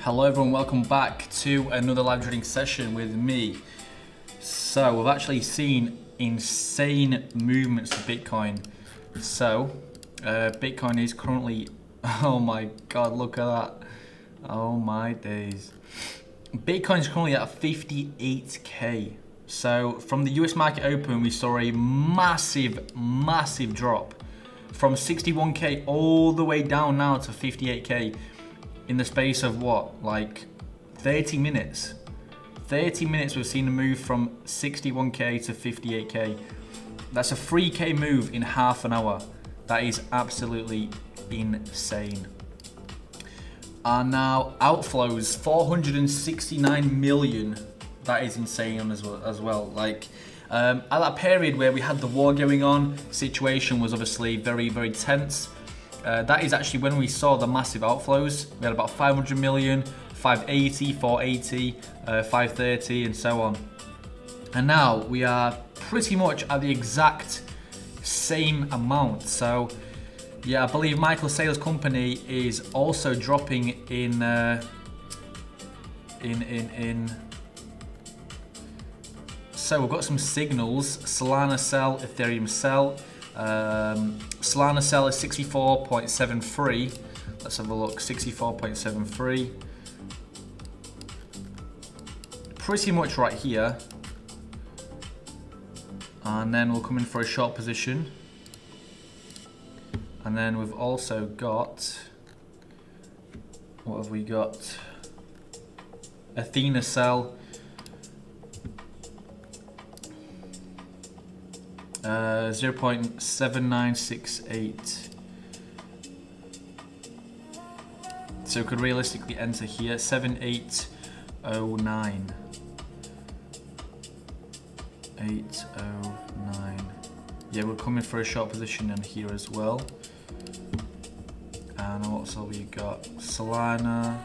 Hello everyone, welcome back to another live trading session with me. So we've actually seen insane movements of Bitcoin. So Bitcoin is currently, oh my god, look at that. Oh my days. Bitcoin is currently at 58k. So from the US market open, we saw a massive drop from 61k all the way down now to 58k. In the space of what, like 30 minutes? 30 minutes we've seen a move from 61k to 58k. That's a 3k move in half an hour. That is absolutely insane. And now outflows, 469 million. That is insane as well. Like at that period where we had the war going on, situation was obviously very tense. That is actually when we saw the massive outflows. We had about 500 million, 580, 480, 530 and so on. And now we are pretty much at the exact same amount. So yeah, I believe Michael Saylor's company is also dropping in so we've got some signals. Solana sell, Ethereum sell. Solana sell is 64.73. Let's have a look. 64.73. Pretty much right here. And then we'll come in for a short position. And then we've also got, what have we got? Athena sell. 0.7968. So we could realistically enter here 7809. 809. Yeah, we're coming for a short position in here as well. And what's all we got? Solana,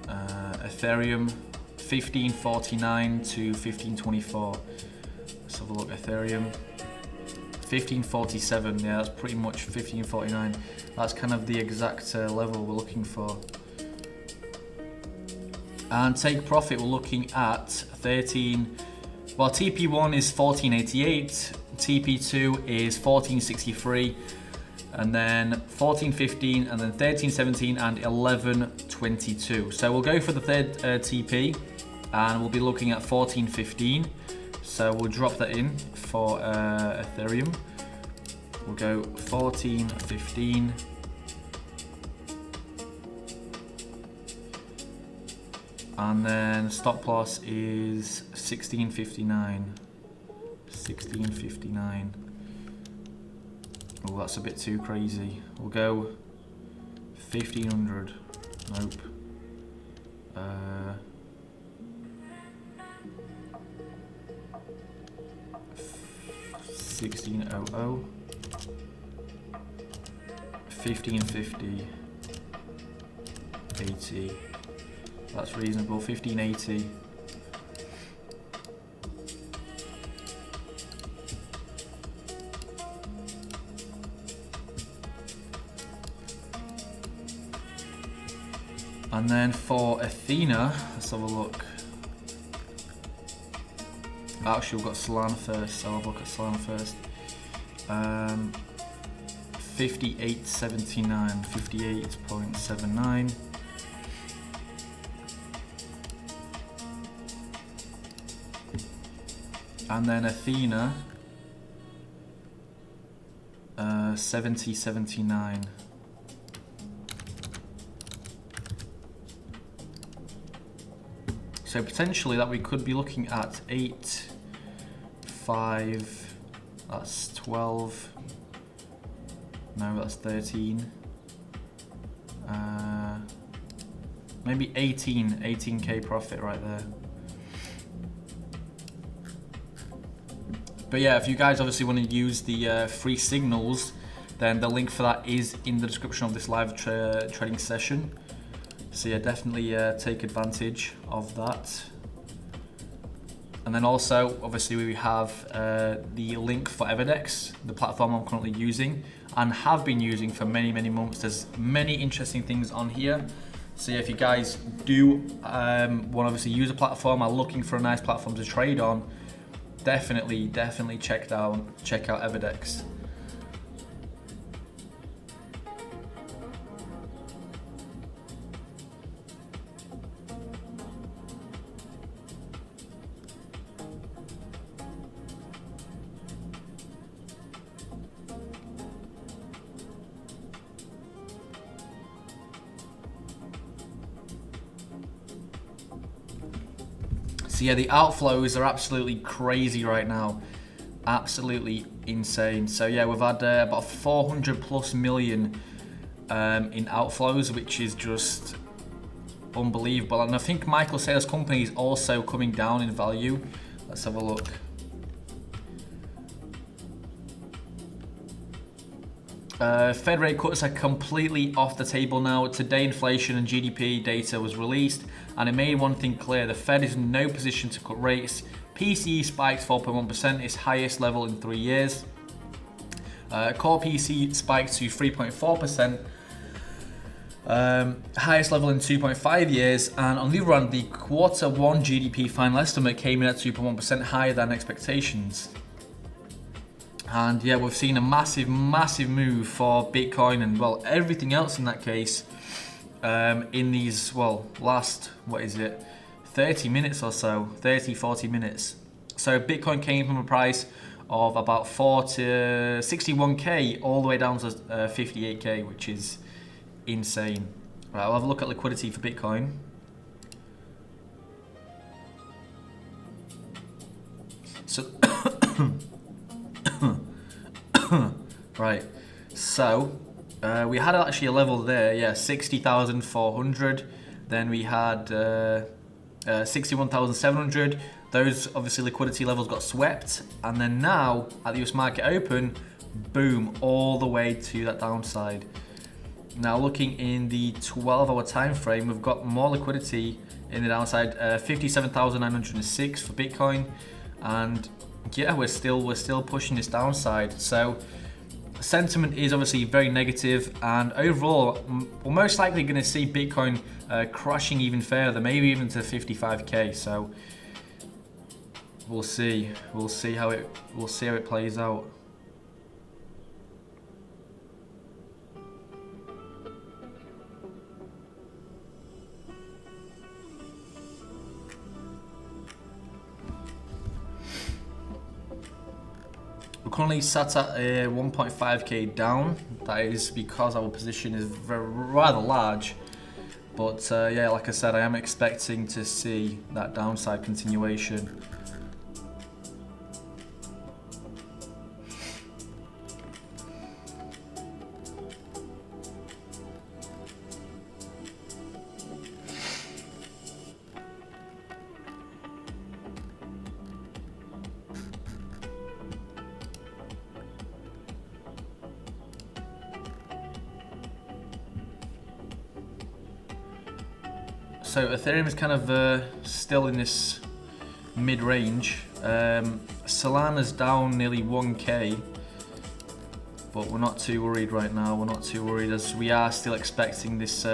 Ethereum, 1549 to 1524. Let's have a look. Ethereum 1547. Yeah, that's pretty much 1549. That's kind of the exact level we're looking for. And take profit, we're looking at 13. Well, TP1 is 1488, TP2 is 1463, and then 1415, and then 1317 and 1122. So we'll go for the third TP, and we'll be looking at 1415. So we'll drop that in for Ethereum. We'll go 1415. And then stop loss is 1659. 1659. Oh, that's a bit too crazy. We'll go 1500. Nope. 1600, 1550, 80. That's reasonable. 1580. And then for Athena, let's have a look. Actually, we've got Solana first, so I'll have a look at Solana first. 58.79, 58.79. And then Athena, 70.79. So potentially that we could be looking at 8, 5, that's 12, no, that's 13, maybe 18k profit right there. But yeah, if you guys obviously want to use the free signals, then the link for that is in the description of this live trading session. So yeah, definitely take advantage of that. And then also, obviously, we have the link for Everdex, the platform I'm currently using and have been using for many months. There's many interesting things on here. So yeah, if you guys do want to obviously use a platform, are looking for a nice platform to trade on, definitely check out Everdex. So yeah, the outflows are absolutely crazy right now, absolutely insane. So yeah, we've had about 400 plus million in outflows, which is just unbelievable. And I think Michael Saylor's company is also coming down in value. Let's have a look. Fed rate cuts are completely off the table now. Today, inflation and GDP data was released, and it made one thing clear: the Fed is in no position to cut rates. PCE spikes 4.1%, its highest level in 3 years. Core PCE spiked to 3.4%, highest level in 2.5 years. And on the other hand, the Q1 GDP final estimate came in at 2.1%, higher than expectations. And yeah, we've seen a massive move for Bitcoin and, well, everything else in that case in these, well, last, 30 minutes or so, 40 minutes. So Bitcoin came from a price of about 4 to 61k all the way down to 58k, which is insane. Right, I'll have a look at liquidity for Bitcoin. So right, so we had actually a level there, yeah, 60,400. Then we had 61,700. Those obviously liquidity levels got swept, and then now at the US market open, boom, all the way to that downside. Now looking in the 12-hour time frame, we've got more liquidity in the downside, 57,906 for Bitcoin, and yeah, we're still pushing this downside. So sentiment is obviously very negative, and overall, we're most likely going to see Bitcoin crashing even further, maybe even to 55k. So we'll see how it plays out. We're currently sat at 1.5k down. That is because our position is rather large. But yeah, like I said, I am expecting to see that downside continuation. So Ethereum is kind of still in this mid-range. Solana's down nearly 1k, but we're not too worried right now. We're not too worried, as we are still expecting this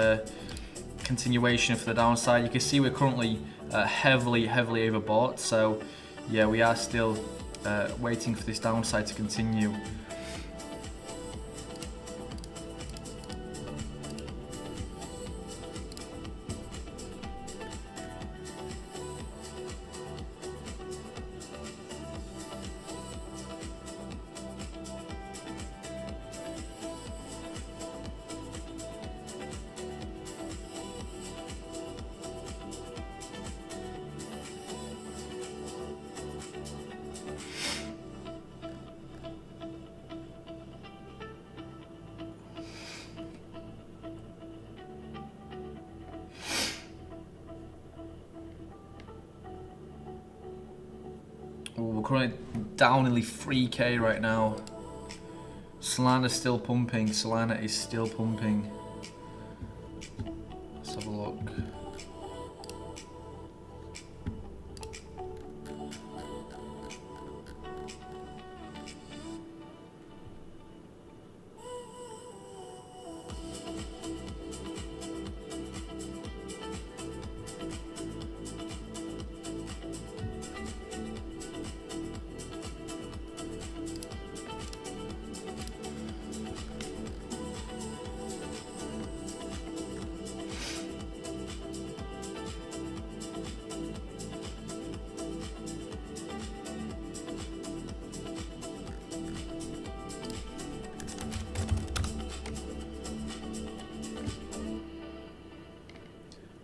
continuation for the downside. You can see we're currently heavily overbought. So yeah, we are still waiting for this downside to continue. We're currently down nearly 3k right now. Solana's still pumping. Solana is still pumping. Let's have a look.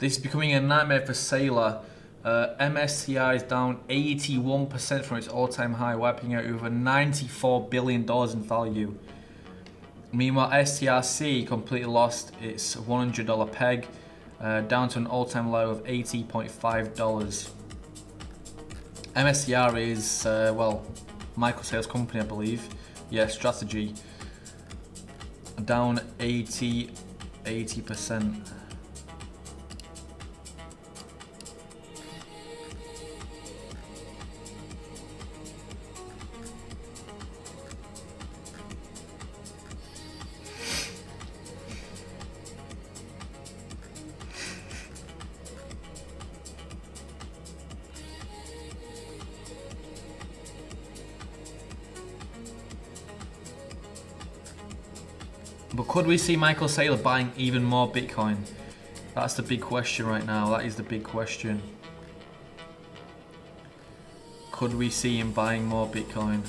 This is becoming a nightmare for Sailor. MSCI is down 81% from its all-time high, wiping out over $94 billion in value. Meanwhile, STRC completely lost its $100 peg, down to an all-time low of $80.5. MSCR is, well, Michael Saylor's company, I believe. Yeah, strategy. Down 80%. But could we see Michael Saylor buying even more Bitcoin? That's the big question right now. That is the big question. Could we see him buying more Bitcoin?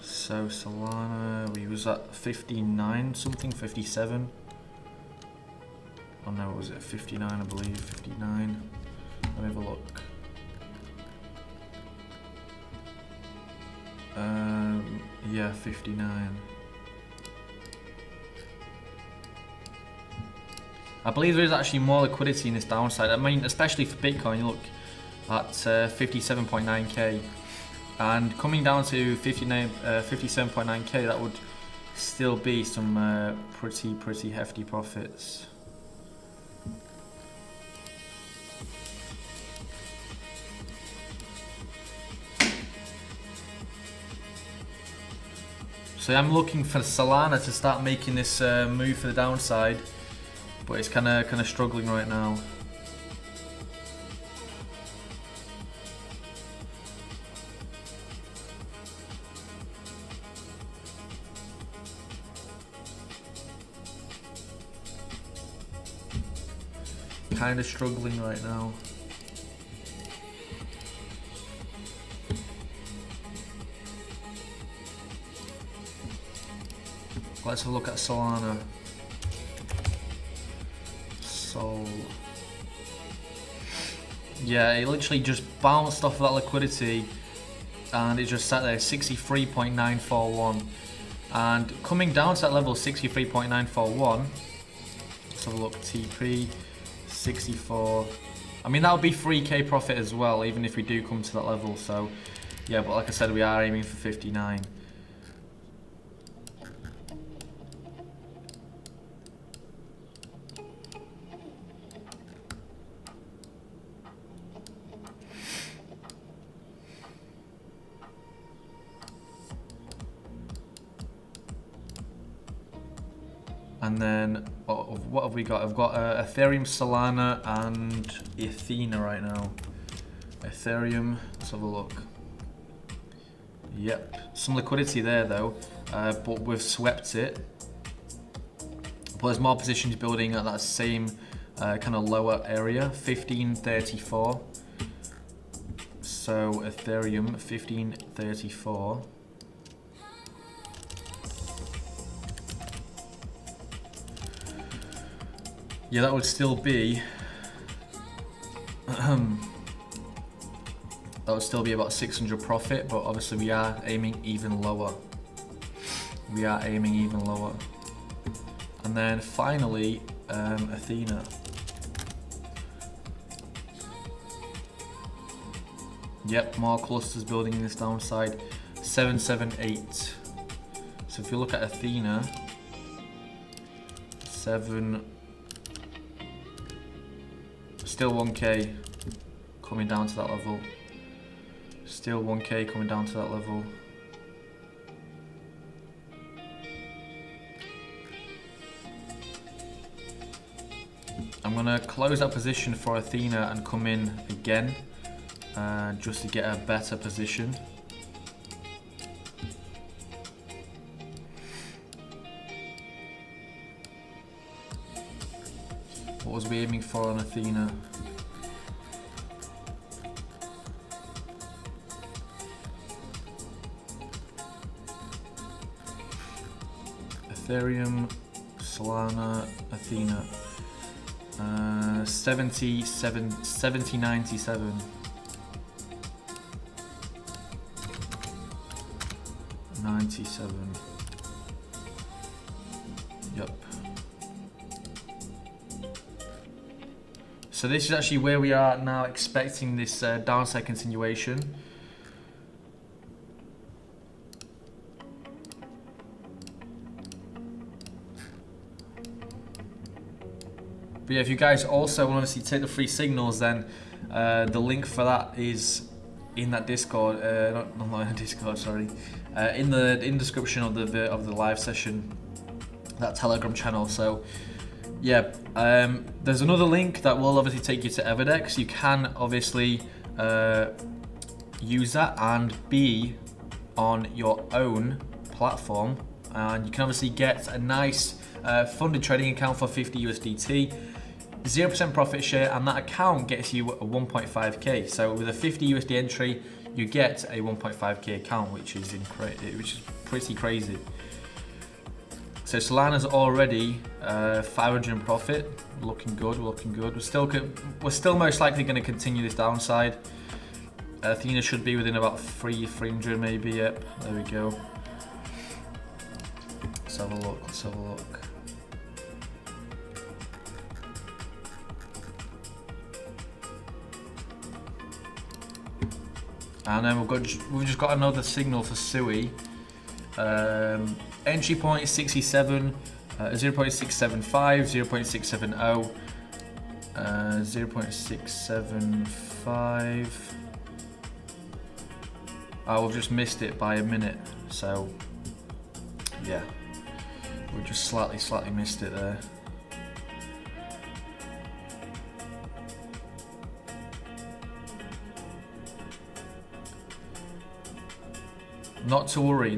So Solana, we was at 59 something, 57. Oh no, was it 59 I believe, 59. Let me have a look. Yeah, 59. I believe there is actually more liquidity in this downside. I mean, especially for Bitcoin, you look at 57.9k. And coming down to 57.9k, that would still be some pretty hefty profits. So I'm looking for Solana to start making this move for the downside, but it's kind of struggling right now. Kind of struggling right now. Let's have a look at Solana. Yeah, it literally just bounced off of that liquidity and it just sat there 63.941. And coming down to that level 63.941, let's have a look, TP 64. I mean, that would be 3k profit as well, even if we do come to that level. So yeah, but like I said, we are aiming for 59. And then, what have we got? I've got Ethereum, Solana, and ETH right now. Ethereum, let's have a look. Yep, some liquidity there though, but we've swept it. But there's more positions building at that same kind of lower area, 1534. So Ethereum, 1534. Yeah, that would still be that would still be about 600 profit, but obviously we are aiming even lower. We are aiming even lower. And then finally, Athena. Yep, more clusters building in this downside. 778. So if you look at Athena, 7. Still 1k coming down to that level. Still 1k coming down to that level. I'm gonna close that position for Athena and come in again, just to get a better position. What was we aiming for on Athena? Ethereum, Solana, Athena. 70.97. Yep. So this is actually where we are now, expecting this downside continuation. But yeah, if you guys also want to see take the free signals, then the link for that is in that Discord. Not in the Discord, sorry. In the description of the live session, that Telegram channel. So yeah, there's another link that will obviously take you to Everdex. You can obviously use that and be on your own platform, and you can obviously get a nice funded trading account for 50 USDT, 0% profit share, and that account gets you a 1.5k. So with a 50 USD entry, you get a 1.5k account, which is pretty crazy. So Solana's already 500 in profit, looking good. We're still most likely going to continue this downside. Athena should be within about 300 maybe. Yep, there we go. Let's have a look. And then we've just got another signal for Sui. Entry point 67, 0.675, 0.670, 0.675. Oh, we've just missed it by a minute. So yeah, we just slightly missed it there. Not to worry.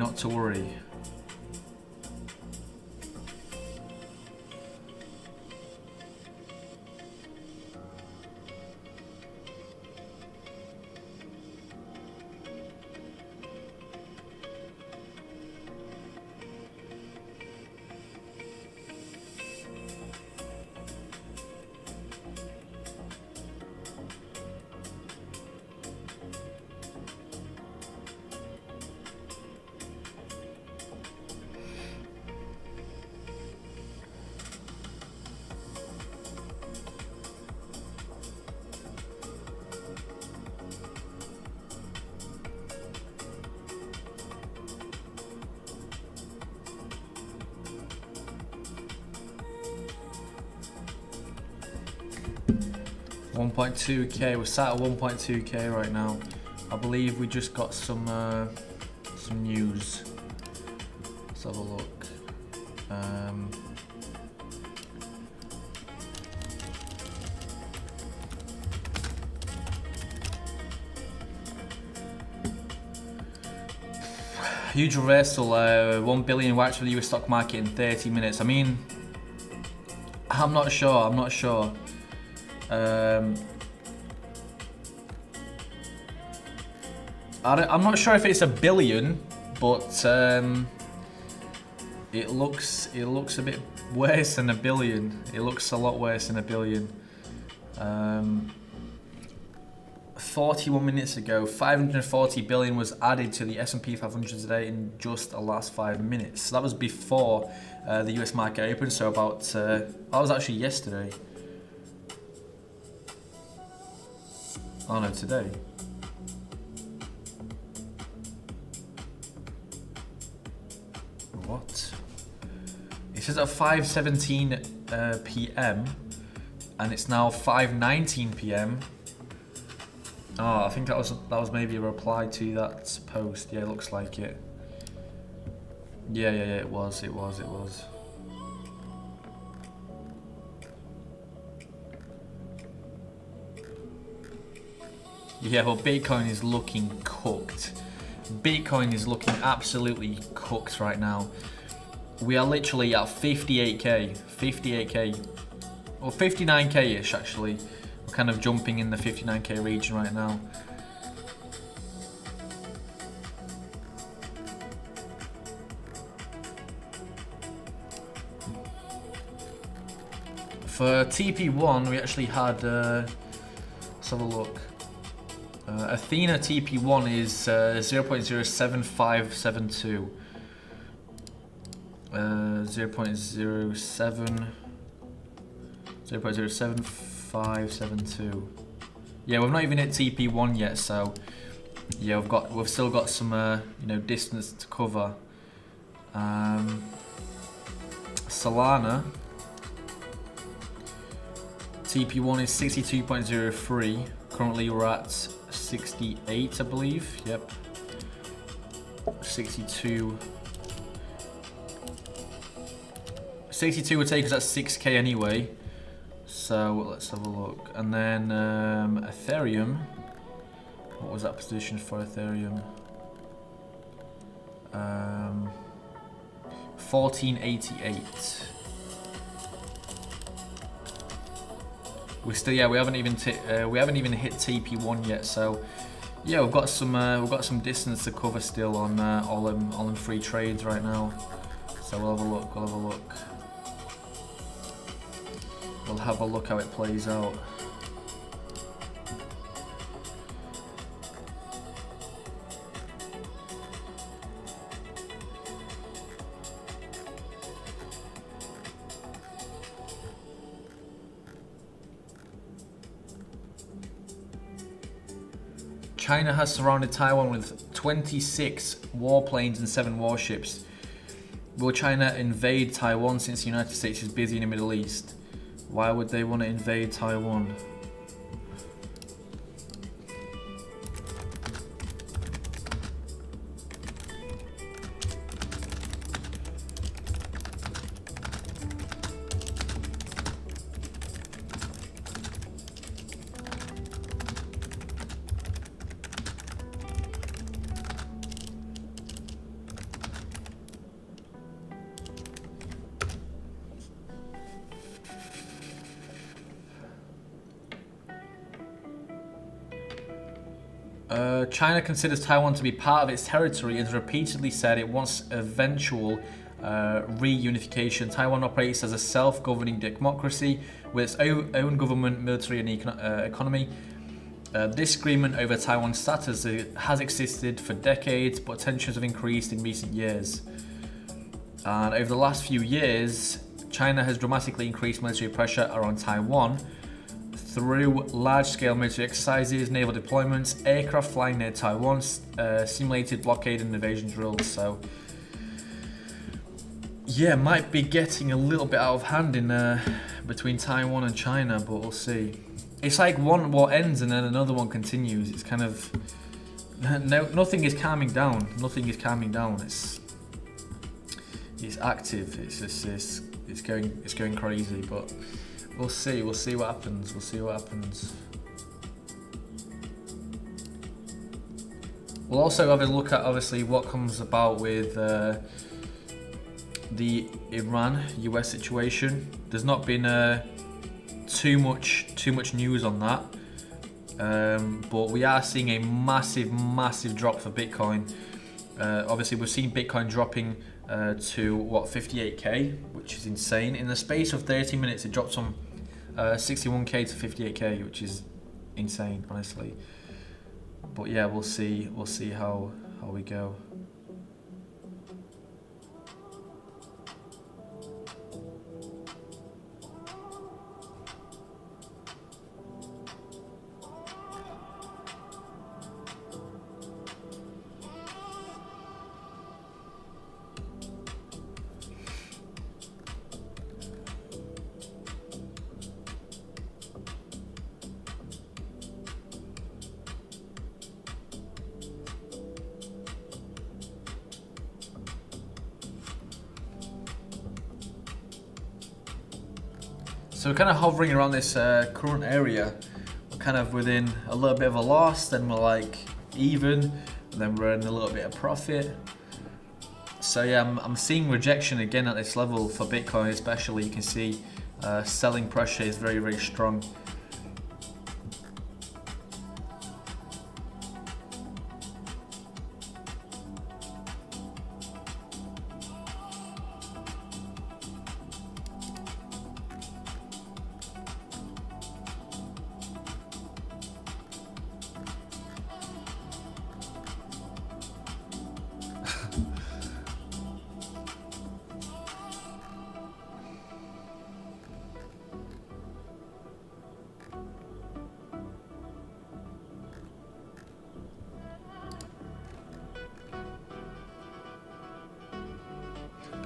1.2k. We're sat at 1.2k right now. I believe we just got some news. Let's have a look. Huge reversal. 1 billion wipes for the US stock market in 30 minutes. I mean, I'm not sure. I'm not sure if it's a billion, but it looks a bit worse than a billion. It looks a lot worse than a billion. 41 minutes ago, 540 billion was added to the S&P 500 today in just the last 5 minutes. So that was before the US market opened. So about that was actually yesterday. Oh no, today. What? It says at 5:17 p.m. and it's now 5:19 p.m. Oh, I think that was maybe a reply to that post. Yeah, it looks like it. Yeah, it was. Yeah, well, Bitcoin is looking cooked. Bitcoin is looking absolutely cooked right now. We are literally at 58k, 58k, or 59k-ish actually. We're kind of jumping in the 59k region right now. For TP1, we actually had, let's have a look. Athena TP1 is 0.07572. 0.07572. Yeah, we've not even hit TP1 yet, so yeah, we've still got some you know, distance to cover. Solana TP1 is 62.03. Currently we're at 68, I believe. Yep. 62. 62 would take us at 6k anyway. So let's have a look. And then Ethereum. What was that position for Ethereum? 1488. We haven't even hit TP1 yet, so yeah, we've got some distance to cover still on all them free trades right now. So we'll have a look. We'll have a look how it plays out. China has surrounded Taiwan with 26 warplanes and 7 warships. Will China invade Taiwan since the United States is busy in the Middle East? Why would they want to invade Taiwan? China considers Taiwan to be part of its territory and has repeatedly said it wants eventual reunification. Taiwan operates as a self-governing democracy with its own government, military and economy. This agreement over Taiwan's status has existed for decades, but tensions have increased in recent years. And over the last few years, China has dramatically increased military pressure around Taiwan through large-scale military exercises, naval deployments, aircraft flying near Taiwan, simulated blockade and invasion drills. So, yeah, might be getting a little bit out of hand in between Taiwan and China, but we'll see. It's like one war ends and then another one continues. It's kind of nothing is calming down. Nothing is calming down. It's active. It's just it's going crazy, but. We'll see what happens. We'll also have a look at obviously what comes about with the Iran-US situation. There's not been too much news on that, but we are seeing a massive drop for Bitcoin. Obviously, we've seen Bitcoin dropping to what 58k, which is insane. In the space of 30 minutes, it dropped from 61k to 58k, which is insane, honestly. But yeah, we'll see how we go. So we're kind of hovering around this current area. We're kind of within a little bit of a loss, then we're like even, and then we're in a little bit of profit. So yeah, I'm seeing rejection again at this level for Bitcoin especially. You can see selling pressure is very, very strong.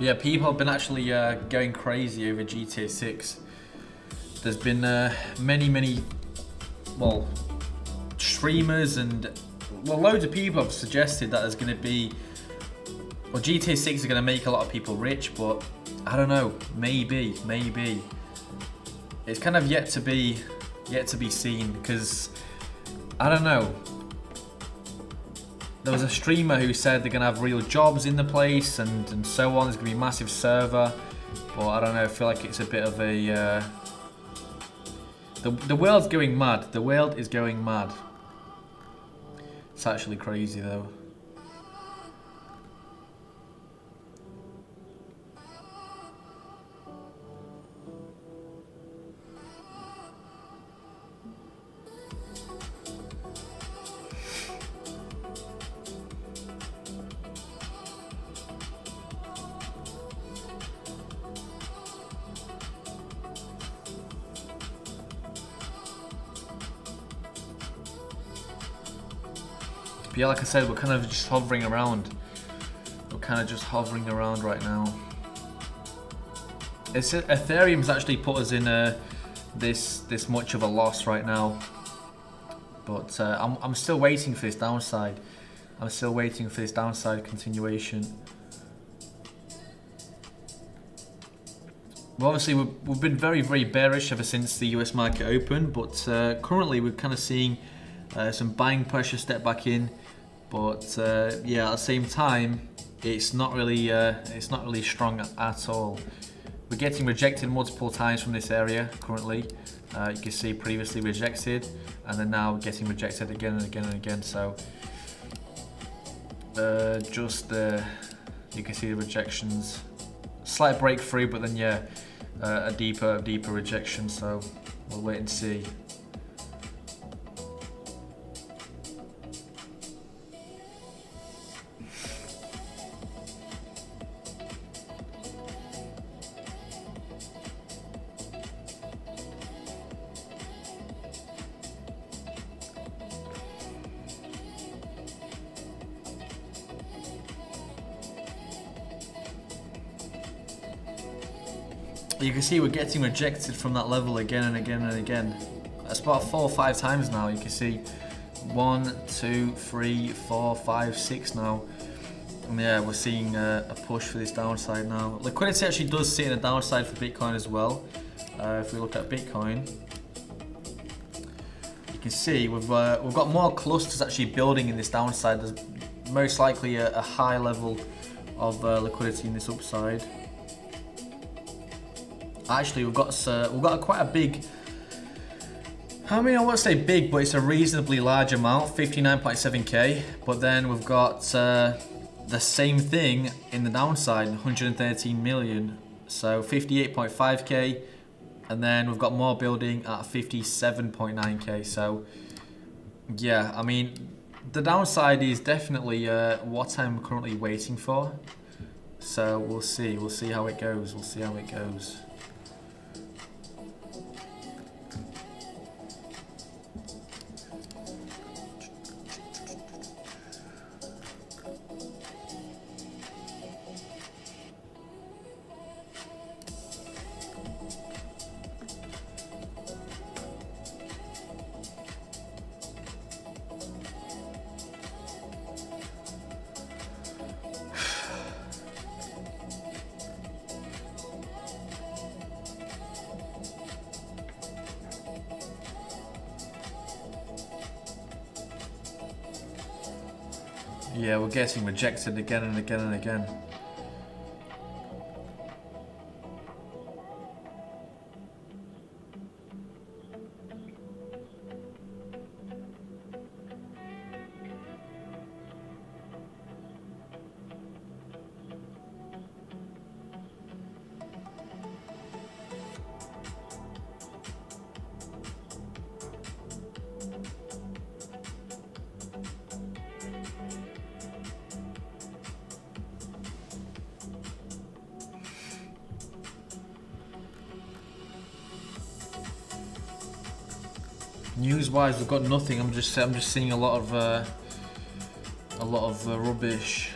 Yeah, people have been actually going crazy over GTA 6. There's been many, well, streamers and, well, loads of people have suggested that there's going to be, well, GTA 6 is going to make a lot of people rich, but I don't know, maybe. It's kind of yet to be seen, because I don't know. There was a streamer who said they're going to have real jobs in the place and so on. There's going to be a massive server. But I don't know, I feel like it's a bit of a... The world's going mad. The world is going mad. It's actually crazy though. But yeah, like I said, we're kind of just hovering around. We're kind of just hovering around right now. Ethereum's actually put us in this much of a loss right now. But I'm still waiting for this downside. I'm still waiting for this downside continuation. Well, obviously we've been very, very bearish ever since the US market opened, but currently we're kind of seeing some buying pressure step back in. But yeah, at the same time, it's not really strong at all. We're getting rejected multiple times from this area currently. You can see previously rejected, and then now getting rejected again and again and again. So you can see the rejections, slight breakthrough, but then yeah, a deeper rejection. So we'll wait and see. You can see we're getting rejected from that level again and again and again. That's about 4 or 5 times now. You can see 1, 2, 3, 4, 5, 6 now. And yeah, we're seeing a push for this downside now. Liquidity actually does sit in a downside for Bitcoin as well. If we look at Bitcoin, you can see we've got more clusters actually building in this downside. There's most likely a high level of liquidity in this upside. Actually, we've got quite a big. I mean, I won't say big, but it's a reasonably large amount, 59.7k. But then we've got the same thing in the downside, 113 million. So 58.5k, and then we've got more building at 57.9k. So yeah, I mean, the downside is definitely what I'm currently waiting for. So we'll see how it goes. We'll see how it goes. Yeah, we're getting rejected again and again and again. News-wise, we've got nothing. I'm just seeing a lot of rubbish.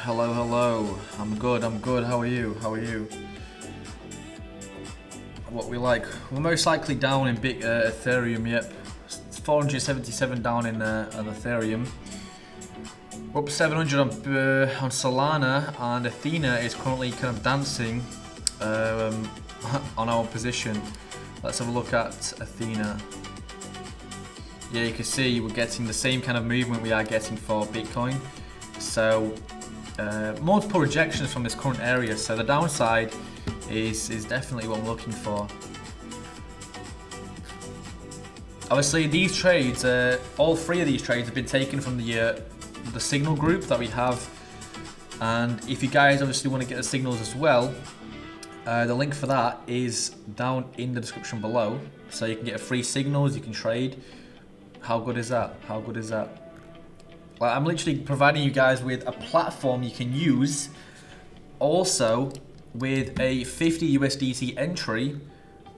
Hello, hello. I'm good. How are you? What we like? We're most likely down in Ethereum. Yep, 477 down in Ethereum. We're up 700 on Solana, and Athena is currently kind of dancing on our position. Let's have a look at Athena. Yeah, you can see we're getting the same kind of movement we are getting for Bitcoin. So multiple rejections from this current area. So the downside is definitely what I'm looking for. Obviously, these trades, all three of these trades have been taken from the signal group that we have. And if you guys obviously want to get the signals as well, the link for that is down in the description below. So you can get free signals, you can trade. How good is that? How good is that? Like, I'm literally providing you guys with a platform you can use, also with a 50 USDT entry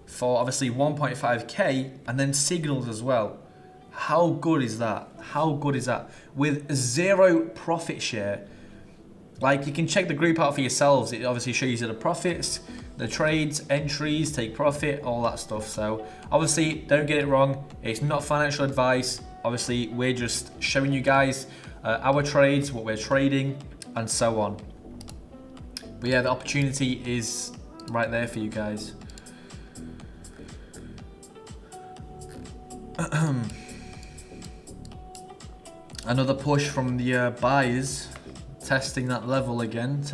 for obviously 1.5k, and then signals as well. How good is that? How good is that? With 0 profit share. Like, you can check the group out for yourselves. It obviously shows you the profits, the trades, entries, take profit, all that stuff. So obviously, don't get it wrong. It's not financial advice. Obviously, we're just showing you guys our trades, what we're trading, and so on. But yeah, the opportunity is right there for you guys. Another push from the buyers, testing that level again,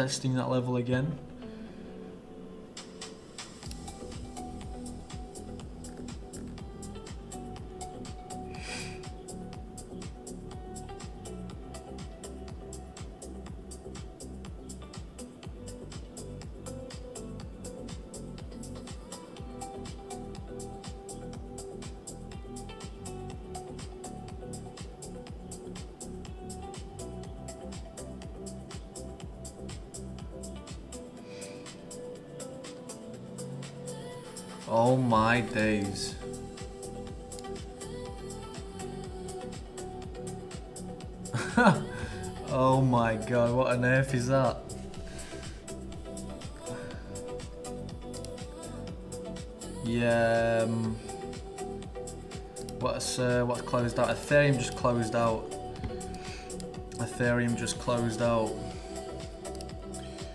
Oh my days. Oh my god, what on earth is that? Yeah, what's closed out? Ethereum just closed out.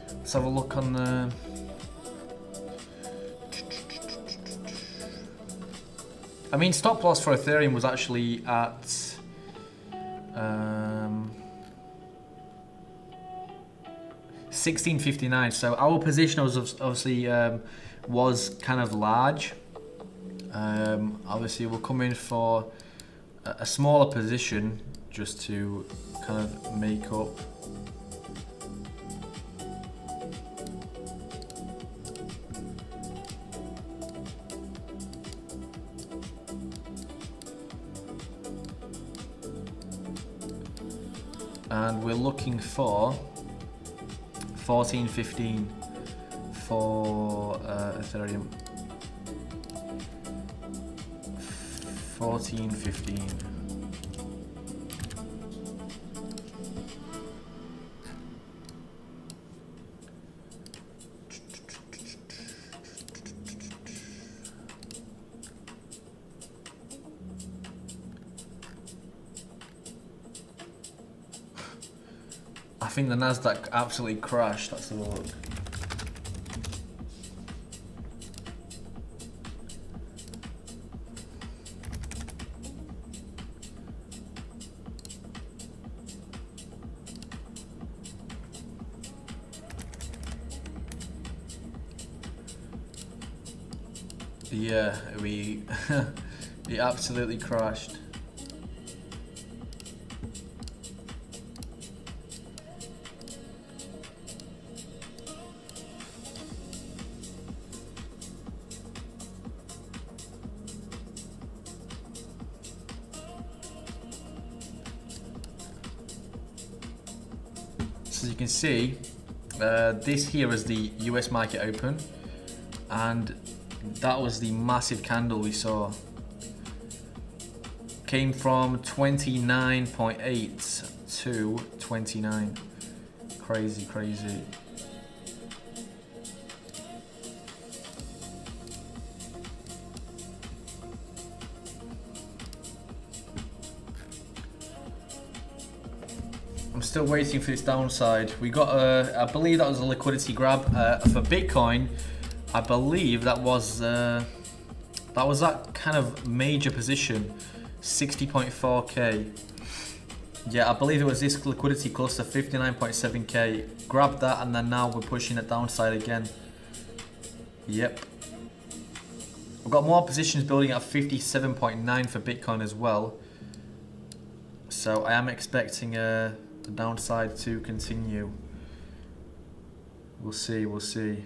Let's have a look on the... I mean, stop loss for Ethereum was actually at 1659. So our position was obviously was kind of large. Obviously, we'll come in for a smaller position just to kind of make up. And we're looking for 1415. for Ethereum. 14.15. I think the Nasdaq absolutely crashed. Let's have a look. Yeah, it absolutely crashed. So as you can see, this here is the US market open, and that was the massive candle we saw. Came from 29.8 to 29. Crazy, crazy. I'm still waiting for this downside. We got I believe that was a liquidity grab for Bitcoin. I believe that was that kind of major position, 60.4k. Yeah, I believe it was this liquidity close to 59.7k. Grabbed that, and then now we're pushing it downside again. Yep. We've got more positions building at 57.9 for Bitcoin as well. So I am expecting the downside to continue. We'll see, we'll see.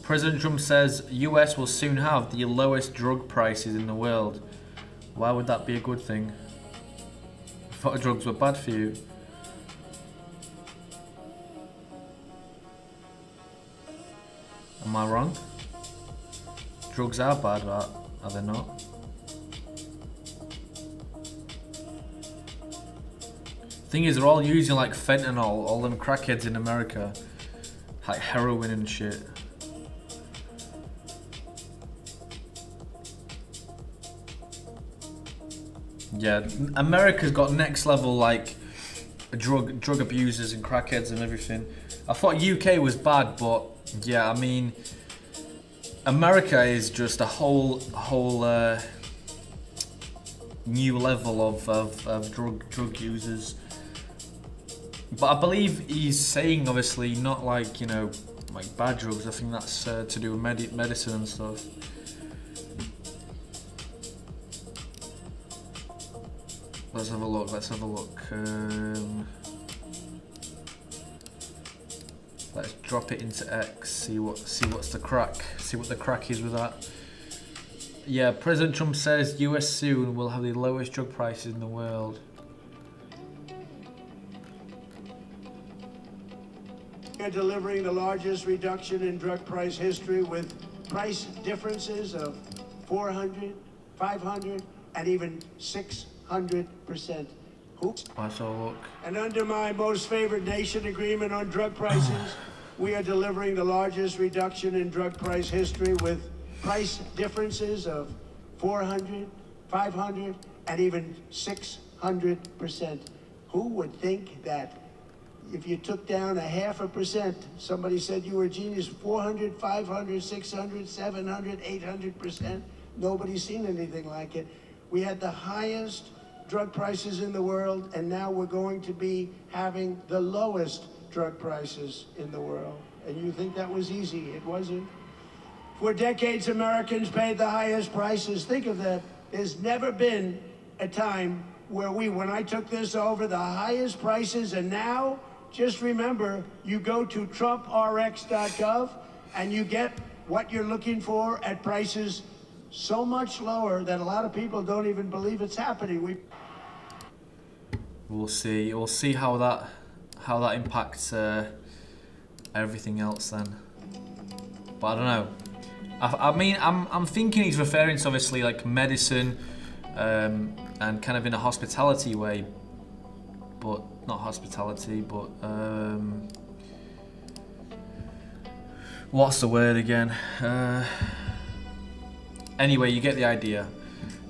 President Trump says US will soon have the lowest drug prices in the world. Why would that be a good thing? I thought drugs were bad for you. Am I wrong? Drugs are bad, are they not? Thing is, they're all using like fentanyl, all them crackheads in America. Like heroin and shit. Yeah, America's got next level like drug abusers and crackheads and everything. I thought UK was bad, but yeah, I mean, America is just a whole new level of drug users. But I believe he's saying obviously not like, you know, like bad drugs. I think that's to do with medicine and stuff. Let's have a look. Let's have a look. Let's drop it into X. See what's the crack. See what the crack is with that. Yeah, President Trump says US soon will have the lowest drug prices in the world. We're delivering the largest reduction in drug price history with price differences of 400, 500, and even 600%. Oops. Let's have a look. And under my most favored nation agreement on drug prices, we are delivering the largest reduction in drug price history with price differences of 400, 500, and even 600%. Who would think that if you took down 0.5%, somebody said you were a genius, 400, 500, 600, 700, 800%? Nobody's seen anything like it. We had the highest drug prices in the world, and now we're going to be having the lowest drug prices in the world. And you think that was easy? It wasn't. For decades, Americans paid the highest prices. Think of that. There's never been a time where when I took this over, the highest prices, and now just remember, you go to trumprx.gov and you get what you're looking for at prices so much lower that a lot of people don't even believe it's happening. We'll see. We'll see how that impacts everything else then. But I don't know. I mean, I'm thinking he's referring to obviously like medicine, and kind of in a hospitality way, but not hospitality, but what's the word again? Anyway, you get the idea.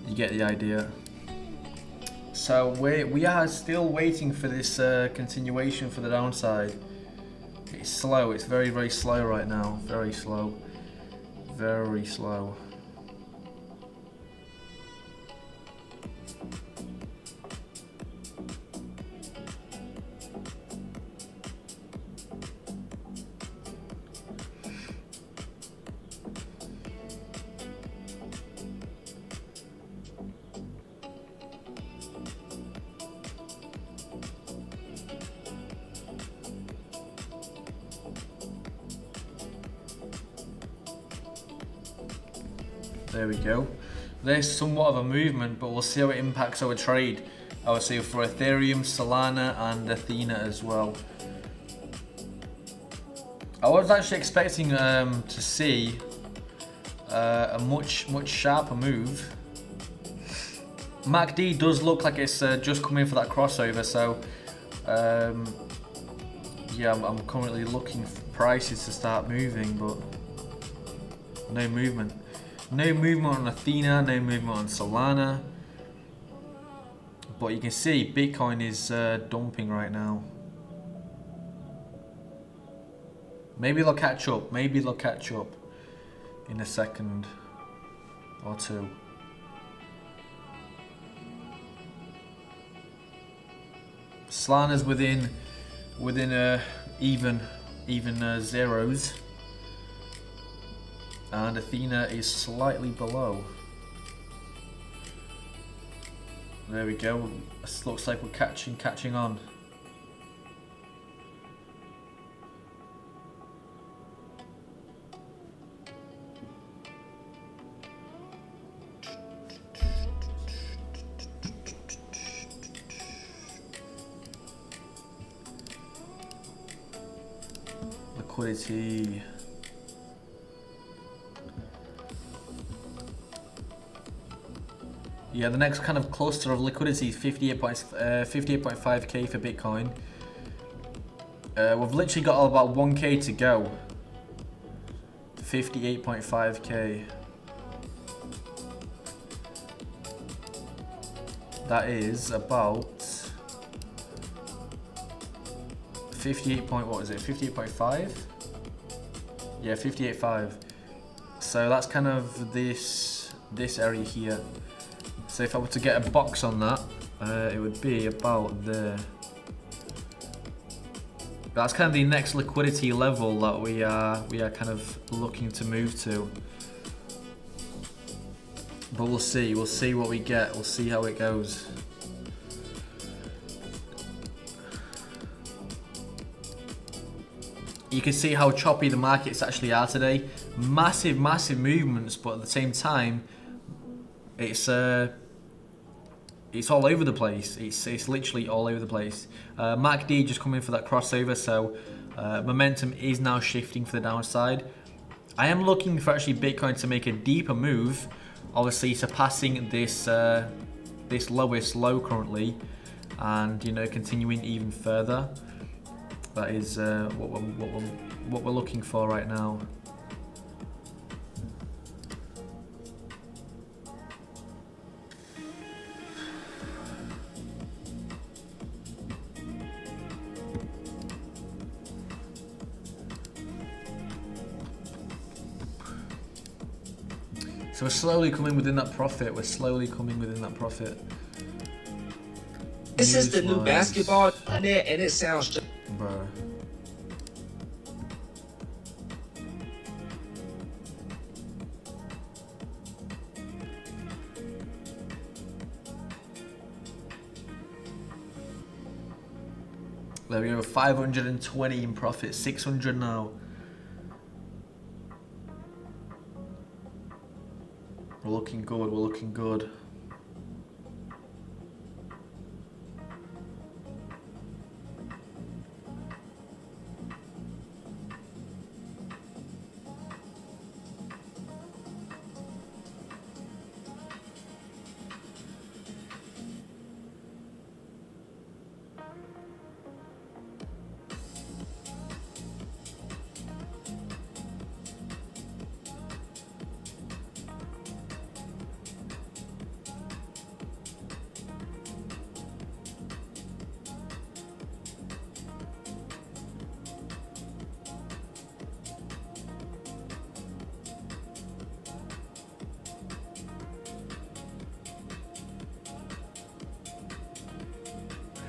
You get the idea. So we are still waiting for this continuation for the downside. It's slow. It's very, very slow right now. Very slow. Very slow. There we go. There's somewhat of a movement, but we'll see how it impacts our trade. I would say for Ethereum, Solana, and Athena as well. I was actually expecting to see a much sharper move. MACD does look like it's just coming for that crossover, so yeah, I'm currently looking for prices to start moving, but no movement. No movement on Athena, no movement on Solana. But you can see Bitcoin is dumping right now. Maybe they'll catch up. Maybe they'll catch up in a second or two. Solana's within even zeros. And Athena is slightly below. There we go. This looks like we're catching on. Liquidity. Yeah, the next kind of cluster of liquidity is 58.5k for Bitcoin. We've literally got about 1k to go. 58.5k. That is about 58.5? Yeah, 58.5. So that's kind of this area here. So if I were to get a box on that, it would be about there. That's kind of the next liquidity level that we are kind of looking to move to. But we'll see what we get. We'll see how it goes. You can see how choppy the markets actually are today. Massive movements, but at the same time, it's all over the place. It's literally all over the place. MACD just coming for that crossover, so momentum is now shifting for the downside. I am looking for actually Bitcoin to make a deeper move, obviously surpassing this lowest low currently, and continuing even further. That is what we're looking for right now. So we're slowly coming within that profit. This is the new basketball net, and it sounds just. Bro. There we go, 520 in profit, 600 now. We're looking good, we're looking good.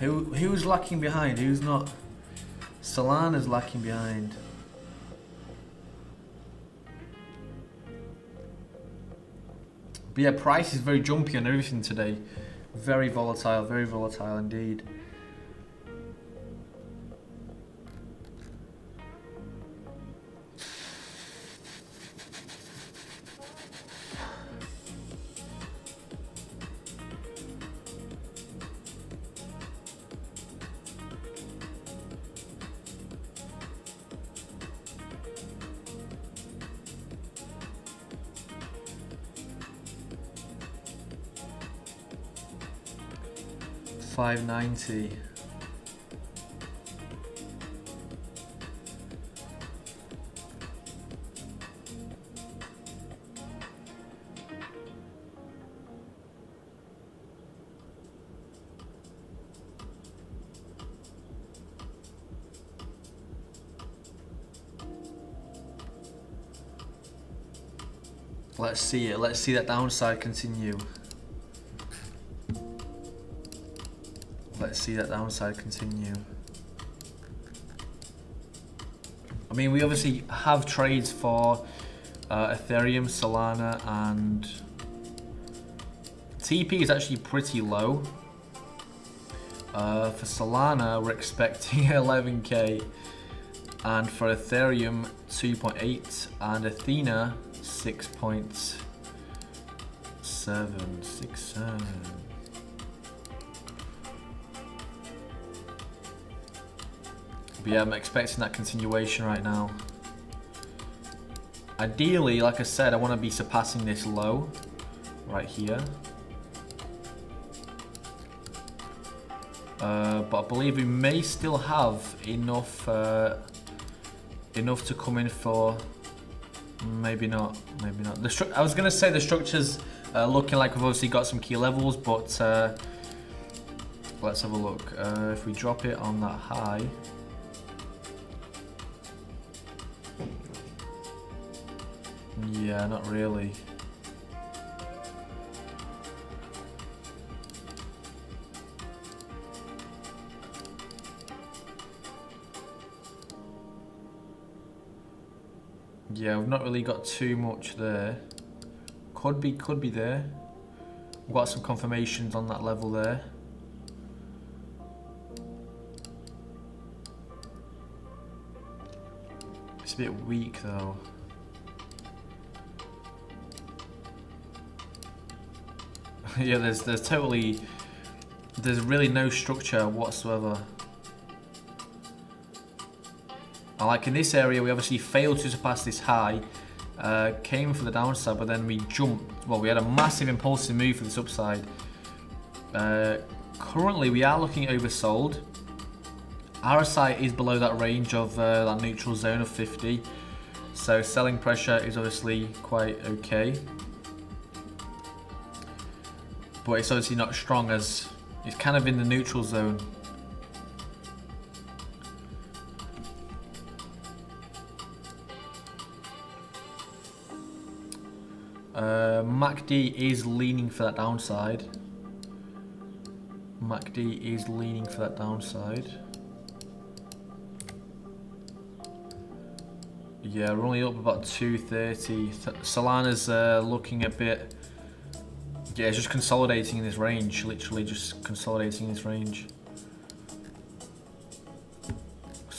Who's lacking behind? Who's not? Solana's lacking behind. But yeah, price is very jumpy on everything today. Very volatile indeed. $5.90. Let's see it. Let's see that downside continue. Let's see that downside continue. I mean, we obviously have trades for Ethereum, Solana, and TP is actually pretty low. For Solana, we're expecting 11k, and for Ethereum, 2.8, and Athena, 6.767. But yeah, I'm expecting that continuation right now. Ideally, like I said, I want to be surpassing this low right here. But I believe we may still have enough to come in for. Maybe not. Maybe not. I was gonna say the structure's looking like we've obviously got some key levels, but let's have a look. If we drop it on that high. Yeah, not really. Yeah, we've not really got too much there. Could be there. We've got some confirmations on that level there. It's a bit weak though. Yeah, there's really no structure whatsoever. And like in this area, we obviously failed to surpass this high, came for the downside, but then we jumped. Well, we had a massive impulsive move for this upside. Currently, we are looking oversold. RSI is below that range of that neutral zone of 50, so selling pressure is obviously quite okay. But it's obviously not strong, as it's kind of in the neutral zone. MACD is leaning for that downside. MACD is leaning for that downside. Yeah, we're only up about 230. Solana's looking a bit. Yeah, it's just consolidating in this range. Literally just consolidating in this range.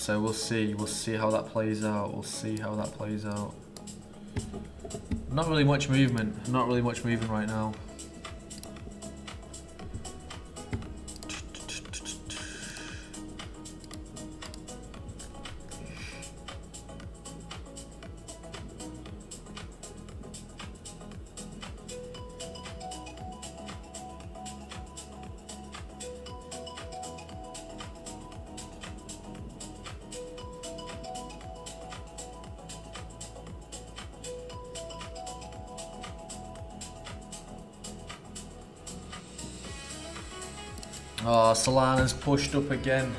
So we'll see how that plays out. Not really much movement right now. Oh, Solana's pushed up again.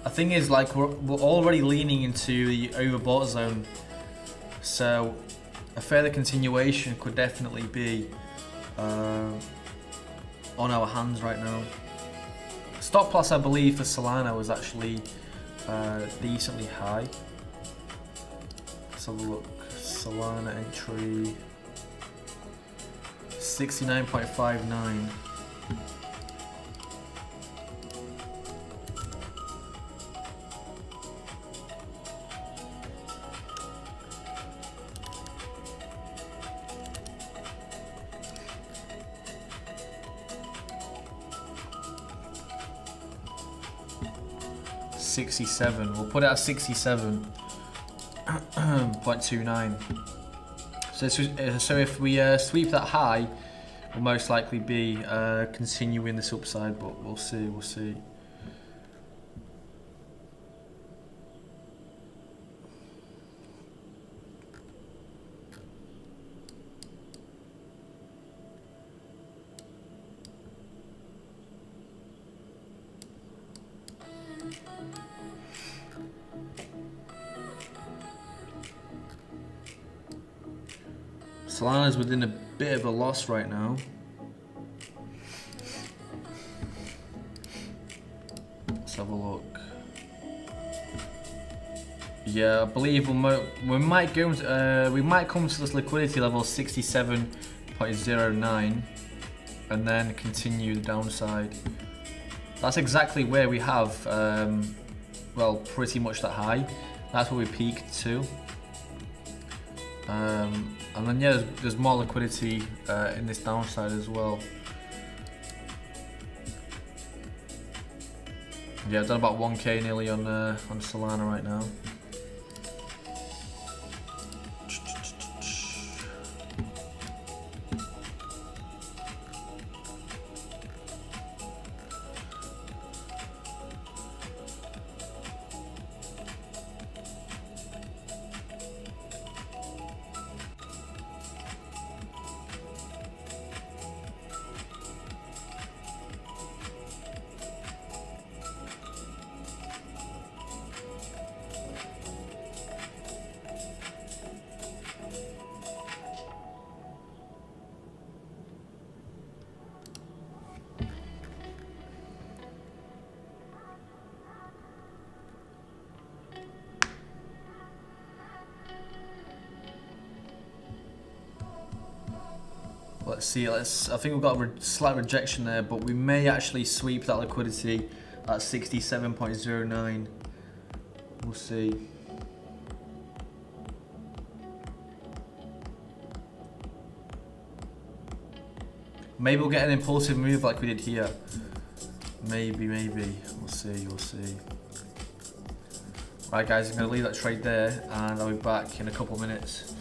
The thing is, like, we're already leaning into the overbought zone, so a further continuation could definitely be on our hands right now. Stop loss, I believe, for Solana was actually decently high. Let's have a look. Solana entry 69.59. We'll put it at 67.29. So if we sweep that high, we'll most likely be continuing this upside, but we'll see. Solana's within a bit of a loss right now. Let's have a look. Yeah, I believe we might come to this liquidity level 67.09 and then continue the downside. That's exactly where we have, well, pretty much that high. That's where we peaked to. And then yeah, there's more liquidity in this downside as well. Yeah, I've done about 1k nearly on Solana right now. Let's see, I think we've got a slight rejection there, but we may actually sweep that liquidity at 67.09. We'll see. Maybe we'll get an impulsive move like we did here. Maybe. We'll see. Right guys, I'm going to leave that trade there and I'll be back in a couple of minutes.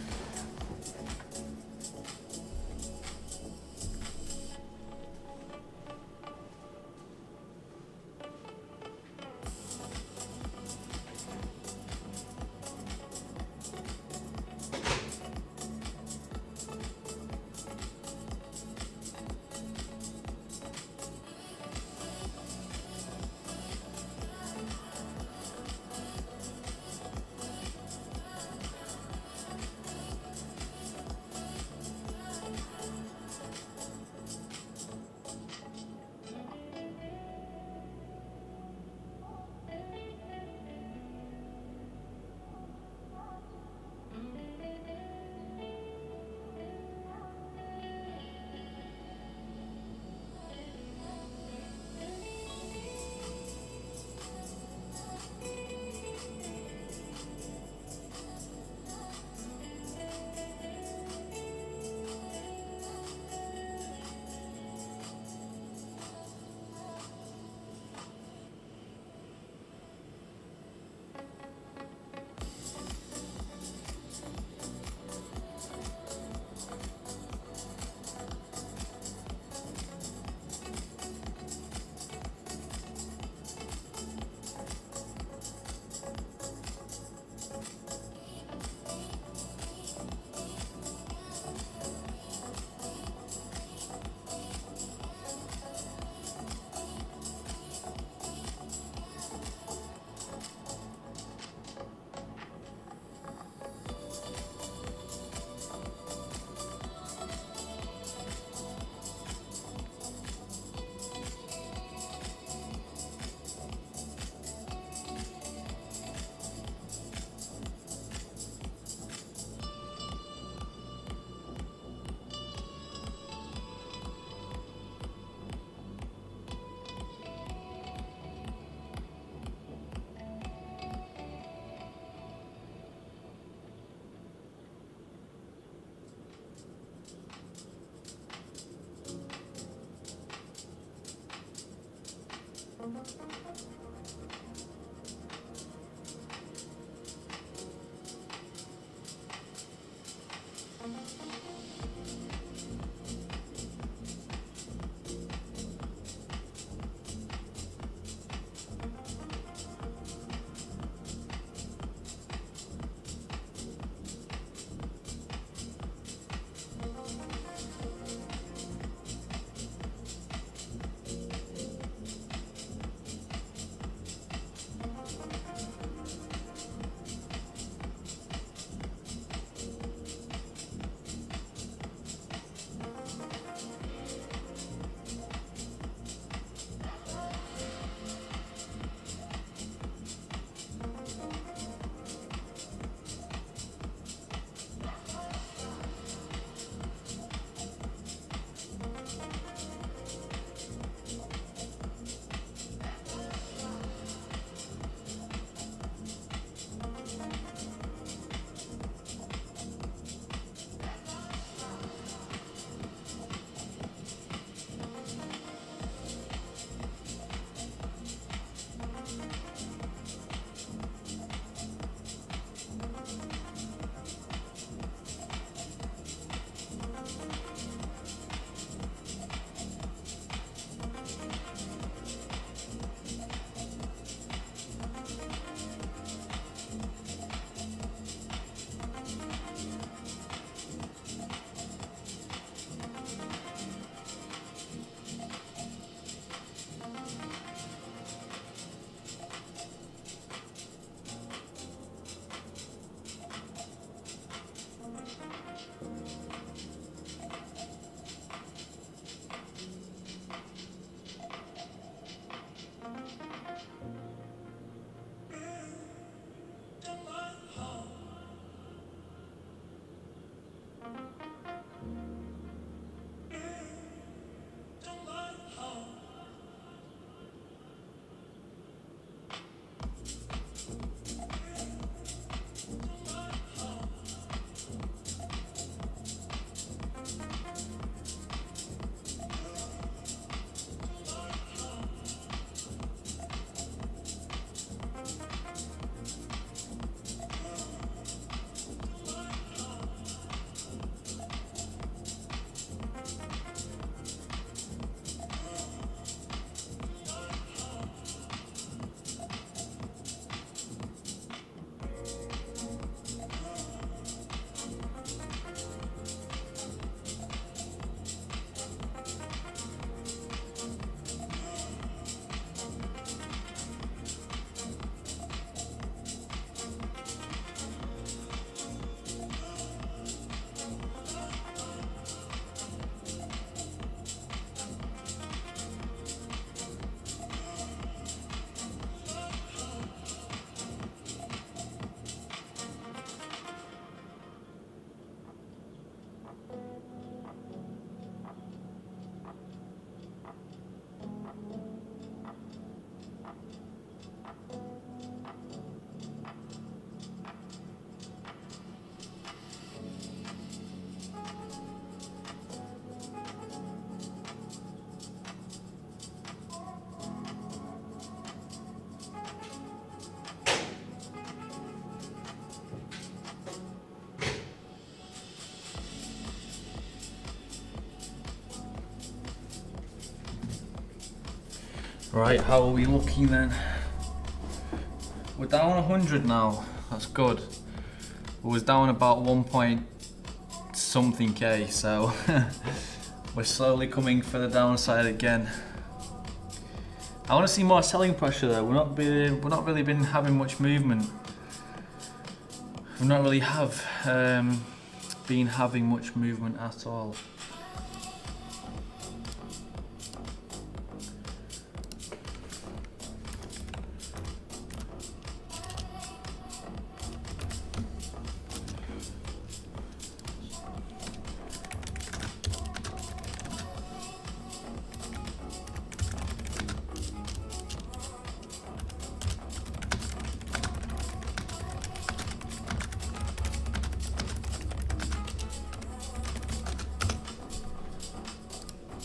Right, how are we looking then? We're down 100 now. That's good. We was down about 1 point something K, so we're slowly coming for the downside again. I want to see more selling pressure though. We're not really been having much movement. We've not really been having much movement at all.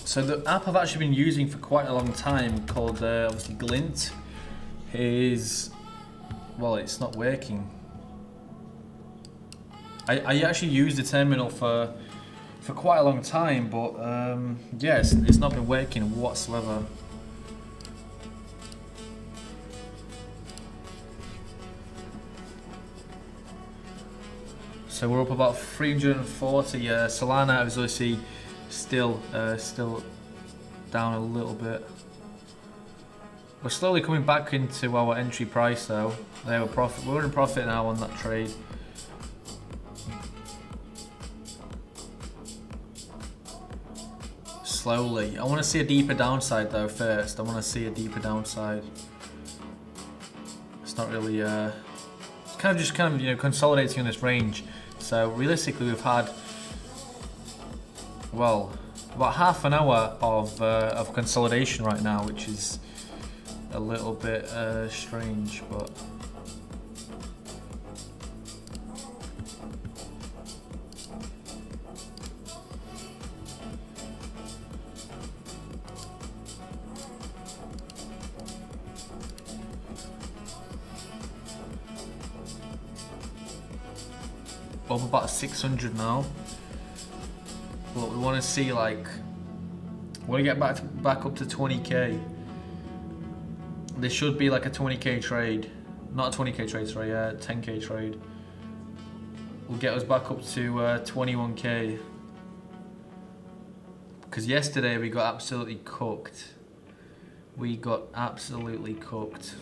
So the app I've actually been using for quite a long time, called obviously Glint, is, well, it's not working. I actually used the terminal for quite a long time, but yeah, it's not been working whatsoever. So we're up about 340. Solana is obviously still down a little bit. We're slowly coming back into our entry price though. We're in profit now on that trade. Slowly. I want to see a deeper downside though first. I want to see a deeper downside. It's not really it's kind of you know, consolidating in this range. So realistically we've had, well, about half an hour of consolidation right now, which is a little bit strange, but up about 600 now. But we want to see, like, when we get back up to 20k, there should be like a 20k trade, not a 20k trade, sorry, a 10k trade. Will get us back up to 21k. Because yesterday we got absolutely cooked. We got absolutely cooked.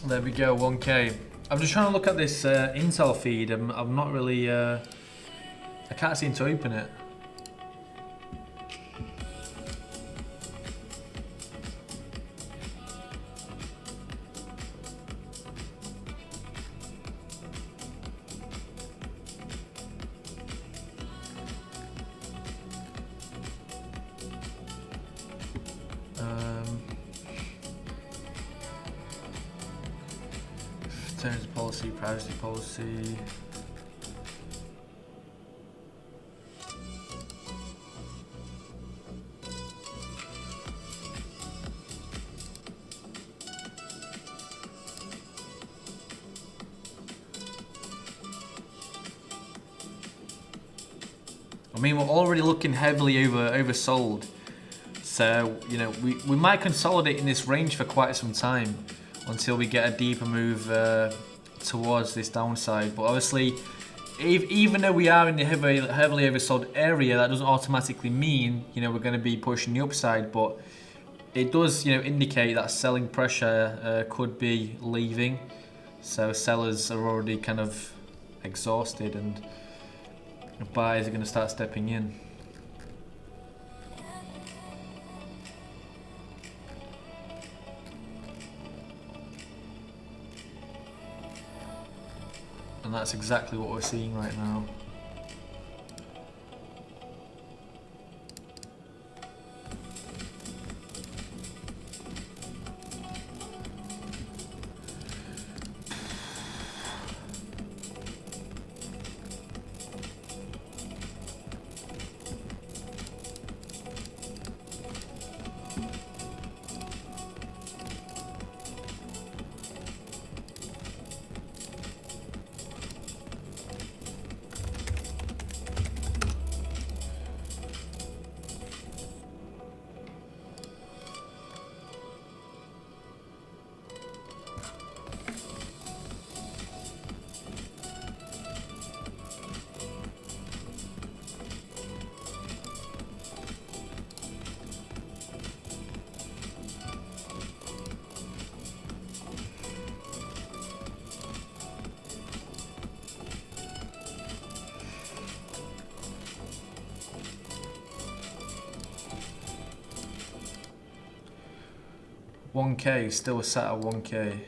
There we go, 1k. I'm just trying to look at this Intel feed. I'm not really, I can't seem to open it. Terms of policy, privacy policy. I mean, we're already looking heavily oversold. So, you know, we might consolidate in this range for quite some time until we get a deeper move towards this downside. But obviously, even though we are in the heavily oversold area, that doesn't automatically mean, you know, we're going to be pushing the upside. But it does, you know, indicate that selling pressure could be leaving. So sellers are already kind of exhausted, and buyers are going to start stepping in. And that's exactly what we're seeing right now. 1K, still sat at 1K.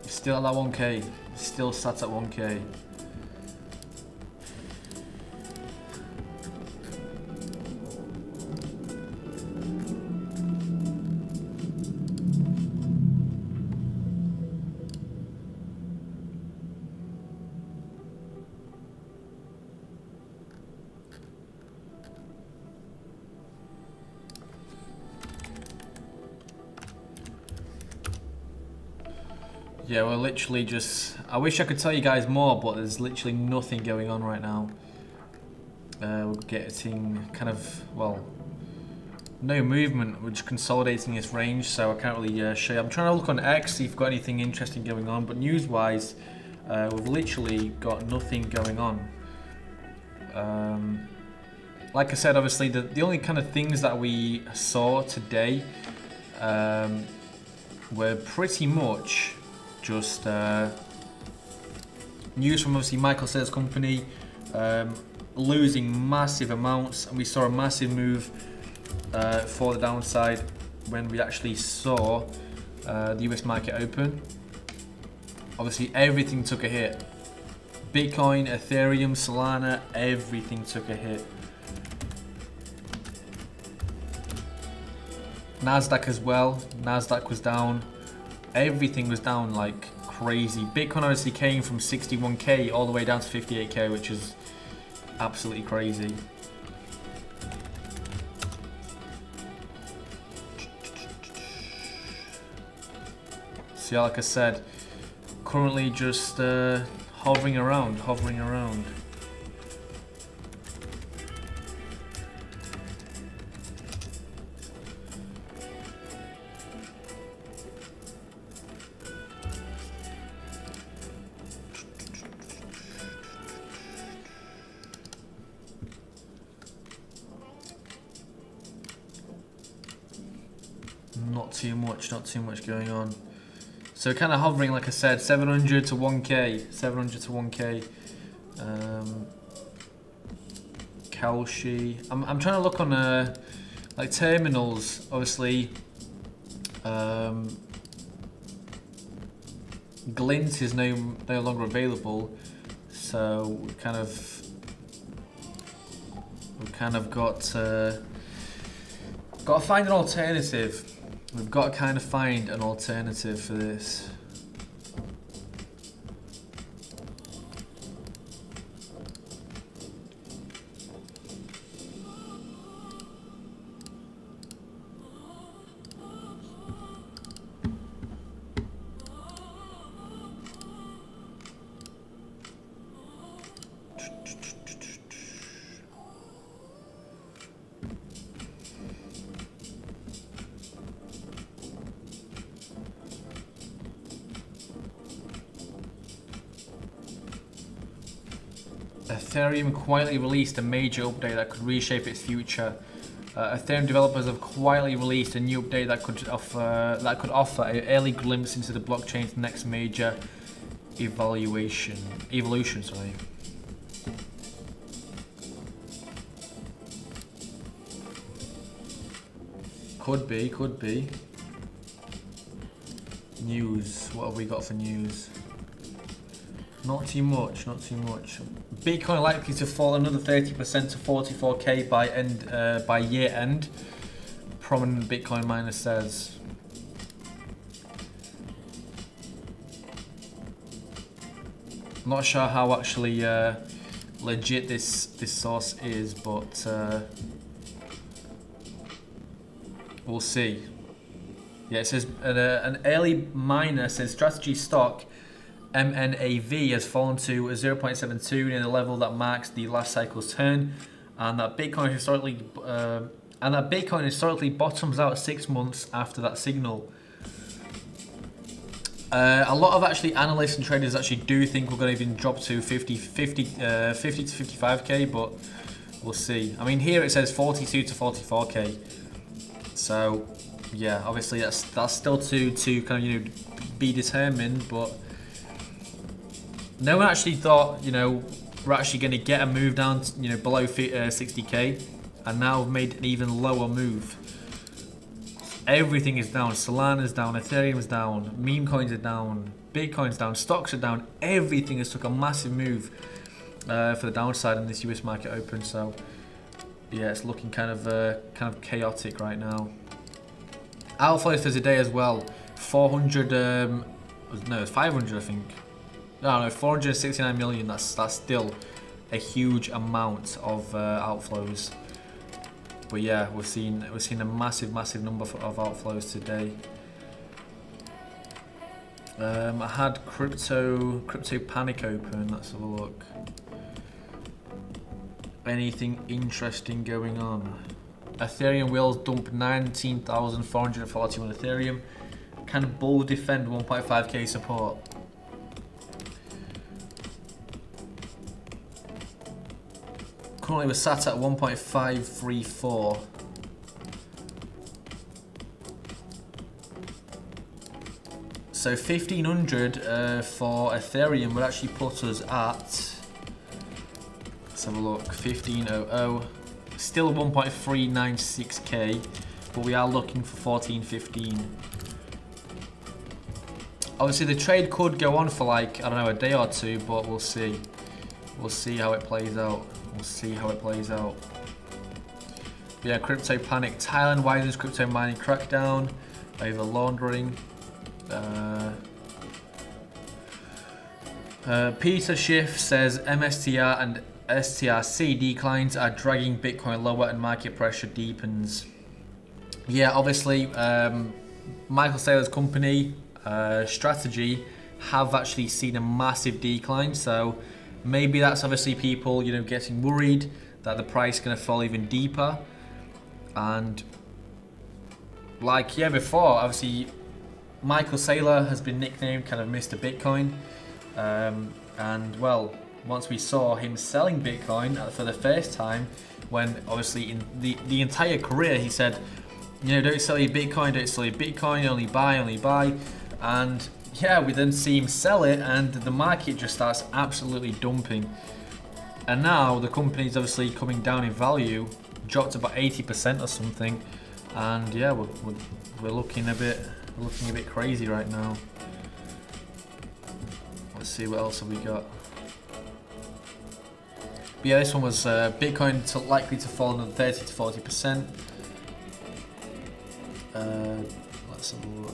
Still at that 1K. Still sat at 1K. Yeah, we're literally just... I wish I could tell you guys more, but there's literally nothing going on right now. We're getting kind of, well, no movement. We're just consolidating this range, so I can't really show you. I'm trying to look on X, see if we've got anything interesting going on, but news-wise, we've literally got nothing going on. Like I said, obviously, the only kind of things that we saw today were pretty much just news from obviously Michael Saylor's company losing massive amounts, and we saw a massive move for the downside when we actually saw the US market open. Obviously everything took a hit. Bitcoin, Ethereum, Solana, everything took a hit. Nasdaq as well. Nasdaq was down. Everything was down like crazy. Bitcoin obviously came from 61K all the way down to 58K, which is absolutely crazy. So yeah, like I said, currently just hovering around. Not too much going on. So kind of hovering, like I said, 700 to 1K, 700 to 1K. Kalshi. I'm trying to look on like terminals. Obviously, Glint is no longer available, so we've kind of got to find an alternative. We've got to kind of find an alternative for this. Ethereum quietly released a major update that could reshape its future. Ethereum developers have quietly released a new update that could offer an early glimpse into the blockchain's next major evolution. Sorry. Could be. News. What have we got for news? Not too much. Bitcoin likely to fall another 30% to 44K by year end. prominent Bitcoin miner says. I'm not sure how actually legit this source is, but we'll see. Yeah, it says an early miner says strategy stock MNAV has fallen to 0.72 near the level that marks the last cycle's turn, and that Bitcoin historically bottoms out 6 months after that signal. A lot of actually analysts and traders actually do think we're going to even drop to 50 to 55k, but we'll see. I mean, here it says 42 to 44k. So yeah, obviously that's still to kind of be determined, but no one actually thought we're actually going to get a move down below 60k, and now we've made an even lower move. Everything is down. Solana's down, Ethereum's down, meme coins are down, Bitcoin's down, stocks are down. Everything has took a massive move for the downside in this US market open. So yeah, it's looking kind of chaotic right now. Outflows for today as well. 400, no, it's 500 I think. No, 469 million. That's still a huge amount of outflows. But yeah, we've seen a massive number of outflows today. I had crypto panic open. Let's have a look. Anything interesting going on? Ethereum whales dump 19,441 Ethereum. Can bull defend 1.5k support? Currently we're sat at 1.534. So 1500 for Ethereum would actually put us at, let's have a look, 1500. Still 1.396k, but we are looking for 1415. Obviously the trade could go on for like, I don't know, a day or two, but we'll see. We'll see how it plays out. We'll see how it plays out. But yeah, crypto panic. Thailand widens crypto mining crackdown over laundering. Peter Schiff says MSTR and STRC declines are dragging Bitcoin lower and market pressure deepens. Yeah, obviously, Michael Saylor's company, Strategy, have actually seen a massive decline. So maybe that's obviously people, getting worried that the price is going to fall even deeper. And like before, obviously, Michael Saylor has been nicknamed kind of Mr. Bitcoin. And well, once we saw him selling Bitcoin for the first time, when obviously in the entire career he said, don't sell your Bitcoin, don't sell your Bitcoin, only buy. And yeah, we then see him sell it and the market just starts absolutely dumping. And now the company's obviously coming down in value, dropped about 80% or something. And yeah, we're looking a bit crazy right now. Let's see what else have we got. But yeah, this one was Bitcoin likely to fall another 30 to 40%. Let's have a look.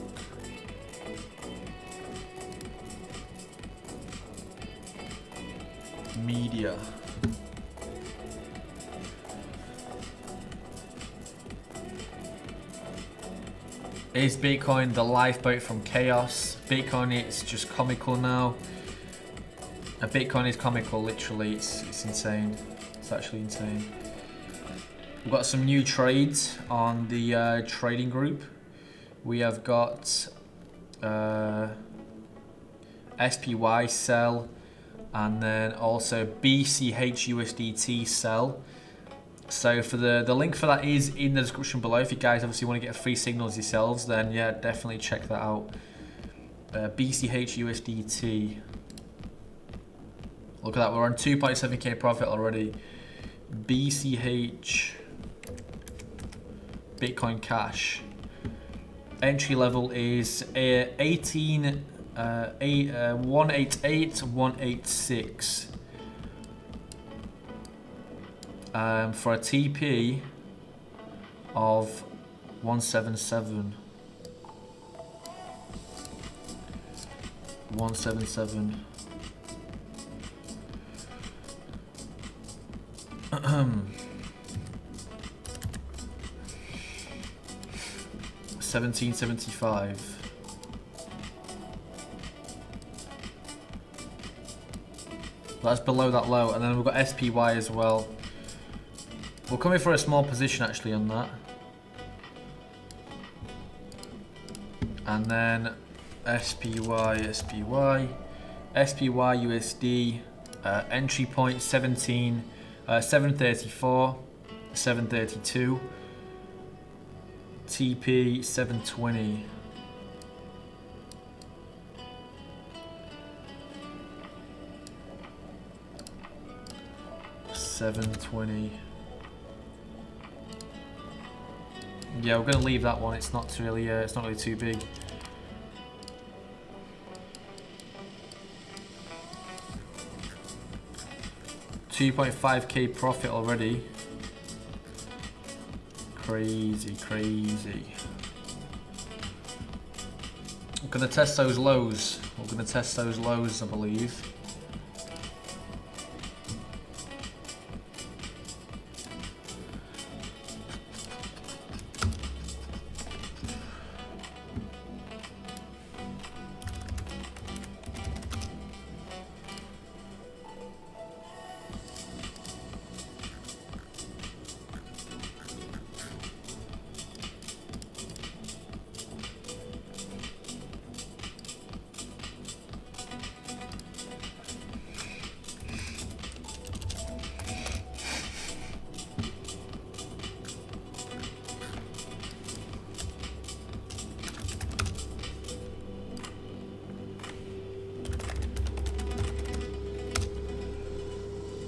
Media. Is Bitcoin the lifeboat from chaos? Bitcoin is just comical now. Bitcoin is comical, literally. It's insane. It's actually insane. We've got some new trades on the trading group. We have got SPY sell, and then also BCH USDT sell. So for the link for that is in the description below. If you guys obviously want to get free signals yourselves, then yeah, definitely check that out. BCH USDT. Look at that, we're on 2.7k profit already. BCH Bitcoin Cash. Entry level is 188,186. For a TP of 177. 177. 1775. That's below that low, and then we've got SPY as well. We're coming for a small position actually on that. And then SPY USD, entry point 734, 732, TP 720. Yeah, we're gonna leave that one. It's not really too big. $2.5k profit already. Crazy. We're gonna test those lows. I believe.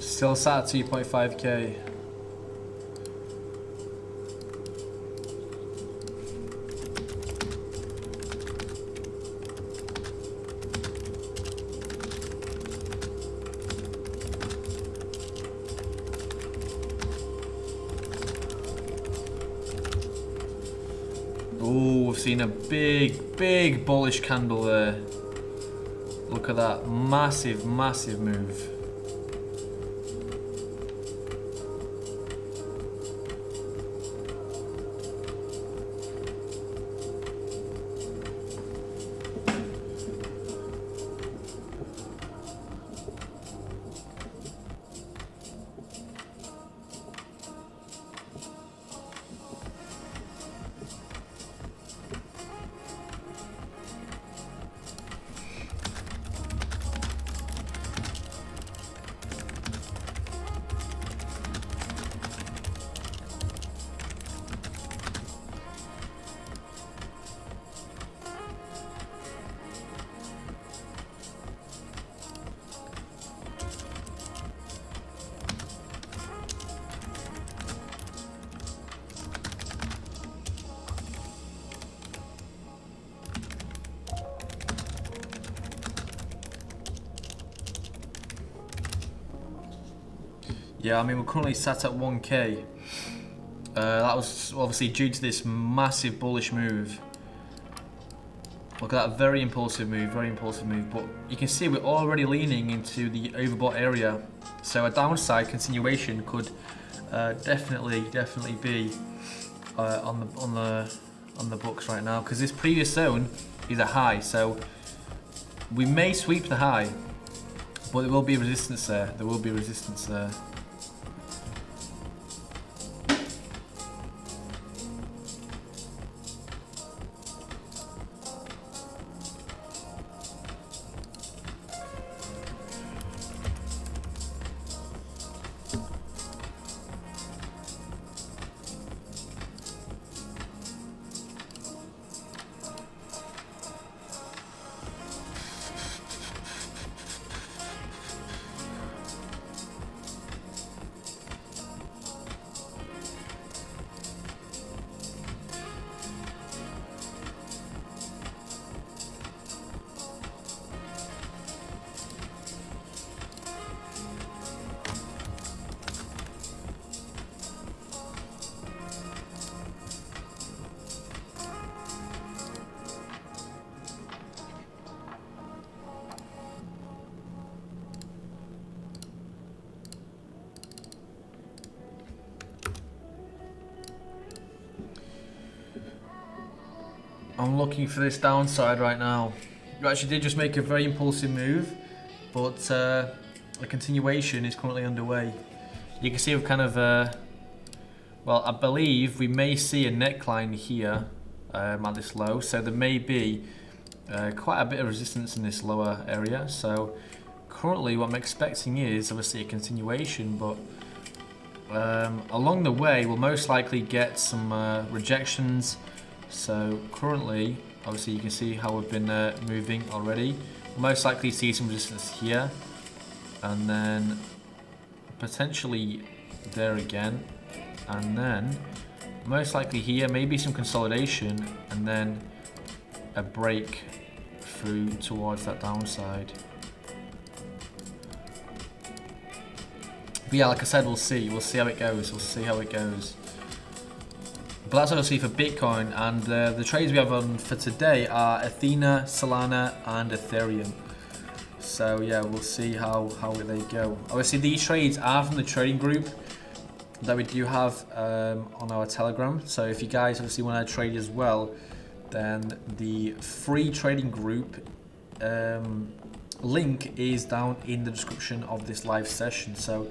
Still sat at 2.5k. Oh, we've seen a big bullish candle there. Look at that, massive move. Yeah, I mean, we're currently sat at 1k. That was obviously due to this massive bullish move. Look at that, very impulsive move, but you can see we're already leaning into the overbought area. So a downside continuation could definitely be on the books right now, because this previous zone is a high, so we may sweep the high, but there will be resistance there. I'm looking for this downside right now. You actually did just make a very impulsive move, but a continuation is currently underway. You can see we've kind of, well, I believe we may see a neckline here at this low, so there may be quite a bit of resistance in this lower area. So currently what I'm expecting is obviously a continuation, but along the way we'll most likely get some rejections. So currently, obviously you can see how we've been moving already. We'll most likely see some resistance here, and then potentially there again, and then most likely here, maybe some consolidation, and then a break through towards that downside. But yeah, like I said, we'll see how it goes. But that's obviously for Bitcoin, and the trades we have on for today are Athena, Solana, and Ethereum. So yeah, we'll see how they go. Obviously, these trades are from the trading group that we do have on our Telegram. So if you guys obviously want to trade as well, then the free trading group link is down in the description of this live session. So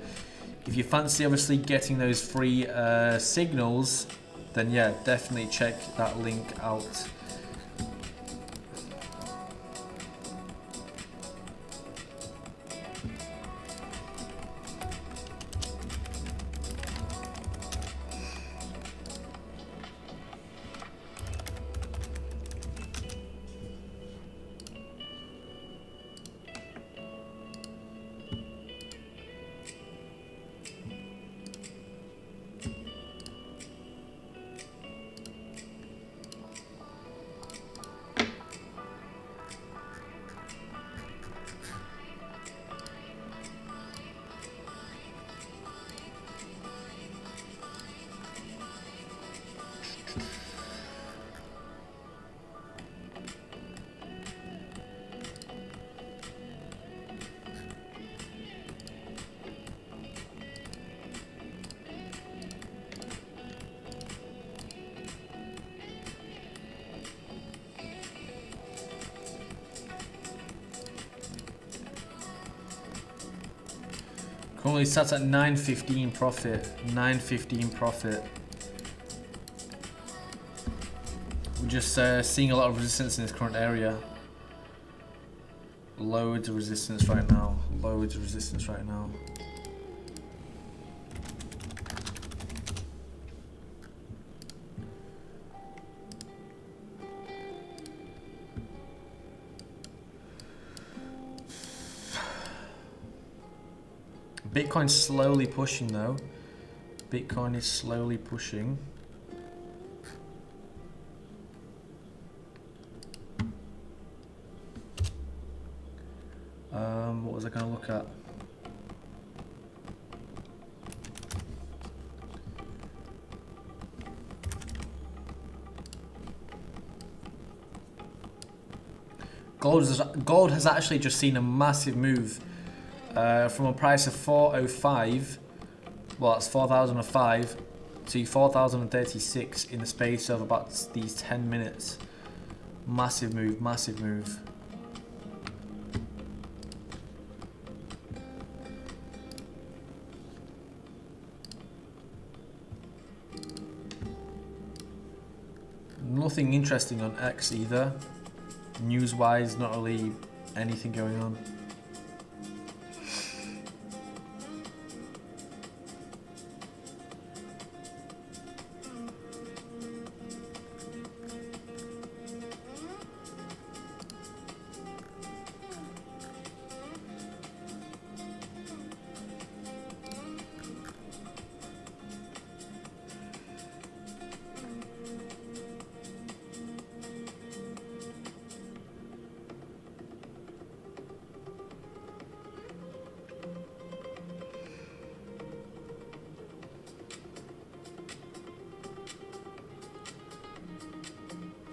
if you fancy obviously getting those free signals, then yeah, definitely check that link out. Currently sat at 9.15 profit. 9.15 profit. We're just seeing a lot of resistance in this current area. Loads of resistance right now. Loads of resistance right now. Bitcoin's slowly pushing though. Bitcoin is slowly pushing. What was I going to look at? Gold has actually just seen a massive move. From a price of 405, well that's 4,005 to 4,036 in the space of about these 10 minutes. Massive move, massive move. Nothing interesting on X either. News-wise, not really anything going on.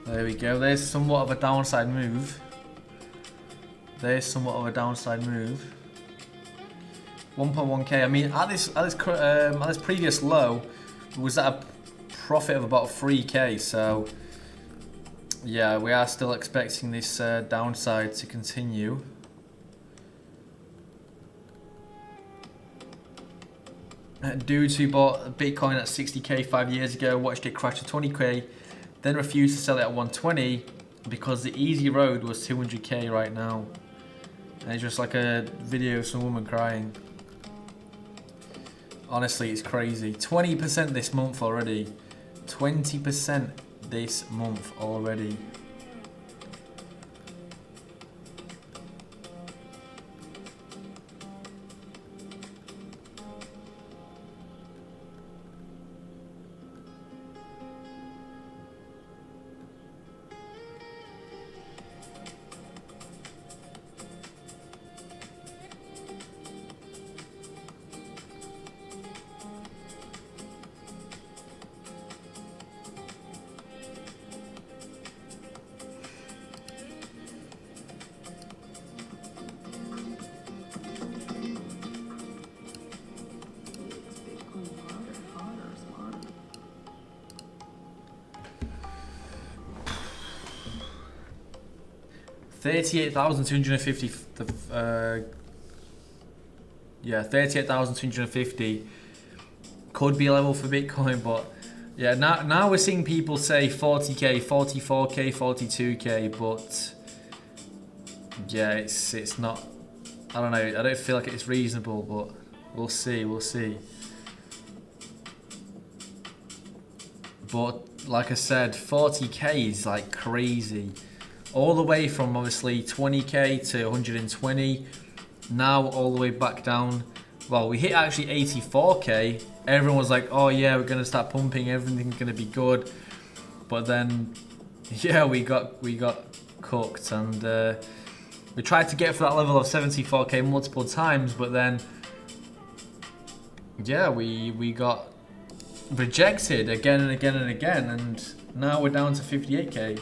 There we go. There's somewhat of a downside move. There's somewhat of a downside move. 1.1k. I mean, at this previous low, was at a profit of about 3k. So Yeah, we are still expecting this downside to continue. Dudes who bought Bitcoin at 60k 5 years ago, watched it crash to 20k, then refused to sell it at 120 because the easy road was 200k right now. And it's just like a video of some woman crying. Honestly, it's crazy. 20% this month already. 20% this month already. $38,250. Yeah, 38,250 could be a level for Bitcoin, but yeah, now we're seeing people say 40k, 44k, 42k, but yeah, it's not. I don't know. I don't feel like it's reasonable, but we'll see. We'll see. But like I said, 40k is like crazy. All the way from obviously 20k to 120, now all the way back down. Well, we hit actually 84k. Everyone was like, oh yeah, we're gonna start pumping, everything's gonna be good. But then, yeah, we got cooked, and we tried to get for that level of 74k multiple times, but then, yeah, we got rejected again and again and again, and now we're down to 58k.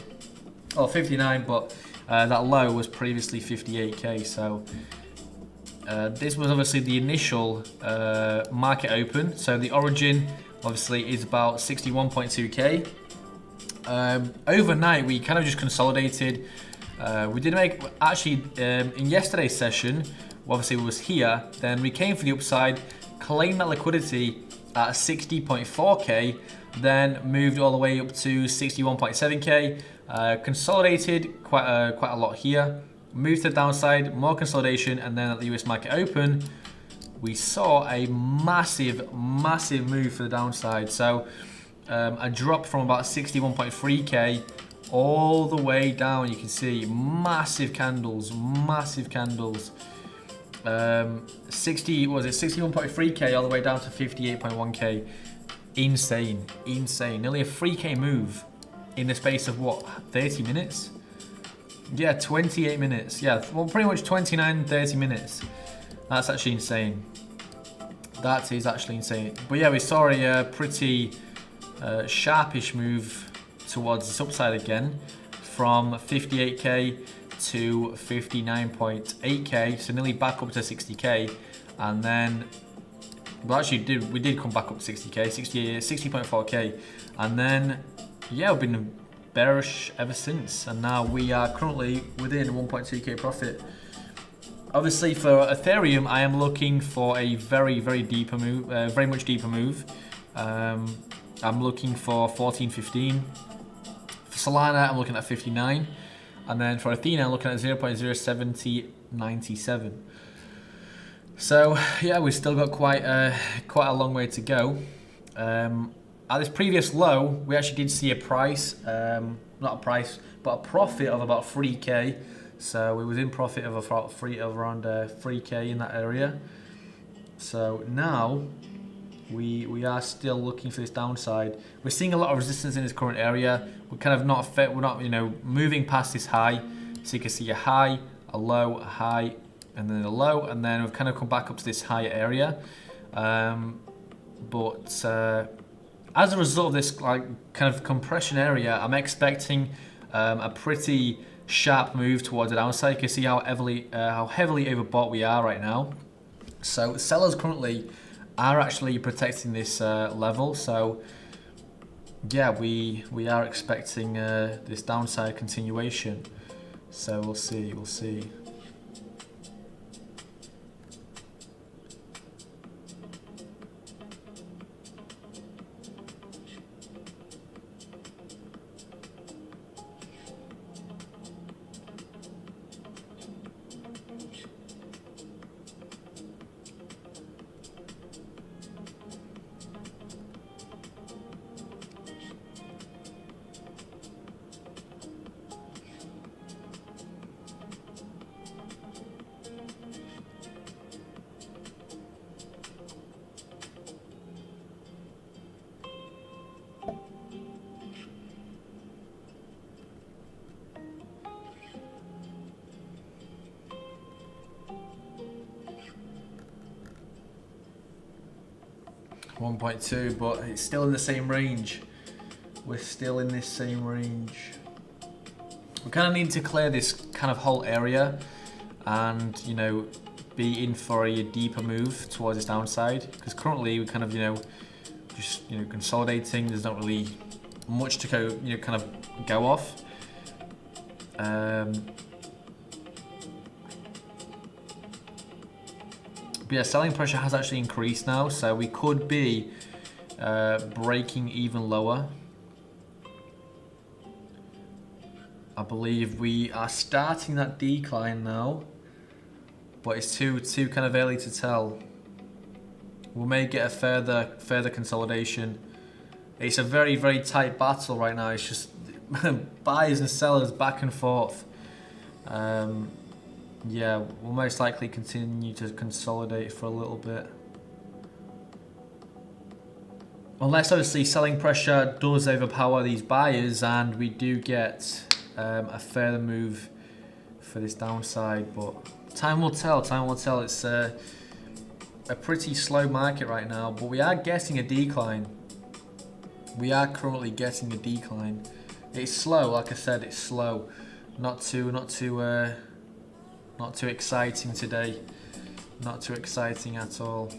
Oh, 59, but that low was previously 58k, so this was obviously the initial market open. So the origin obviously is about 61.2k. Overnight we kind of just consolidated. We did make, actually in yesterday's session, obviously it was here, then we came for the upside, claimed that liquidity at 60.4k, then moved all the way up to 61.7k. Consolidated quite a lot here, moved to the downside, more consolidation, and then at the US market open, we saw a massive move for the downside. So a drop from about 61.3k all the way down. You can see massive candles. 61.3k all the way down to 58.1k. Insane, nearly a 3k move in the space of what, 30 minutes? Yeah, 28 minutes. Yeah, well, pretty much 29, 30 minutes. That's actually insane. That is actually insane. But yeah, we saw a pretty sharpish move towards this upside again, from 58k to 59.8k, so nearly back up to 60k, and then well, actually we did come back up to 60k, 60.4k, and then yeah, we've been bearish ever since, and now we are currently within 1.2k profit. Obviously for Ethereum, I am looking for a very deeper move, very much deeper move. I'm looking for 14.15. For Solana, I'm looking at 59, and then for Ethereum, I'm looking at 0.07097. So yeah, we've still got quite a long way to go. At this previous low, we actually did see a price, not a price, but a profit of about 3k. So we was in profit of around 3k in that area. So now we are still looking for this downside. We're seeing a lot of resistance in this current area. We're kind of not we're not moving past this high. So you can see a high, a low, a high, and then a low, and then we've kind of come back up to this higher area. But as a result of this kind of compression area, I'm expecting a pretty sharp move towards the downside. You can see how heavily overbought we are right now. So sellers currently are actually protecting this level. So yeah, we are expecting this downside continuation. So we'll see. We'll see. $1.2, but it's still in the same range. We're still in this same range. We kind of need to clear this kind of whole area and, you know, be in for a deeper move towards this downside, because currently we kind of, you know, just, you know, consolidating. There's not really much to go, you know, kind of go off. But yeah, selling pressure has actually increased now, so we could be breaking even lower. I believe we are starting that decline now, but it's too kind of early to tell. We may get a further consolidation. It's a very, very tight battle right now. It's just buyers and sellers back and forth. Yeah, we'll most likely continue to consolidate for a little bit. Unless obviously selling pressure does overpower these buyers and we do get a further move for this downside, but time will tell, time will tell. It's a pretty slow market right now, but we are getting a decline. We are currently getting a decline. It's slow, like I said, it's slow. Not too exciting today. Not too exciting at all.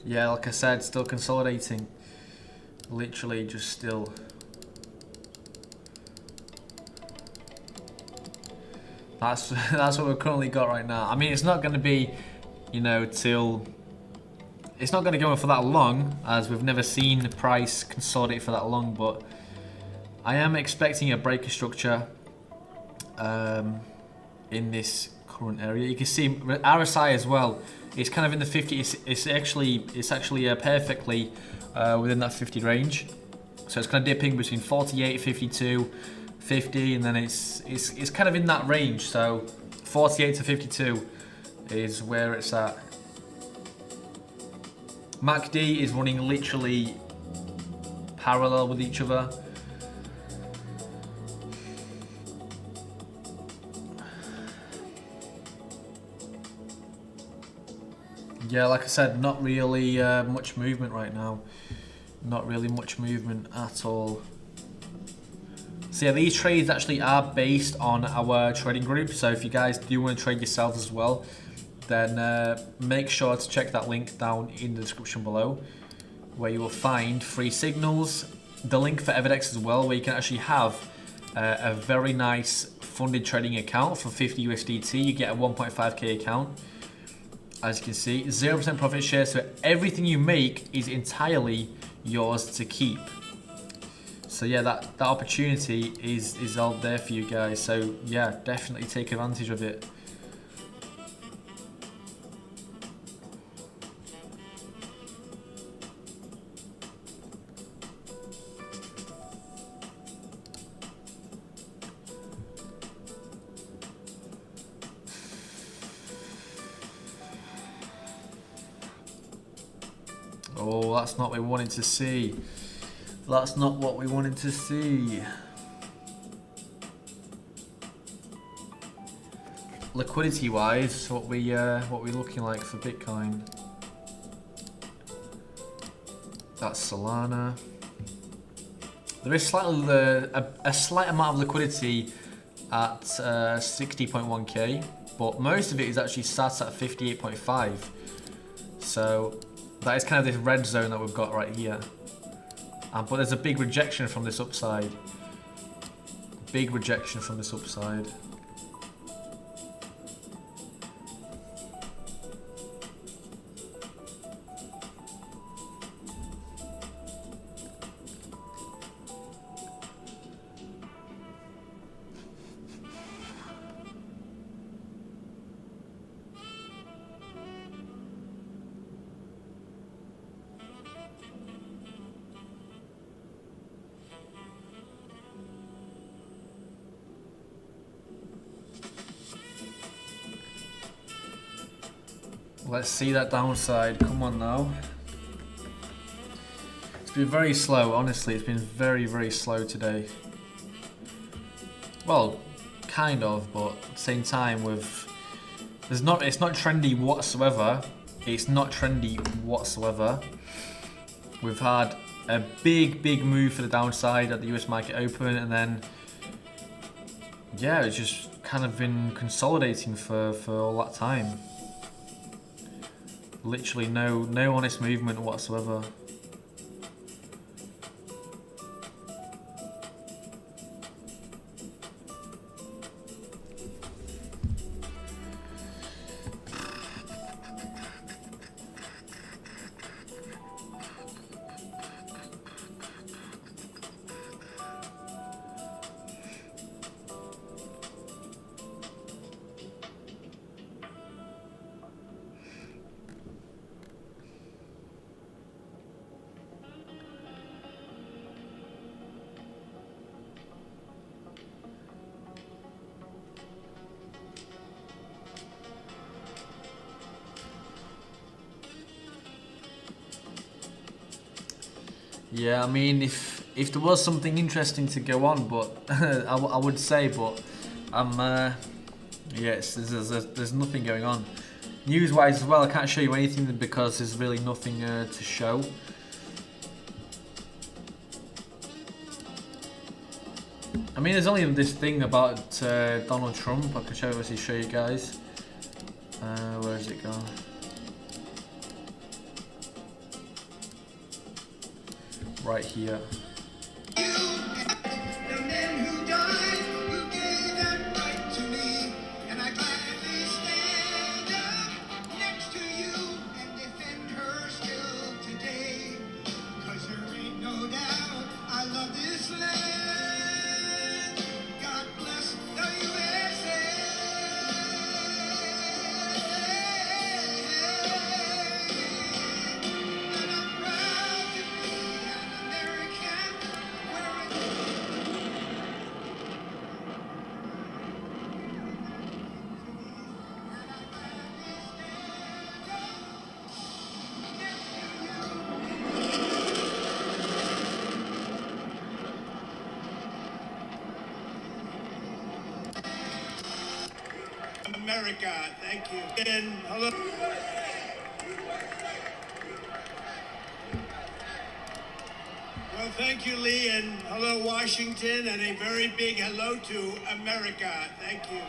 Yeah, like I said, still consolidating. Literally just still. That's what we've currently got right now. I mean, it's not going to be, you know, it's not going to go on for that long, as we've never seen the price consolidate for that long, but I am expecting a breaker structure in this current area. You can see RSI as well. It's kind of in the 50. It's actually perfectly within that 50 range. So it's kind of dipping between 48, 52, 50, and then it's kind of in that range. So 48 to 52 is where it's at. MACD is running literally parallel with each other. Yeah, like I said, not really much movement right now. Not really much movement at all. So yeah, these trades actually are based on our trading group. So if you guys do want to trade yourselves as well, then make sure to check that link down in the description below, where you will find free signals, the link for Evidex as well, where you can actually have a very nice funded trading account for 50 USDT. You get a 1.5k account. As you can see, 0% profit share, so everything you make is entirely yours to keep. So yeah, that opportunity is out there for you guys. So yeah, definitely take advantage of it. Oh, that's not what we wanted to see. That's not what we wanted to see. Liquidity wise, what we looking like for Bitcoin? That's Solana. There is slightly a slight amount of liquidity at 60.1k, but most of it is actually sat at 58.5. So that is kind of this red zone that we've got right here. But there's a big rejection from this upside. Big rejection from this upside. Let's see that downside. Come on now. It's been very slow, honestly. It's been very, very slow today. Well, kind of, but at the same time, it's not trendy whatsoever. It's not trendy whatsoever. We've had a big move for the downside at the US market open, and then yeah, it's just kind of been consolidating for all that time. Literally no honest movement whatsoever. Yeah, I mean, if there was something interesting to go on, but I would say, but yes, there's nothing going on. News-wise as well, I can't show you anything because there's really nothing to show. I mean, there's only this thing about Donald Trump. I can show you guys. Where has it gone? Right here. America, thank you. And hello. Well, thank you, Lee, and hello, Washington, and a very big hello to America. Thank you.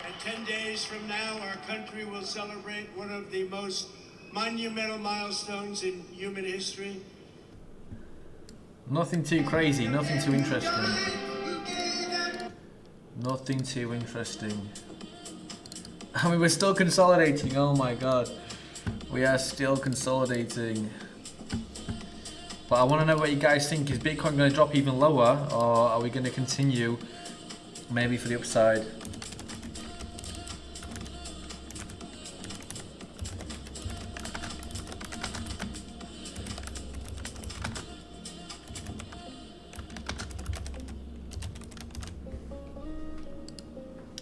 And 10 days from now, our country will celebrate one of the most monumental milestones in human history. Nothing too crazy, nothing too interesting. Nothing too interesting. I mean, we're still consolidating, oh my god. We are still consolidating. But I want to know what you guys think. Is Bitcoin going to drop even lower, or are we going to continue maybe for the upside?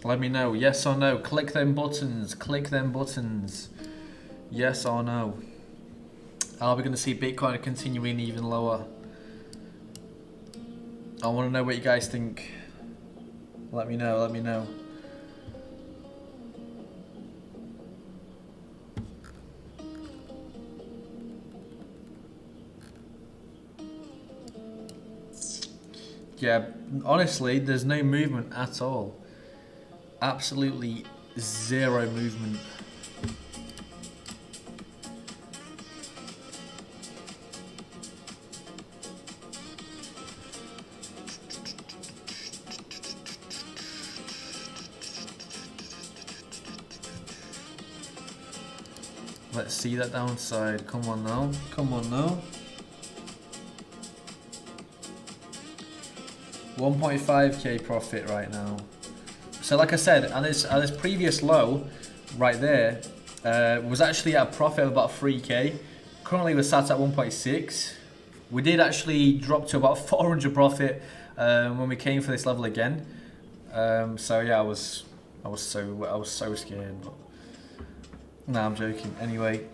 Let me know, yes or no. Click them buttons, click them buttons. Yes or no? Are we going to see Bitcoin continuing even lower? I want to know what you guys think. Let me know, let me know. Yeah, honestly, there's no movement at all. Absolutely zero movement. Let's see that downside. Come on now. Come on now. 1.5k profit right now. So like I said, at this previous low right there, was actually at a profit of about 3k. Currently we're sat at 1.6. We did actually drop to about 400 profit when we came for this level again. So yeah, I was so scared. But no, I'm joking. Anyway,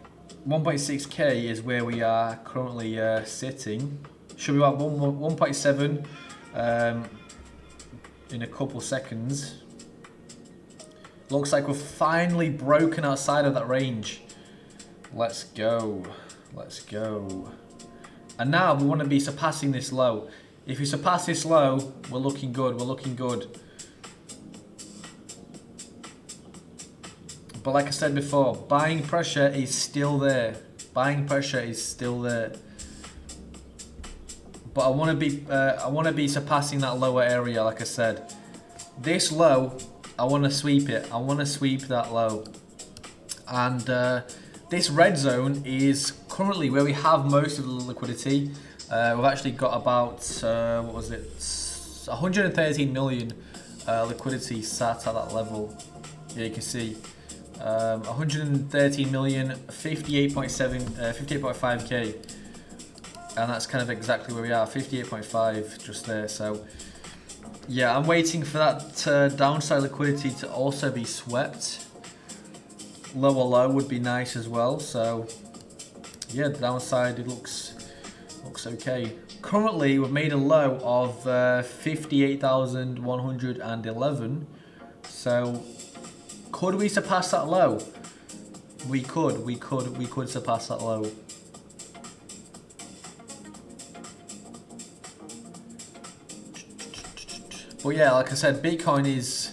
1.6k is where we are currently sitting. Should be about 1.7 in a couple seconds. Looks like we're finally broken outside of that range. Let's go. Let's go. And now we want to be surpassing this low. If we surpass this low, we're looking good. We're looking good. But like I said before, buying pressure is still there. Buying pressure is still there. But I want to be surpassing that lower area. Like I said, this low, I want to sweep it. I want to sweep that low. And this red zone is currently where we have most of the liquidity. We've actually got about what was it, 113 million liquidity sat at that level. Yeah, you can see. 113 million, 58.5k, and that's kind of exactly where we are, 58.5 just there. So yeah, I'm waiting for that downside liquidity to also be swept. Lower low would be nice as well. So yeah, the downside, it looks okay. Currently we've made a low of 58,111. So could we surpass that low? We could surpass that low. But yeah, like I said, Bitcoin is,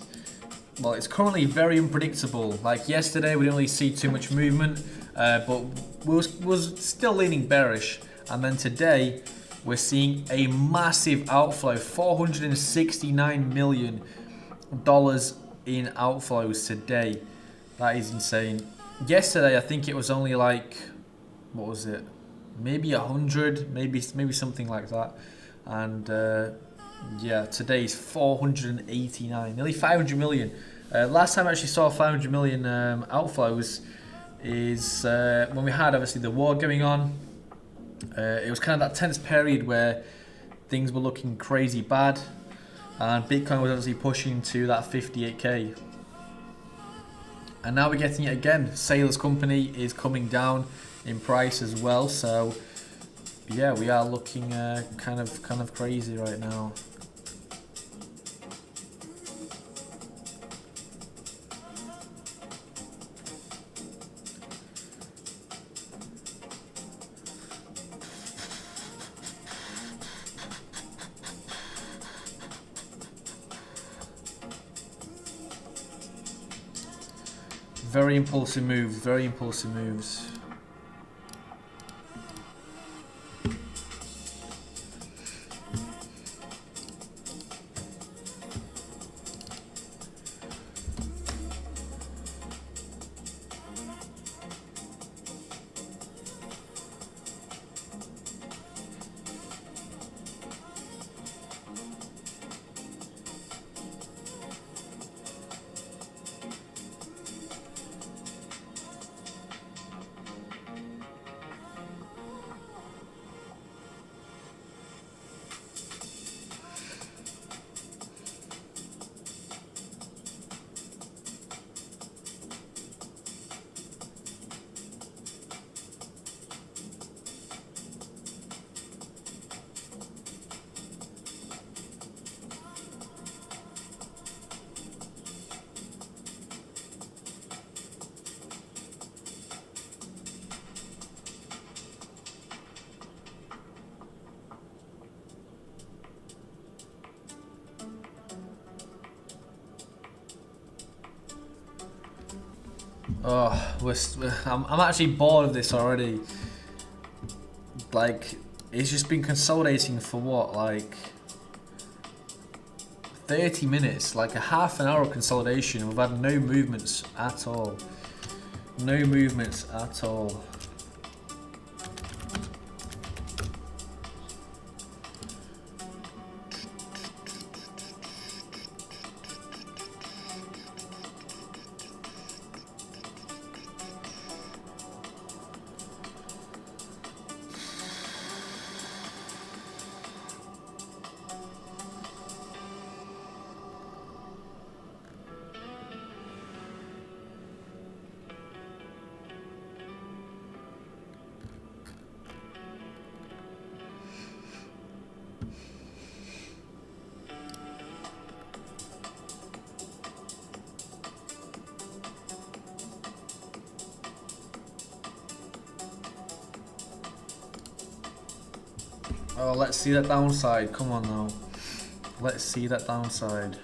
well, it's currently very unpredictable. Like yesterday, we didn't really see too much movement, but we was still leaning bearish. And then today, we're seeing a massive outflow, $469 million in outflows today. That is insane. Yesterday, I think it was only like, what was it? Maybe 100, maybe something like that. And yeah, today's 489, nearly 500 million. Last time I actually saw 500 million outflows is when we had obviously the war going on. It was kind of that tense period where things were looking crazy bad, and Bitcoin was obviously pushing to that 58k. And now we're getting it again. Sailor's company is coming down in price as well. So yeah, we are looking kind of crazy right now. Very impulsive moves, very impulsive moves. Oh, I'm actually bored of this already. Like, it's just been consolidating for what, like 30 minutes, like a half an hour of consolidation. We've had no movements at all. No movements at all. Oh, let's see that downside. Come on now. Let's see that downside.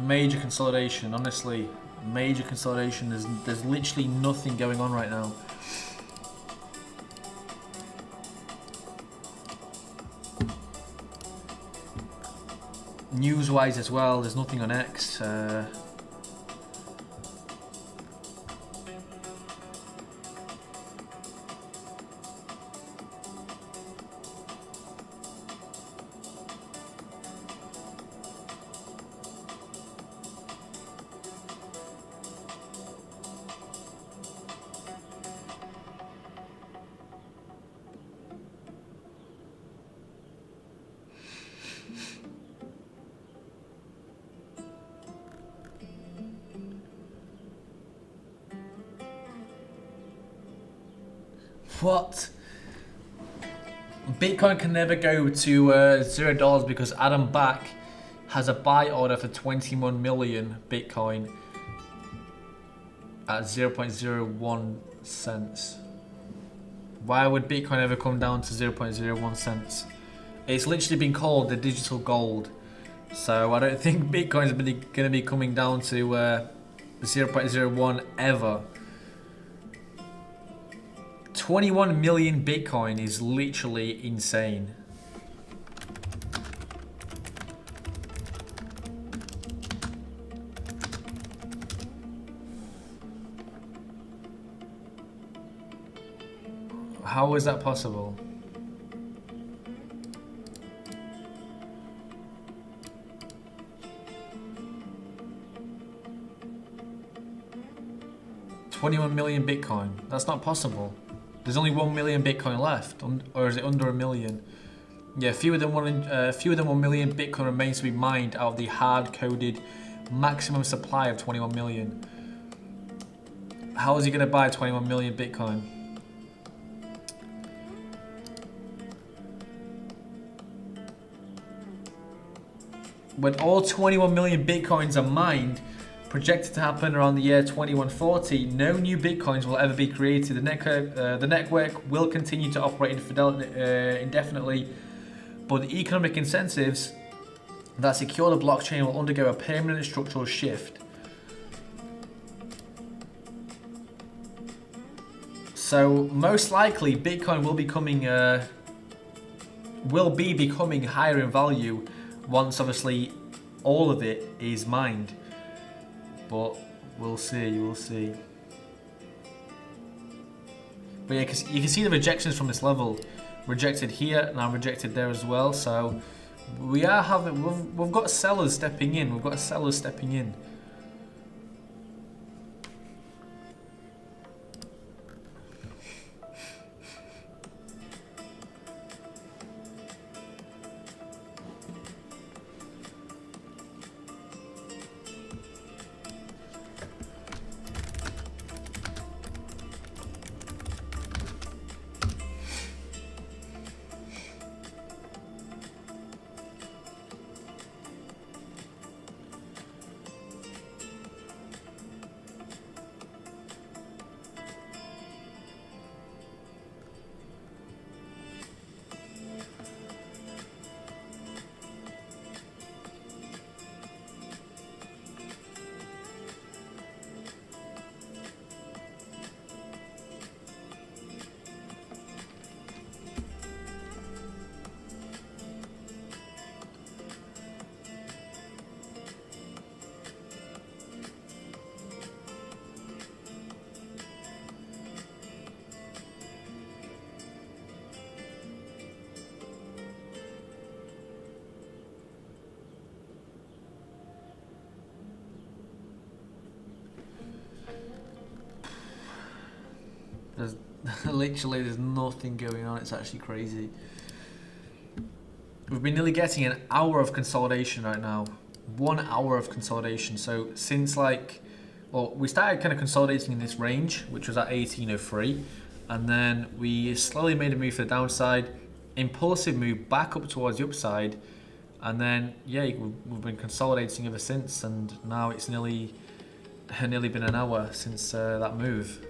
Major consolidation, honestly. Major consolidation. There's literally nothing going on right now. News-wise as well, there's nothing on X. What? Bitcoin can never go to $0 because Adam Back has a buy order for 21 million Bitcoin at 0.01 cents. Why would Bitcoin ever come down to 0.01 cents? It's literally been called the digital gold. So I don't think Bitcoin's going to be coming down to 0.01 ever. 21 million Bitcoin is literally insane. How is that possible? $21 million Bitcoin. That's not possible. There's only 1 million Bitcoin left, or is it under 1 million? Yeah, fewer than 1 million Bitcoin remains to be mined out of the hard-coded maximum supply of 21 million. How is he going to buy 21 million Bitcoin? When all 21 million Bitcoins are mined, projected to happen around the year 2140, no new Bitcoins will ever be created. The network will continue to operate indefinitely, but the economic incentives that secure the blockchain will undergo a permanent structural shift. So most likely, Bitcoin will be becoming higher in value once, obviously, all of it is mined. But we'll see. But yeah, because you can see the rejections from this level. Rejected here, now rejected there as well. So we've got sellers stepping in. Literally, there's nothing going on. It's actually crazy. We've been nearly getting an hour of consolidation right now. 1 hour of consolidation. So since we started kind of consolidating in this range, which was at 1803, and then we slowly made a move to the downside, impulsive move back up towards the upside, and then yeah, we've been consolidating ever since, and now it's nearly been an hour since that move.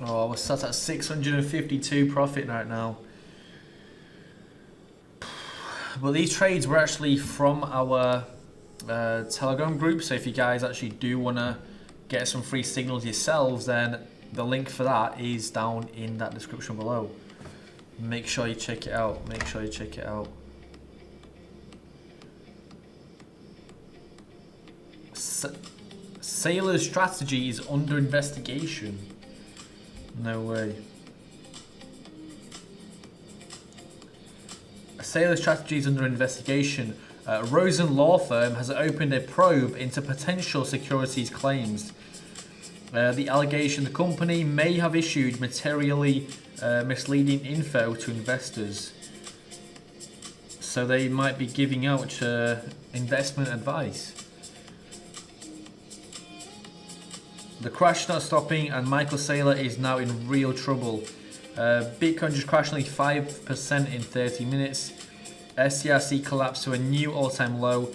Oh, we're sat at 652 profit right now. But these trades were actually from our Telegram group, so if you guys actually do want to get some free signals yourselves, then the link for that is down in that description below. Make sure you check it out. Make sure you check it out. Sailor's strategy is under investigation. No way. Sailor strategy is under investigation. Rosen Law Firm has opened a probe into potential securities claims. The allegation the company may have issued materially misleading info to investors. So they might be giving out investment advice. The crash not stopping, and Michael Saylor is now in real trouble. Bitcoin just crashed nearly 5% in 30 minutes. SCRC collapsed to a new all-time low,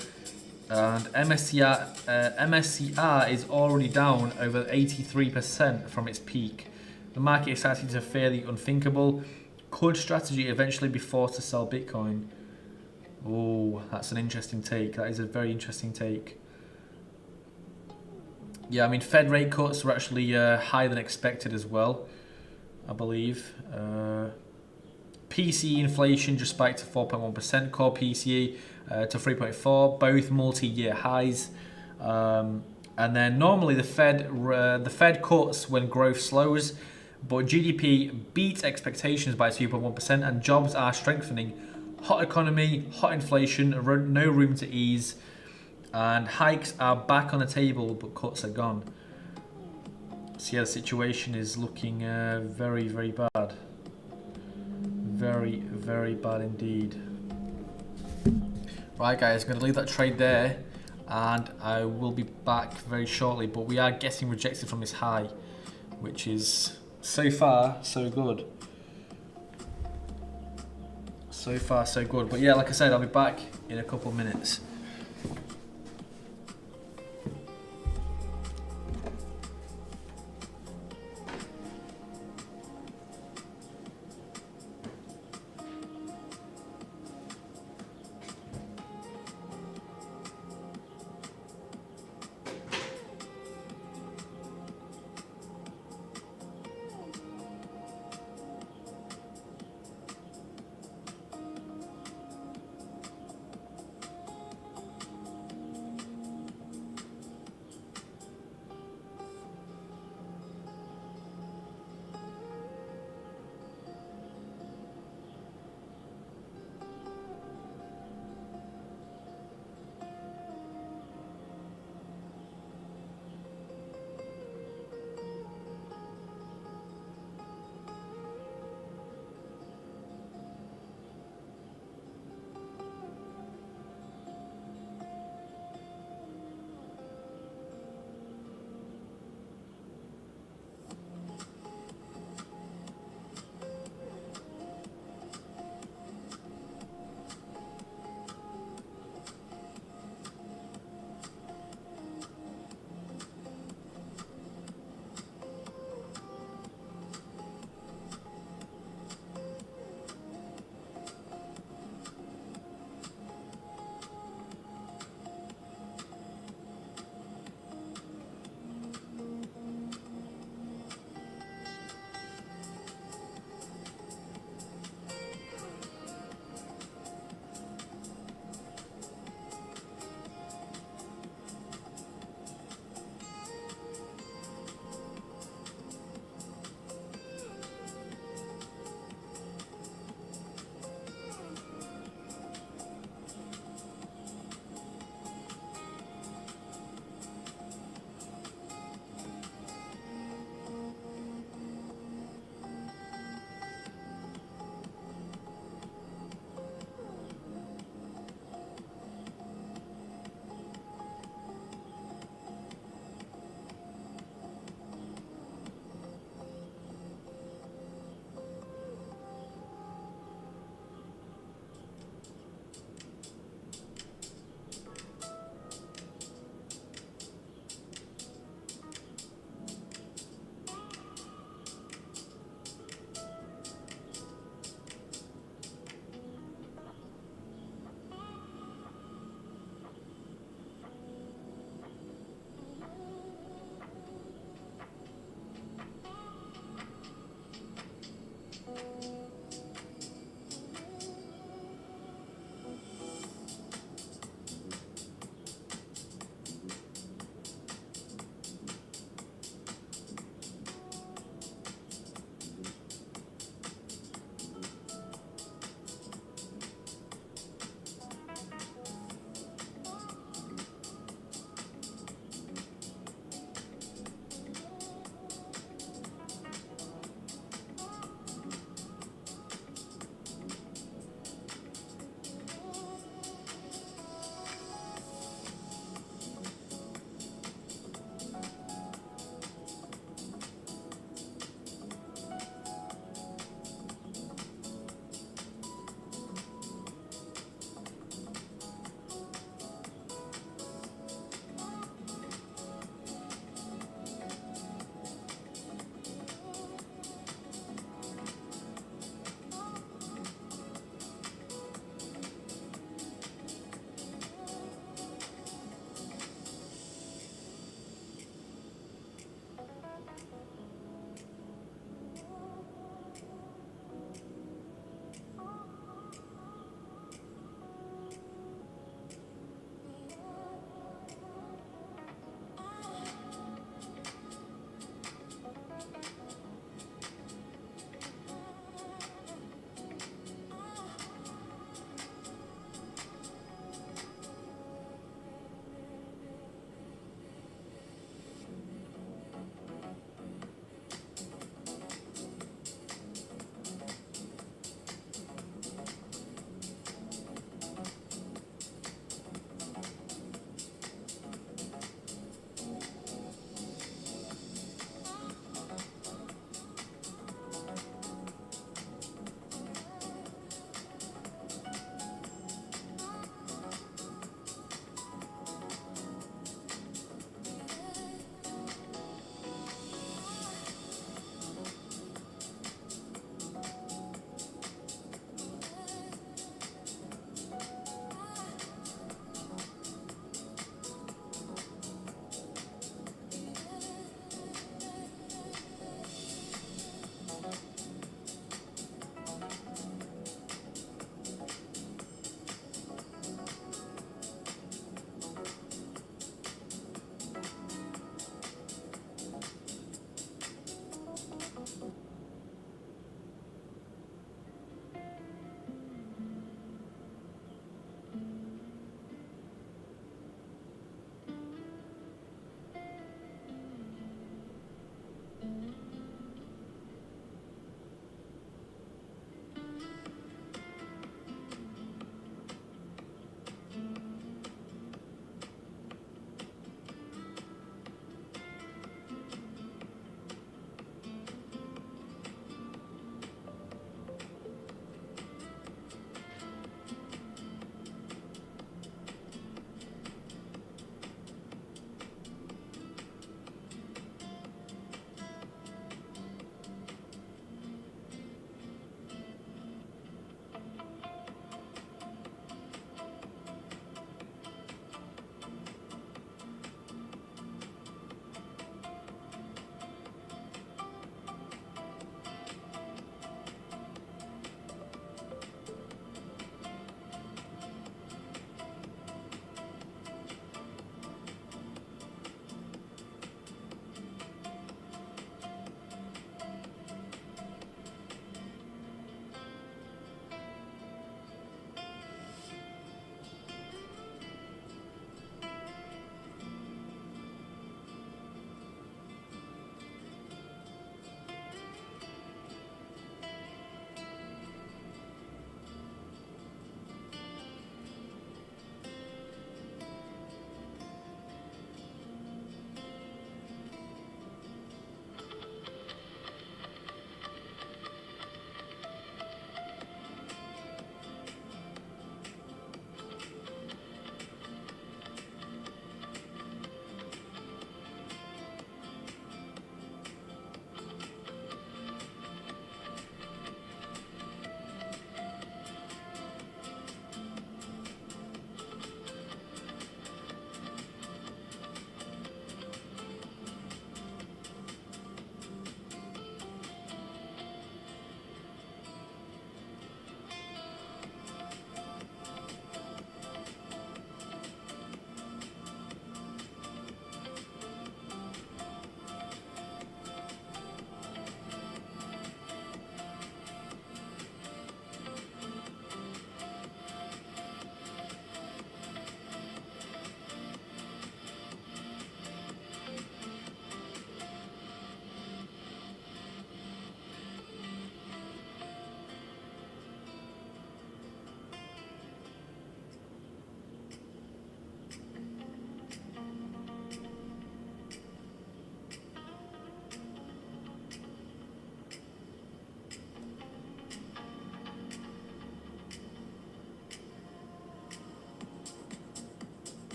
and MSCR is already down over 83% from its peak. The market is starting to fear the unthinkable. Could strategy eventually be forced to sell Bitcoin? Oh, that's an interesting take. That is a very interesting take. Yeah, I mean, Fed rate cuts were actually higher than expected as well, I believe. PCE inflation just spiked to 4.1%, core PCE to 3.4, both multi-year highs. And then normally the Fed cuts when growth slows, but GDP beat expectations by 2.1%, and jobs are strengthening. Hot economy, hot inflation, no room to ease. And hikes are back on the table, but cuts are gone. So yeah, the situation is looking very, very bad. Very, very bad indeed. Right guys, I'm going to leave that trade there, and I will be back very shortly. But we are getting rejected from this high, which is so far so good. So far so good. But yeah, like I said, I'll be back in a couple of minutes.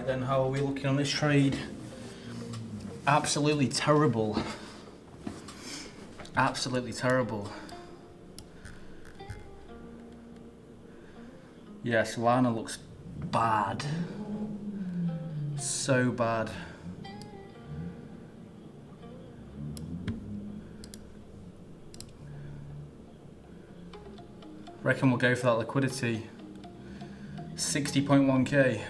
Right then, how are we looking on this trade? Absolutely terrible. Absolutely terrible. Yeah, Solana looks bad. So bad. Reckon we'll go for that liquidity. 60.1k.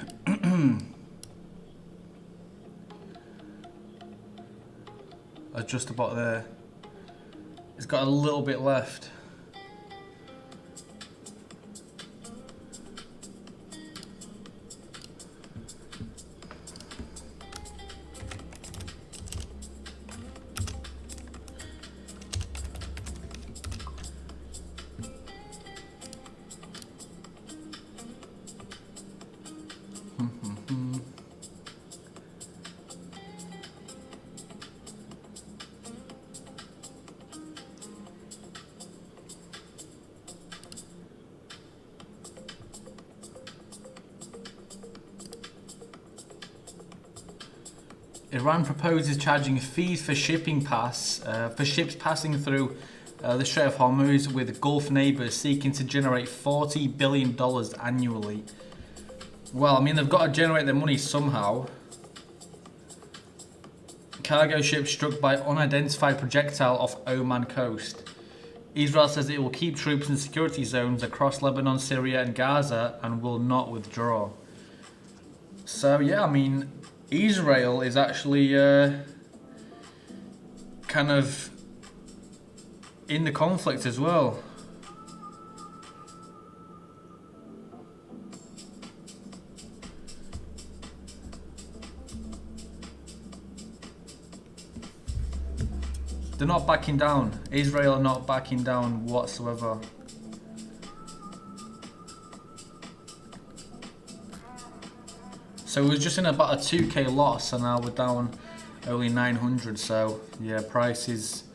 Just about there. It's got a little bit left. Iran proposes charging fees for shipping for ships passing through the Strait of Hormuz, with Gulf neighbours seeking to generate $40 billion annually. Well, I mean, they've got to generate their money somehow. Cargo ship struck by unidentified projectile off Oman coast. Israel says it will keep troops in security zones across Lebanon, Syria and Gaza and will not withdraw. So yeah, I mean, Israel is actually kind of in the conflict as well. They're not backing down. Israel are not backing down whatsoever. So we was just in about a 2k loss and now we're down only 900, so yeah, price is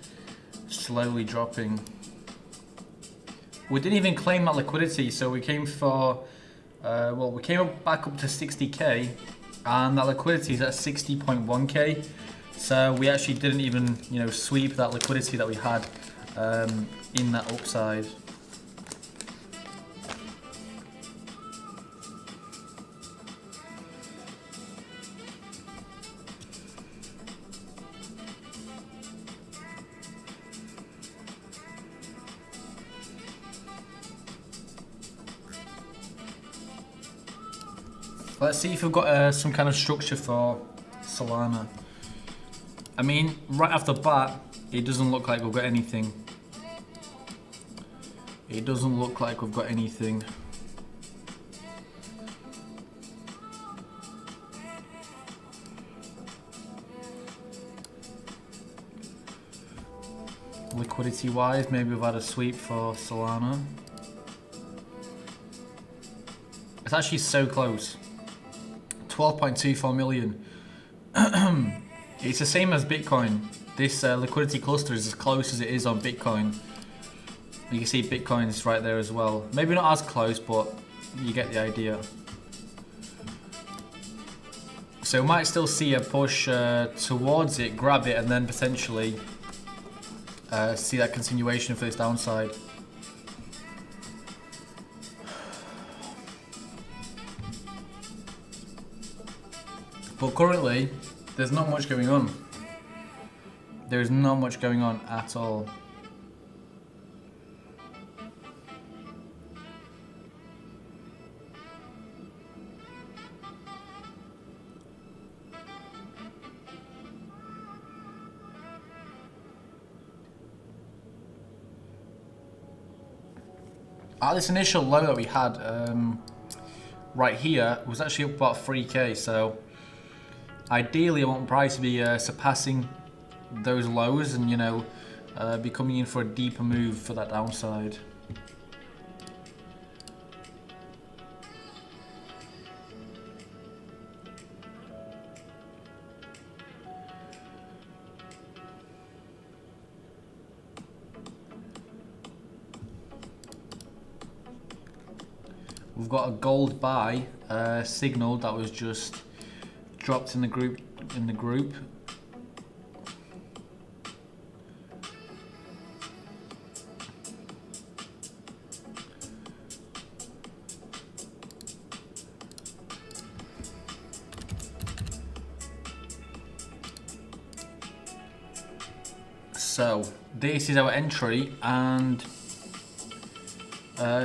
slowly dropping. We didn't even claim that liquidity, so we came for, well, we came back up to 60k and that liquidity is at 60.1k. So we actually didn't even, you know, sweep that liquidity that we had in that upside. Let's see if we've got some kind of structure for Solana. I mean, right off the bat, it doesn't look like we've got anything. It doesn't look like we've got anything. Liquidity wise, maybe we've had a sweep for Solana. It's actually so close. 12.24 million. It's the same as Bitcoin. This liquidity cluster is as close as it is on Bitcoin. You can see Bitcoin's right there as well. Maybe not as close, but you get the idea. So we might still see a push towards it, grab it, and then potentially see that continuation for this downside. But currently, there's not much going on. There's not much going on at all. At this initial low that we had right here was actually up about 3k, so ideally I want price to be surpassing those lows and, you know, be coming in for a deeper move for that downside. We've got a gold buy signal that was just dropped in the group. So this is our entry, and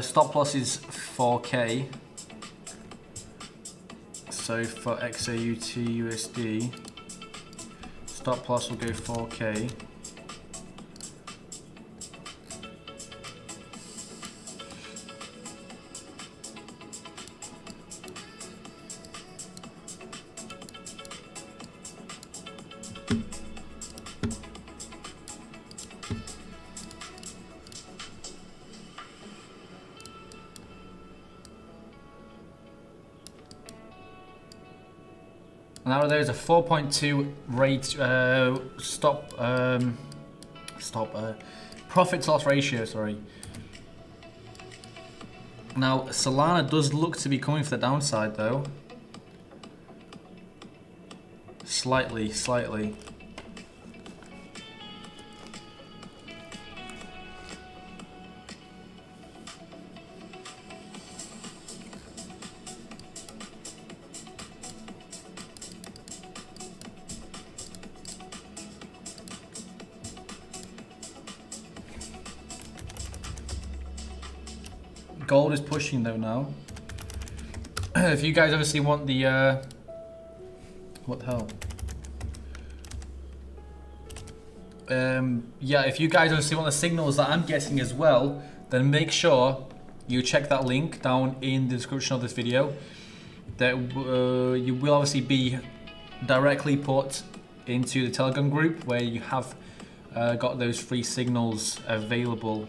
stop loss is 4K. So for XAUT USD, stop loss will go 4K. Now there's a 4.2 rate profit to loss ratio. Sorry. Now Solana does look to be coming for the downside though. Slightly. Gold is pushing though now. If you guys obviously want the what the hell? Yeah, if you guys obviously want the signals that I'm getting as well, then make sure you check that link down in the description of this video. That you will obviously be directly put into the Telegram group where you have got those free signals available.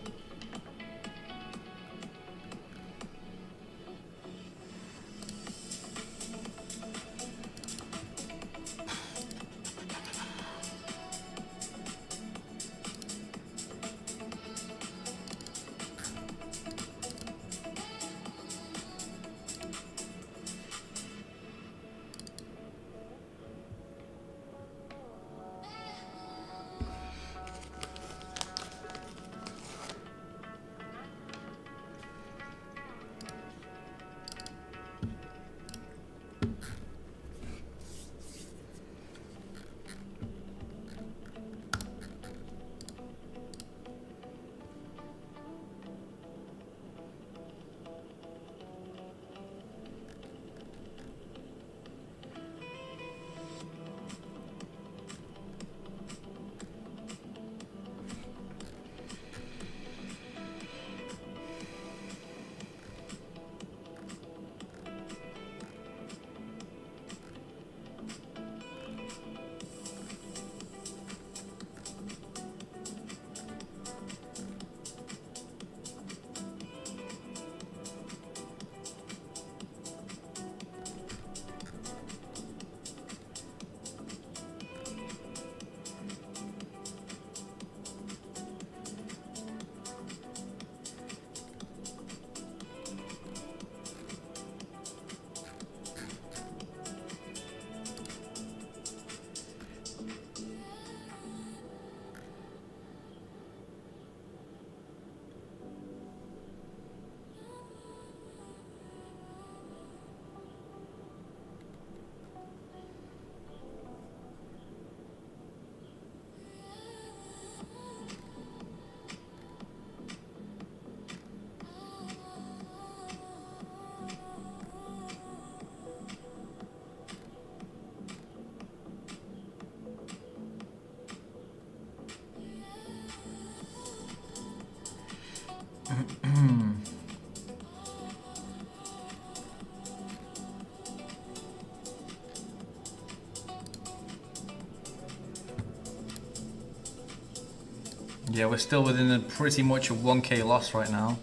Yeah, we're still within pretty much a 1k loss right now.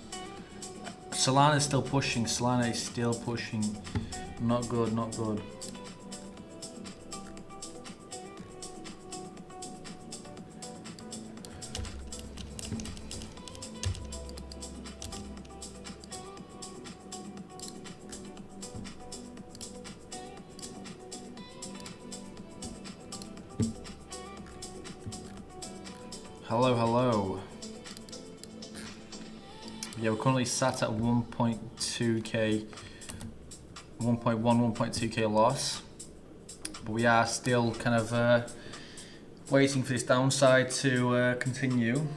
Solana is still pushing. Solana is still pushing. Not good, not good. Hello, hello. Yeah, we're currently sat at 1.2k, 1.1, 1.2k loss. But we are still kind of waiting for this downside to continue.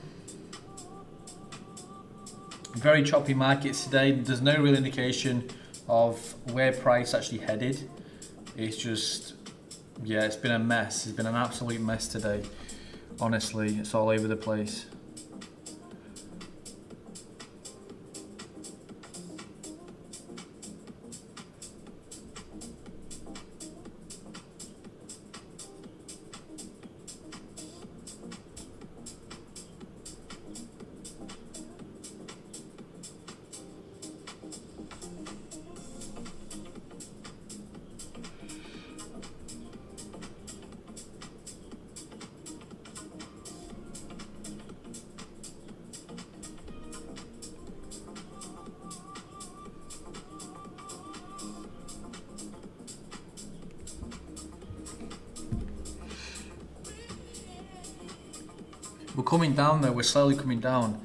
Very choppy markets today. There's no real indication of where price actually headed. It's just, yeah, it's been a mess. It's been an absolute mess today. Honestly, it's all over the place. We're coming down though, we're slowly coming down.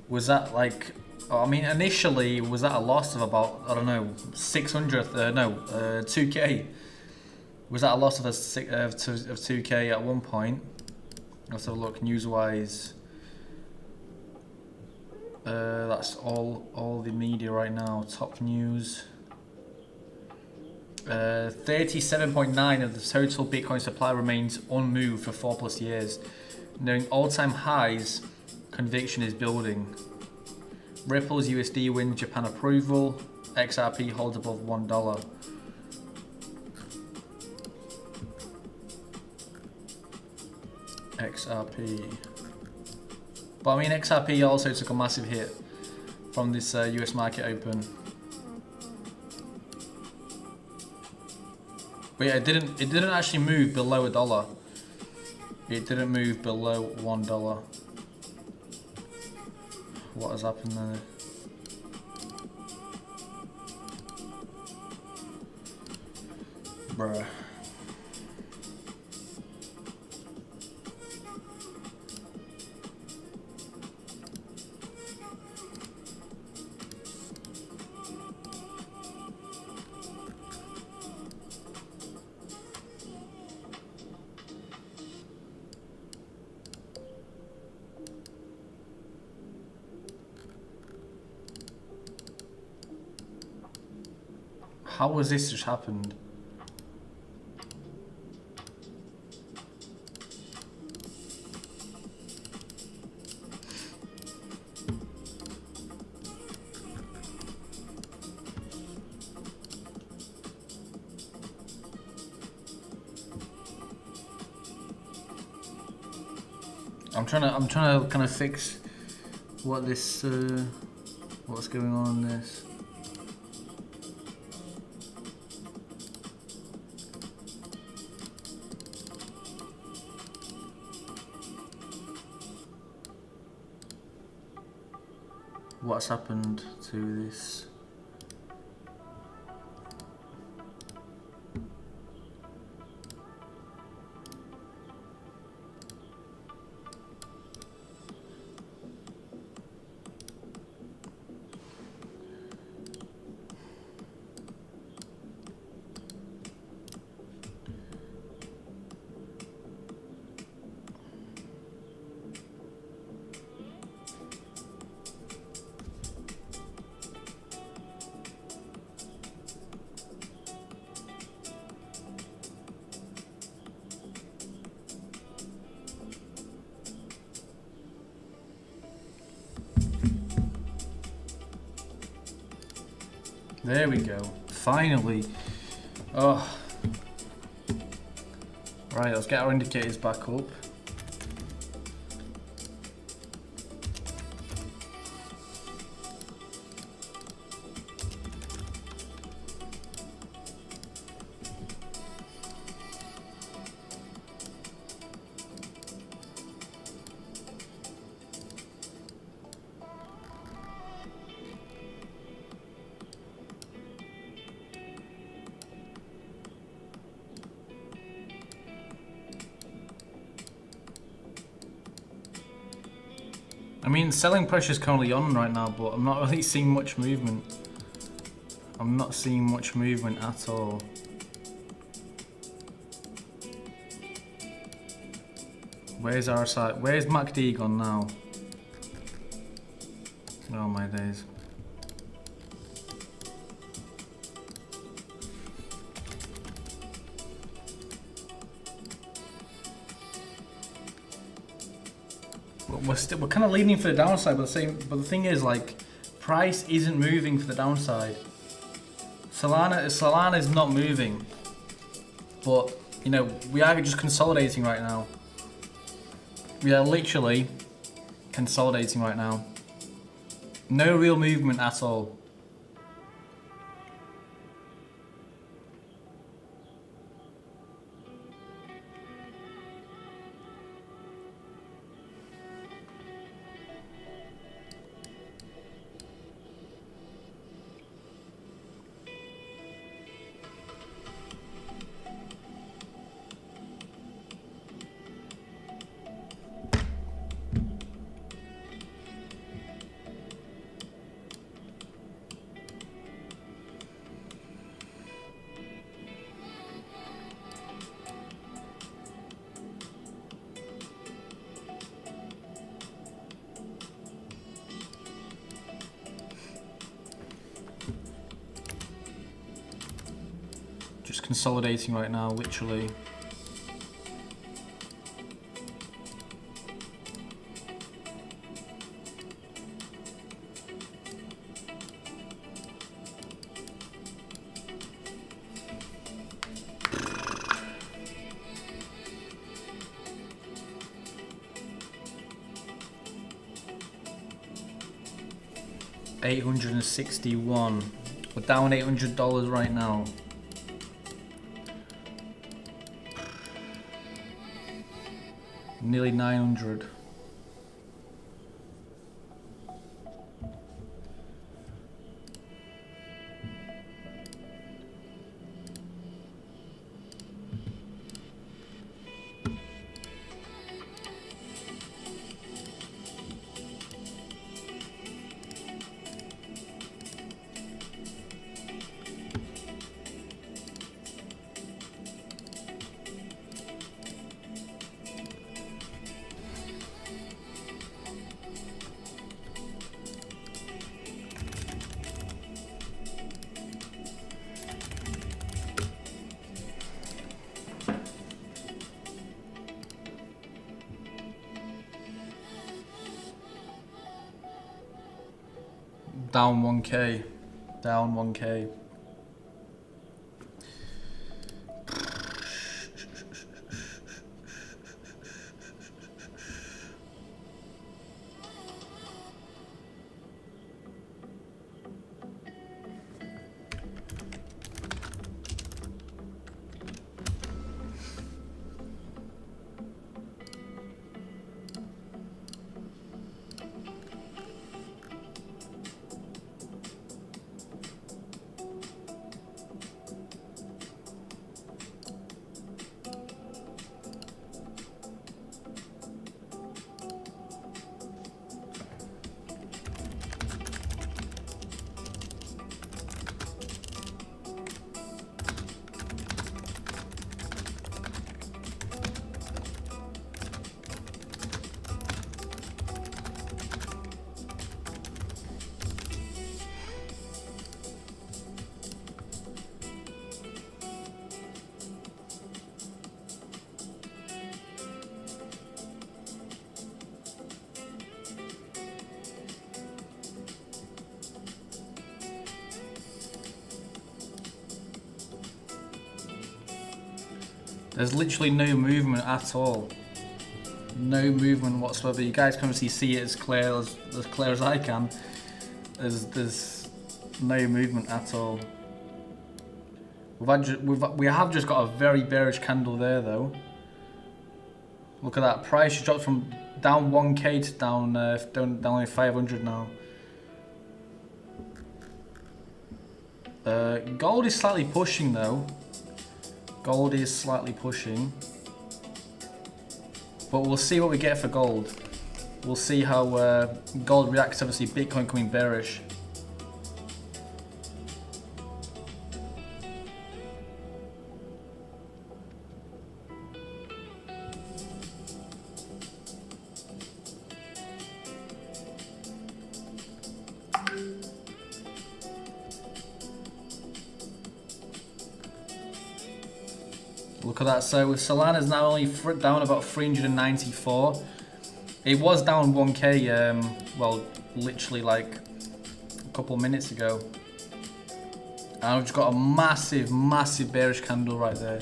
Was that like, I mean initially was that a loss of about, I don't know, 2k? Was that a loss of 2k at one point? Let's have a look, news wise. That's all the media right now, top news. 37.9 of the total Bitcoin supply remains unmoved for 4+ years. Knowing all-time highs, conviction is building. Ripple's USD wins Japan approval. XRP holds above $1. XRP. But I mean, XRP also took a massive hit from this US market open. But yeah, it didn't actually move below $1. It didn't move below $1. What has happened there? Bruh. How has this just happened? I'm trying to kind of fix what this what's going on in this. What's happened to this? There we go. Finally. Oh. Right, let's get our indicators back up. I mean, selling pressure is currently on right now, but I'm not really seeing much movement. I'm not seeing much movement at all. Where's our side? Where's MACD gone now? Oh my days. We're kind of leaning for the downside, but the thing is, like, price isn't moving for the downside. Solana is not moving, but you know, we are just consolidating right now. We are literally consolidating right now. No real movement at all. Just consolidating right now, literally. $861. We're down $800 right now. Nearly 900. Down 1k. Down 1k. There's literally no movement at all. No movement whatsoever. You guys can obviously see it as clear as I can. There's no movement at all. We have just got a very bearish candle there though. Look at that, price has dropped from down 1k to down only 500 now. Gold is slightly pushing though. Gold is slightly pushing. But we'll see what we get for gold. We'll see how gold reacts. Obviously, Bitcoin coming bearish. Look at that. So Solana's now only down about 394. It was down 1k, well, literally like a couple of minutes ago. And I've just got a massive, massive bearish candle right there.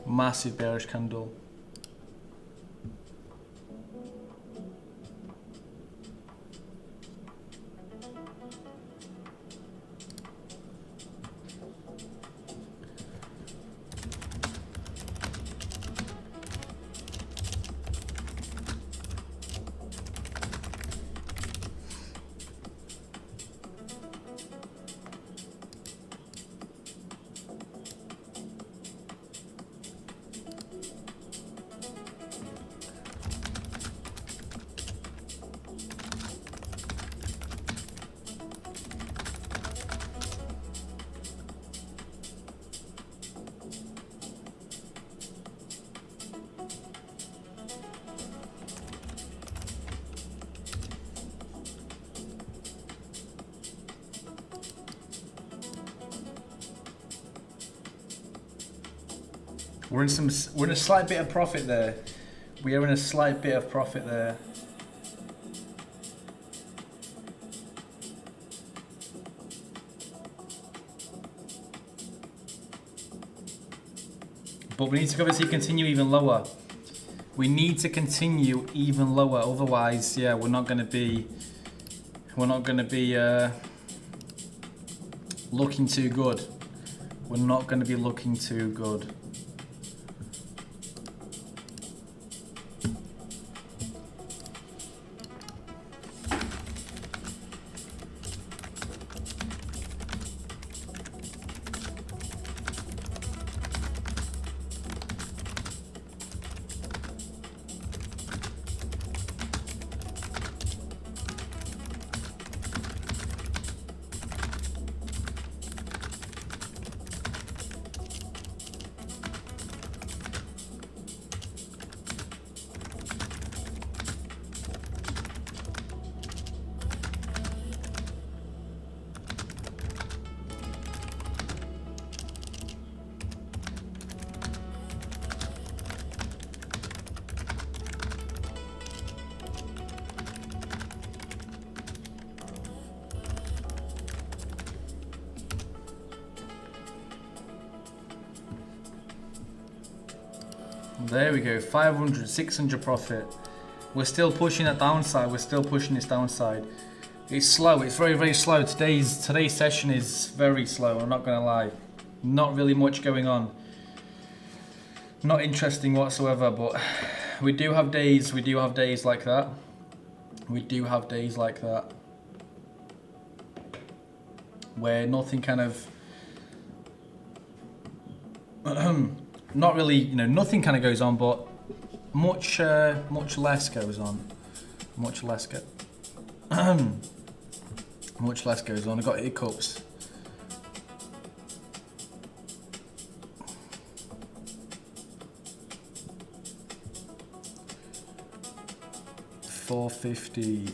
Massive bearish candle. We're in a slight bit of profit there. We are in a slight bit of profit there. But we need to obviously continue even lower. We need to continue even lower, otherwise, yeah, we're not going to be looking too good. We're not going to be looking too good. There we go, 500, 600 profit. We're still pushing that downside. We're still pushing this downside. It's slow. It's very, very slow. Today's session is very slow. I'm not gonna lie. Not really much going on. Not interesting whatsoever. But we do have days. We do have days like that. We do have days like that where nothing kind of. Not really, you know, nothing kind of goes on, but much less goes on. Much less goes on. I got hiccups. $450.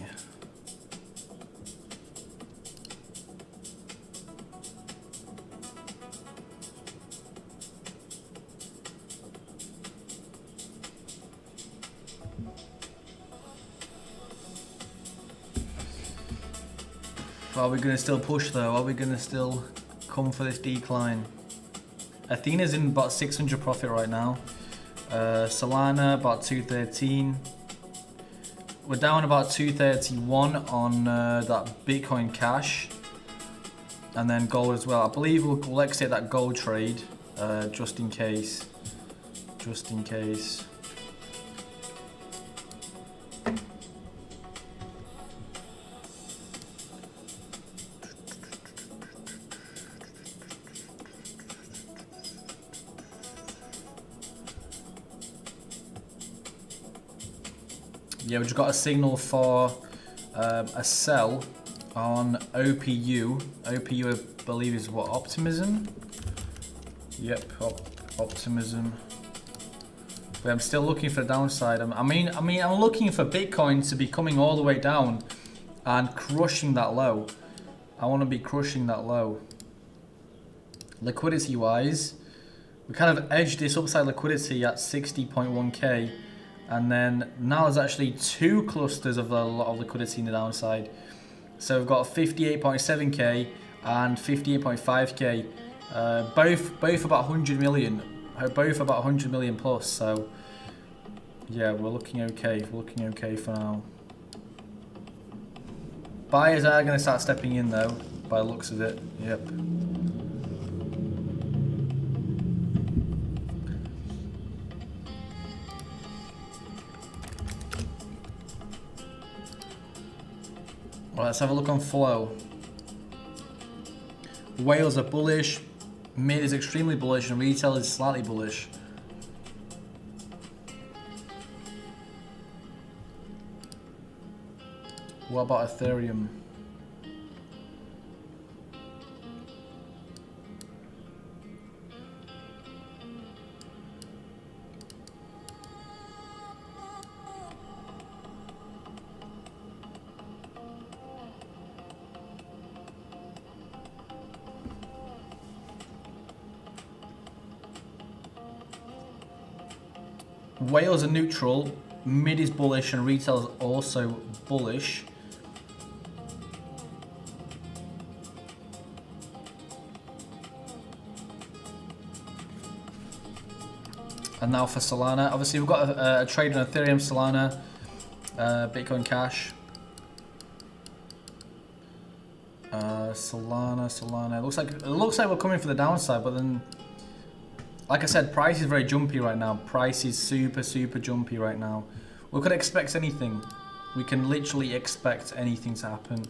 Are we going to still push though? Are we going to still come for this decline? Athena's in about 600 profit right now. Solana about 213. We're down about 231 on that Bitcoin Cash. And then gold as well. I believe we'll exit that gold trade just in case. Just in case. Yeah, we just got a signal for a sell on OPU. OPU, I believe, is what, optimism? Yep, optimism. But I'm still looking for the downside. I mean, I'm looking for Bitcoin to be coming all the way down and crushing that low. I want to be crushing that low. Liquidity-wise, we kind of edged this upside liquidity at 60.1k, and then now there's actually two clusters of a lot of liquidity in the downside. So we've got 58.7k and 58.5k, both about 100 million. Both about 100 million plus, so yeah, we're looking okay. We're looking okay for now. Buyers are going to start stepping in though, by the looks of it. Yep. Well, let's have a look on flow. Whales are bullish. Mid is extremely bullish and retail is slightly bullish. What about Ethereum? Whales are neutral, mid is bullish, and retail is also bullish. And now for Solana, obviously we've got a trade on Ethereum, Solana, Bitcoin Cash. Solana. It looks like we're coming for the downside, but then, like I said, price is very jumpy right now. Price is super jumpy right now. We could expect anything. We can literally expect anything to happen.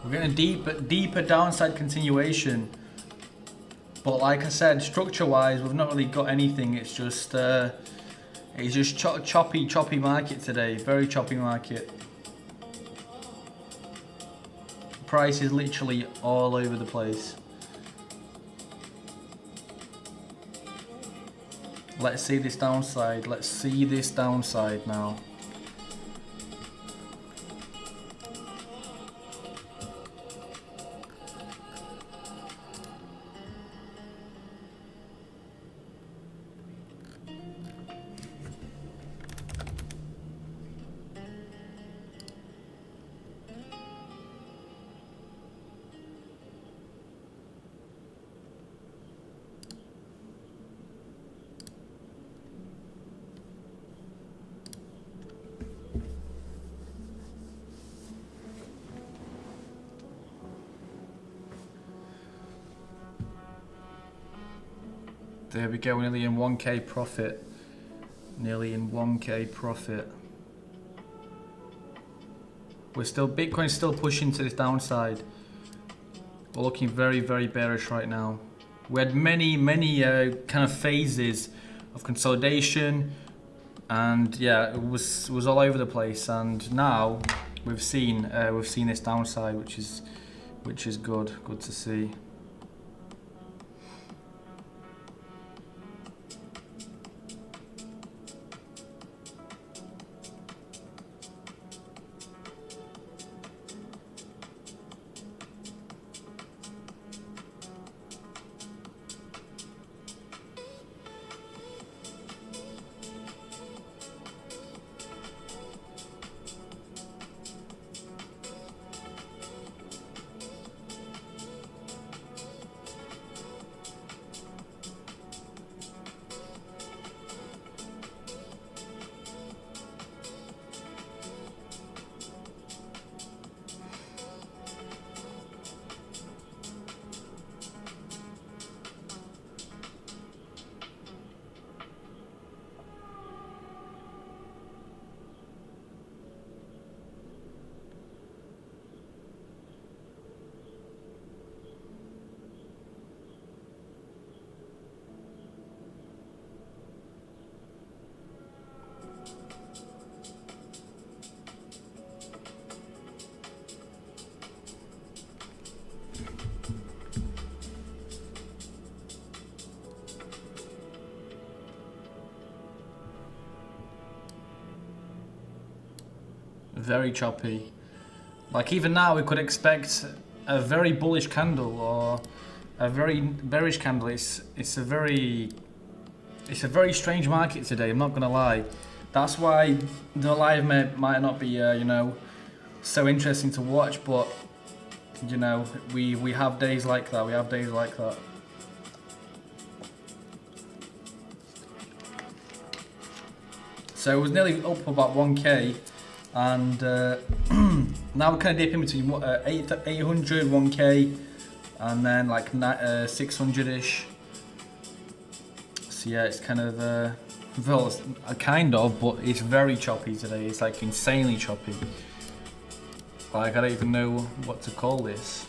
We're getting a deeper downside continuation, but like I said, structure-wise, we've not really got anything. It's just choppy market today. Very choppy market. Price is literally all over the place. Let's see this downside. Let's see this downside now. There we go, nearly in 1k profit. Nearly in 1k profit. Bitcoin's still pushing to this downside. We're looking very bearish right now. We had many kind of phases of consolidation, and yeah, it was all over the place. And now we've seen this downside, which is good to see. Very choppy. Like even now we could expect a very bullish candle or a very bearish candle. It's a very strange market today, I'm not gonna lie. That's why the live might not be you know, so interesting to watch, but you know, we have days like that. We have days like that. So it was nearly up about 1k, and now we're kind of dipping between 800, 1k, and then like 600ish. So yeah, it's kind of well, it's kind of, but it's very choppy today. It's like insanely choppy. Like I don't even know what to call this.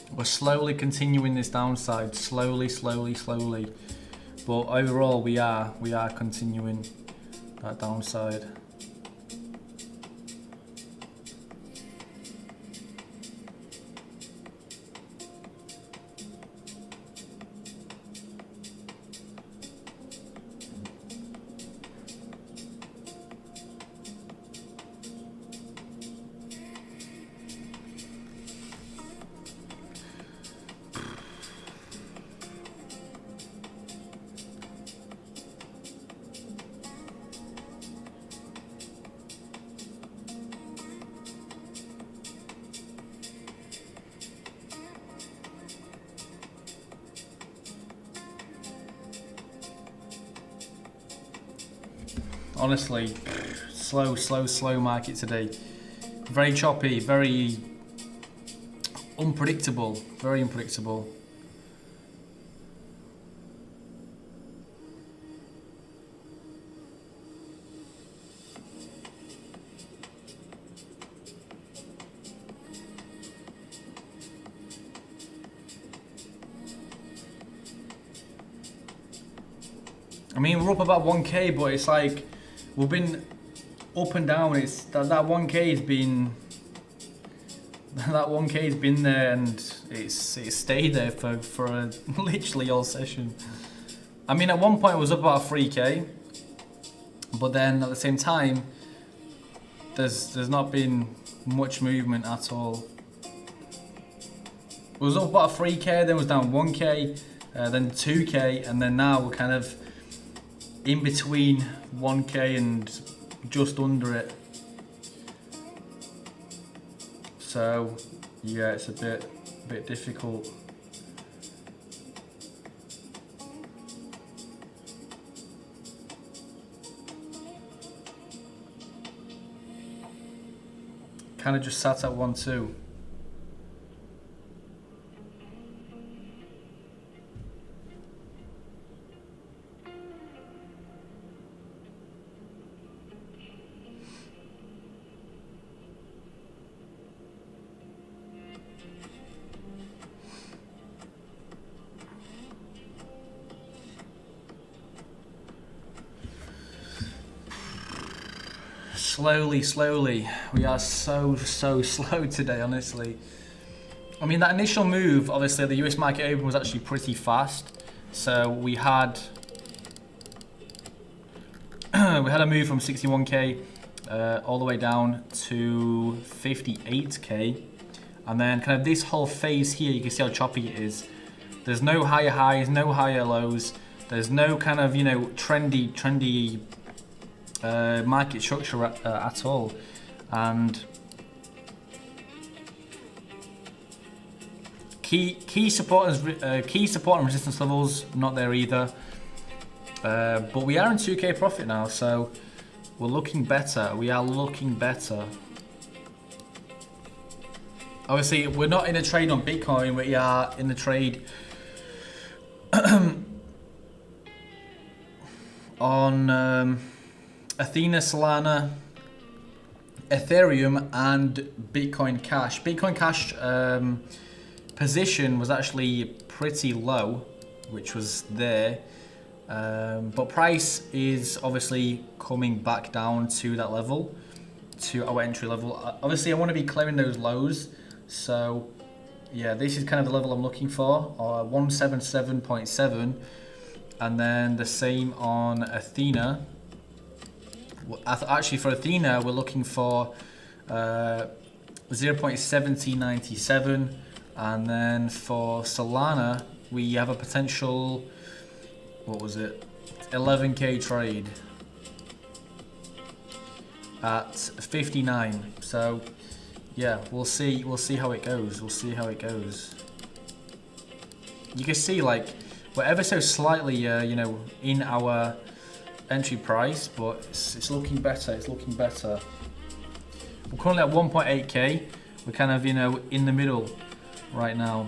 We're slowly continuing this downside, slowly. But overall, we are continuing that downside. Honestly, slow market today. Very choppy, very unpredictable, very unpredictable. I mean, we're up about 1k, but it's like we've been up and down. It's that 1k has been there, and it's stayed there for literally all session. I mean, at one point it was up about 3k, but then at the same time, there's not been much movement at all. It was up about 3k, then it was down 1k, then 2k, and then now we're kind of in between 1k and just under it. So yeah, it's a bit difficult. Kind of just sat at 1.2. Slowly. We are so slow today, honestly. I mean, that initial move, obviously, the US market open was actually pretty fast. So we had a move from 61k all the way down to 58k, and then kind of this whole phase here, you can see how choppy it is. There's no higher highs, no higher lows. There's no kind of, you know, trendy market structure at all, and key support and resistance levels not there either. But we are in 2k profit now, so we're looking better. We are looking better. Obviously, we're not in a trade on Bitcoin. We are in the trade on Athena, Solana, Ethereum and Bitcoin Cash. Bitcoin Cash position was actually pretty low, which was there. But price is obviously coming back down to that level, to our entry level. Obviously, I want to be clearing those lows. So, yeah, this is kind of the level I'm looking for, 177.7. And then the same on Athena. Actually, for Athena, we're looking for 0.7097. And then for Solana, we have a potential, what was it, 11k trade at 59. So yeah, we'll see how it goes. You can see, like, we're ever so slightly you know, in our entry price, but it's looking better. We're currently at 1.8k. We're kind of, you know, in the middle right now.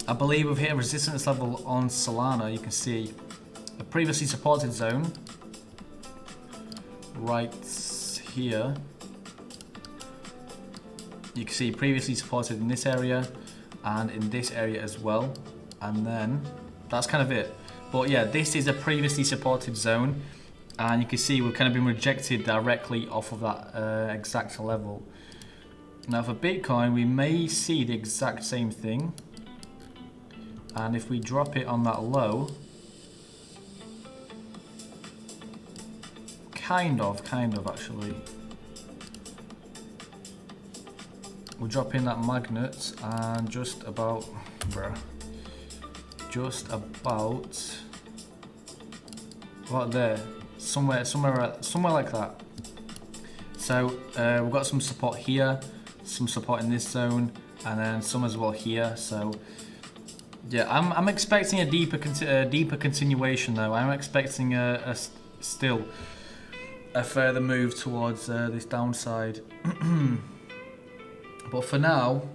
I believe we've hit a resistance level on Solana. You can see a previously supported zone right here. You can see previously supported in this area and in this area as well. And then that's kind of it. But yeah, this is a previously supported zone. And you can see we've kind of been rejected directly off of that exact level. Now for Bitcoin, we may see the exact same thing. And if we drop it on that low, kind of actually. We'll drop in that magnet and just about there, somewhere like that. So we've got some support here, some support in this zone, and then some as well here. So yeah, I'm expecting a deeper continuation though. I'm expecting still a further move towards this downside. But for now,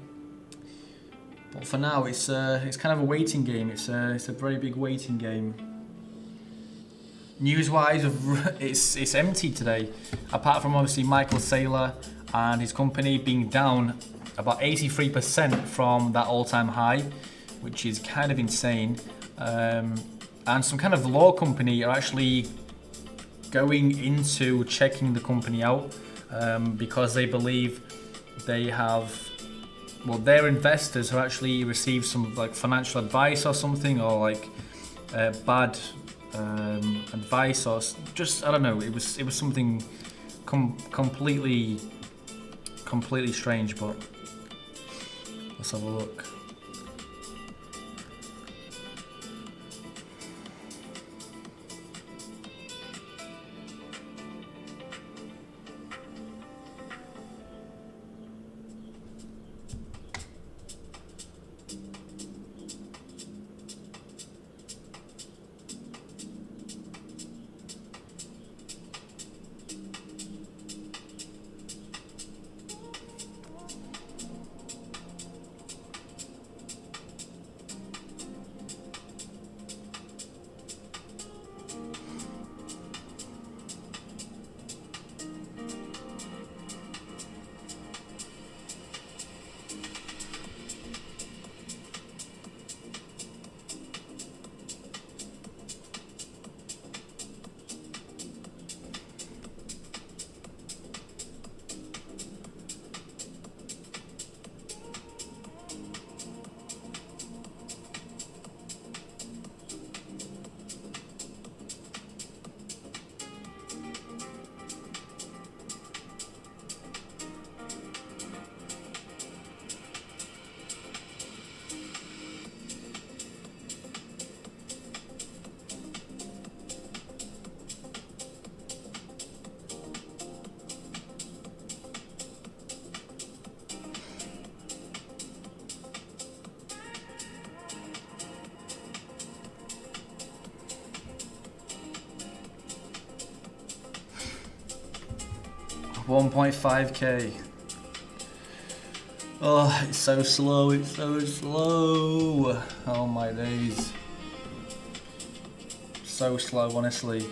it's kind of a waiting game. It's a very big waiting game. News-wise, it's empty today, apart from obviously Michael Saylor and his company being down about 83% from that all-time high, which is kind of insane. And some kind of law company are actually going into checking the company out because they believe they have, well, their investors have actually received some like financial advice or something, or like bad advice, or just, I don't know. It was something completely strange. But let's have a look. 1.5k. Oh, it's so slow, it's so slow. Oh my days. So slow, honestly.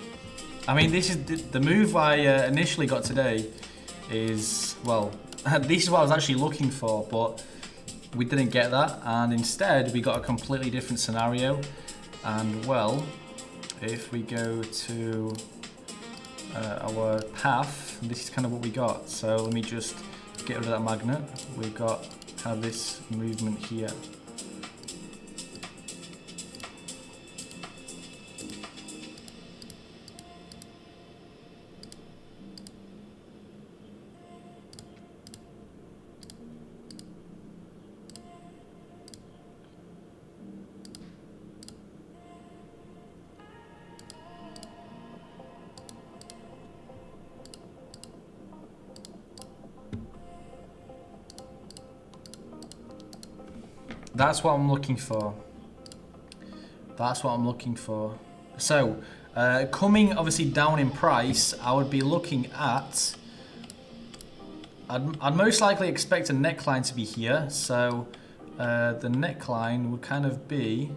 I mean, this is the move I initially got today is, well, this is what I was actually looking for, but we didn't get that, and instead we got a completely different scenario. And well, if we go to our path, this is kind of what we got. So let me just get rid of that magnet. We've got kind of this movement here. That's what I'm looking for. That's what I'm looking for. So, coming obviously down in price, I would be looking at... I'd most likely expect a neckline to be here. So, the neckline would kind of be...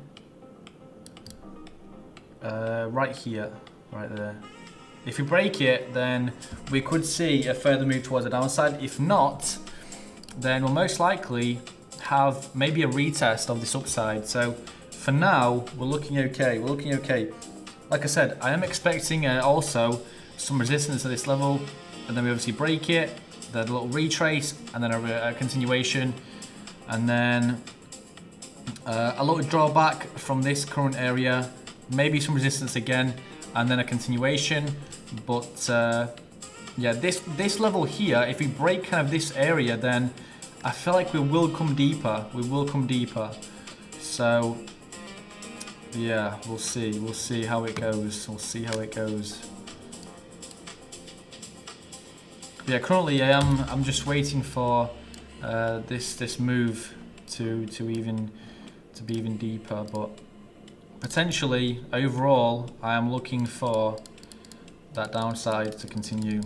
right here, right there. If we break it, then we could see a further move towards the downside. If not, then we'll most likely have maybe a retest of this upside. So for now, we're looking okay. We're looking okay. Like I said, I am expecting also some resistance at this level, and then we obviously break it, then a little retrace, and then a continuation, and then a little drawback from this current area, maybe some resistance again, and then a continuation. But yeah, this level here, if we break kind of this area, then I feel like we will come deeper. We will come deeper. So yeah, we'll see. We'll see how it goes. We'll see how it goes. But yeah, currently I'm just waiting for this move to be even deeper. But potentially overall, I am looking for that downside to continue.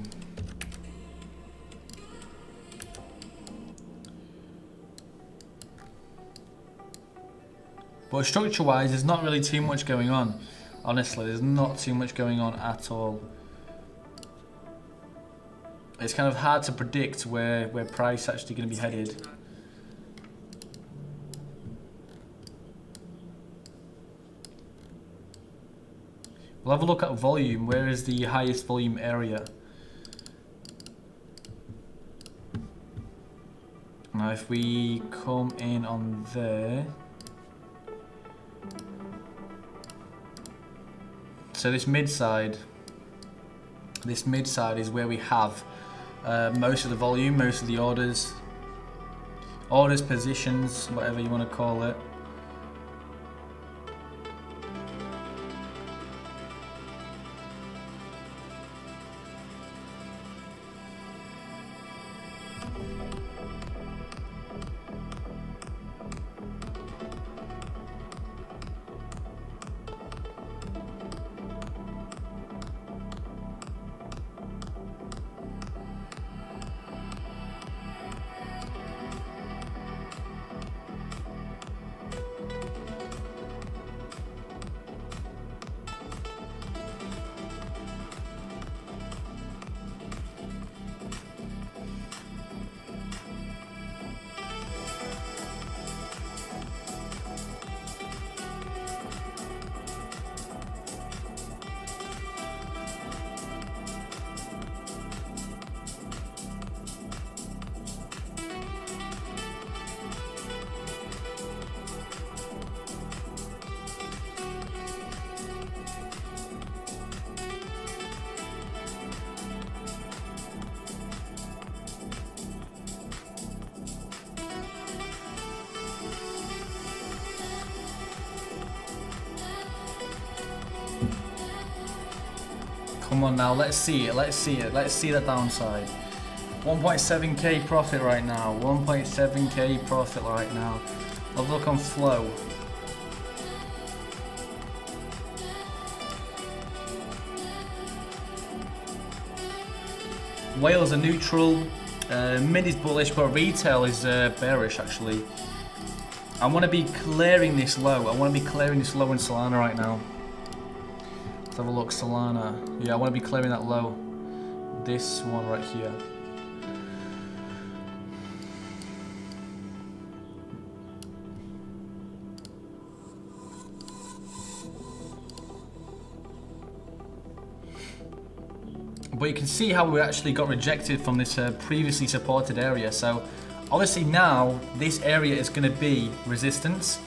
But structure-wise, there's not really too much going on. Honestly, there's not too much going on at all. It's kind of hard to predict where price is actually going to be headed. We'll have a look at volume. Where is the highest volume area? Now, if we come in on there. So this mid side is where we have most of the volume, most of the orders, positions, whatever you want to call it. Come on now, let's see it, let's see it, let's see the downside. 1.7k profit right now, 1.7k profit right now. Let's look on flow. Whales are neutral. Mid is bullish, but retail is bearish actually. I want to be clearing this low. I want to be clearing this low in Solana right now. Let's have a look, Solana. Yeah, I want to be clearing that low. This one right here. But you can see how we actually got rejected from this previously supported area. So obviously now this area is going to be resistance.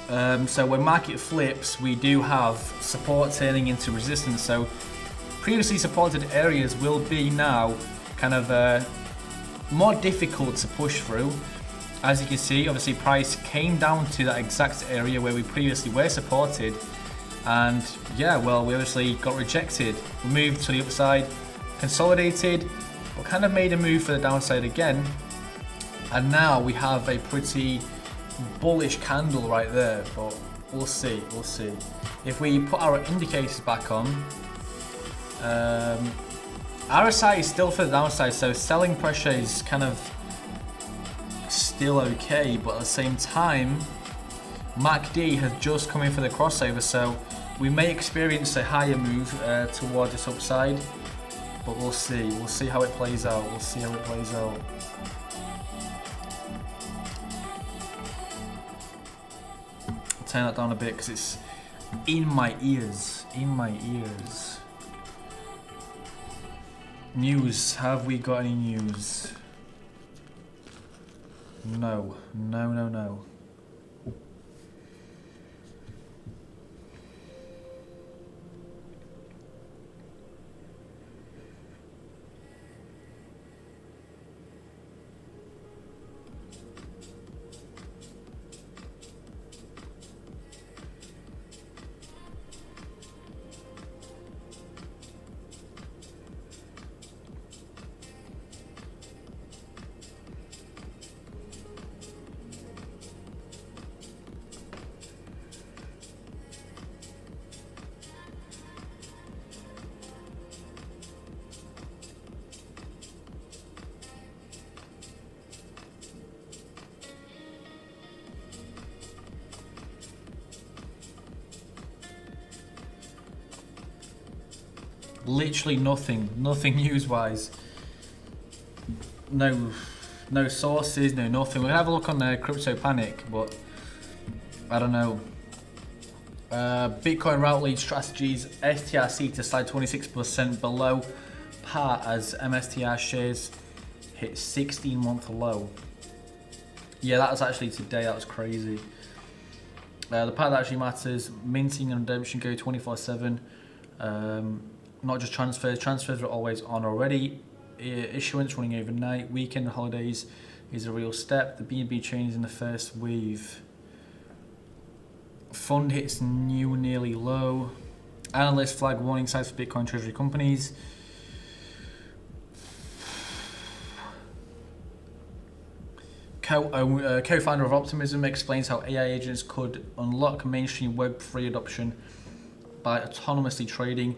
So when market flips, we do have support turning into resistance. So previously supported areas will be now kind of more difficult to push through. As you can see, obviously price came down to that exact area where we previously were supported. And yeah, well, we obviously got rejected. We moved to the upside, consolidated, but kind of made a move for the downside again. And now we have a pretty bullish candle right there, but we'll see, we'll see. If we put our indicators back on, RSI is still for the downside, so selling pressure is kind of still okay, but at the same time, MACD has just come in for the crossover, so we may experience a higher move toward this upside, but we'll see. We'll see how it plays out. We'll see how it plays out. I'll turn that down a bit because it's in my ears. In my ears. News. Have we got any news? No. No, no, no. Literally nothing news-wise. No sources, no nothing. We'll have a look on Crypto Panic, but I don't know. Bitcoin route lead strategies, STRC to slide 26% below par as MSTR shares hit 16-month low. Yeah, that was actually today. That was crazy. The part that actually matters: minting and redemption go 24/7. Not just transfers. Transfers are always on already. Issuance running overnight. Weekend holidays is a real step. The BNB chain is in the first wave. Fund hits new nearly low. Analysts flag warning signs for Bitcoin treasury companies. Co-founder of Optimism explains how AI agents could unlock mainstream Web3 adoption by autonomously trading,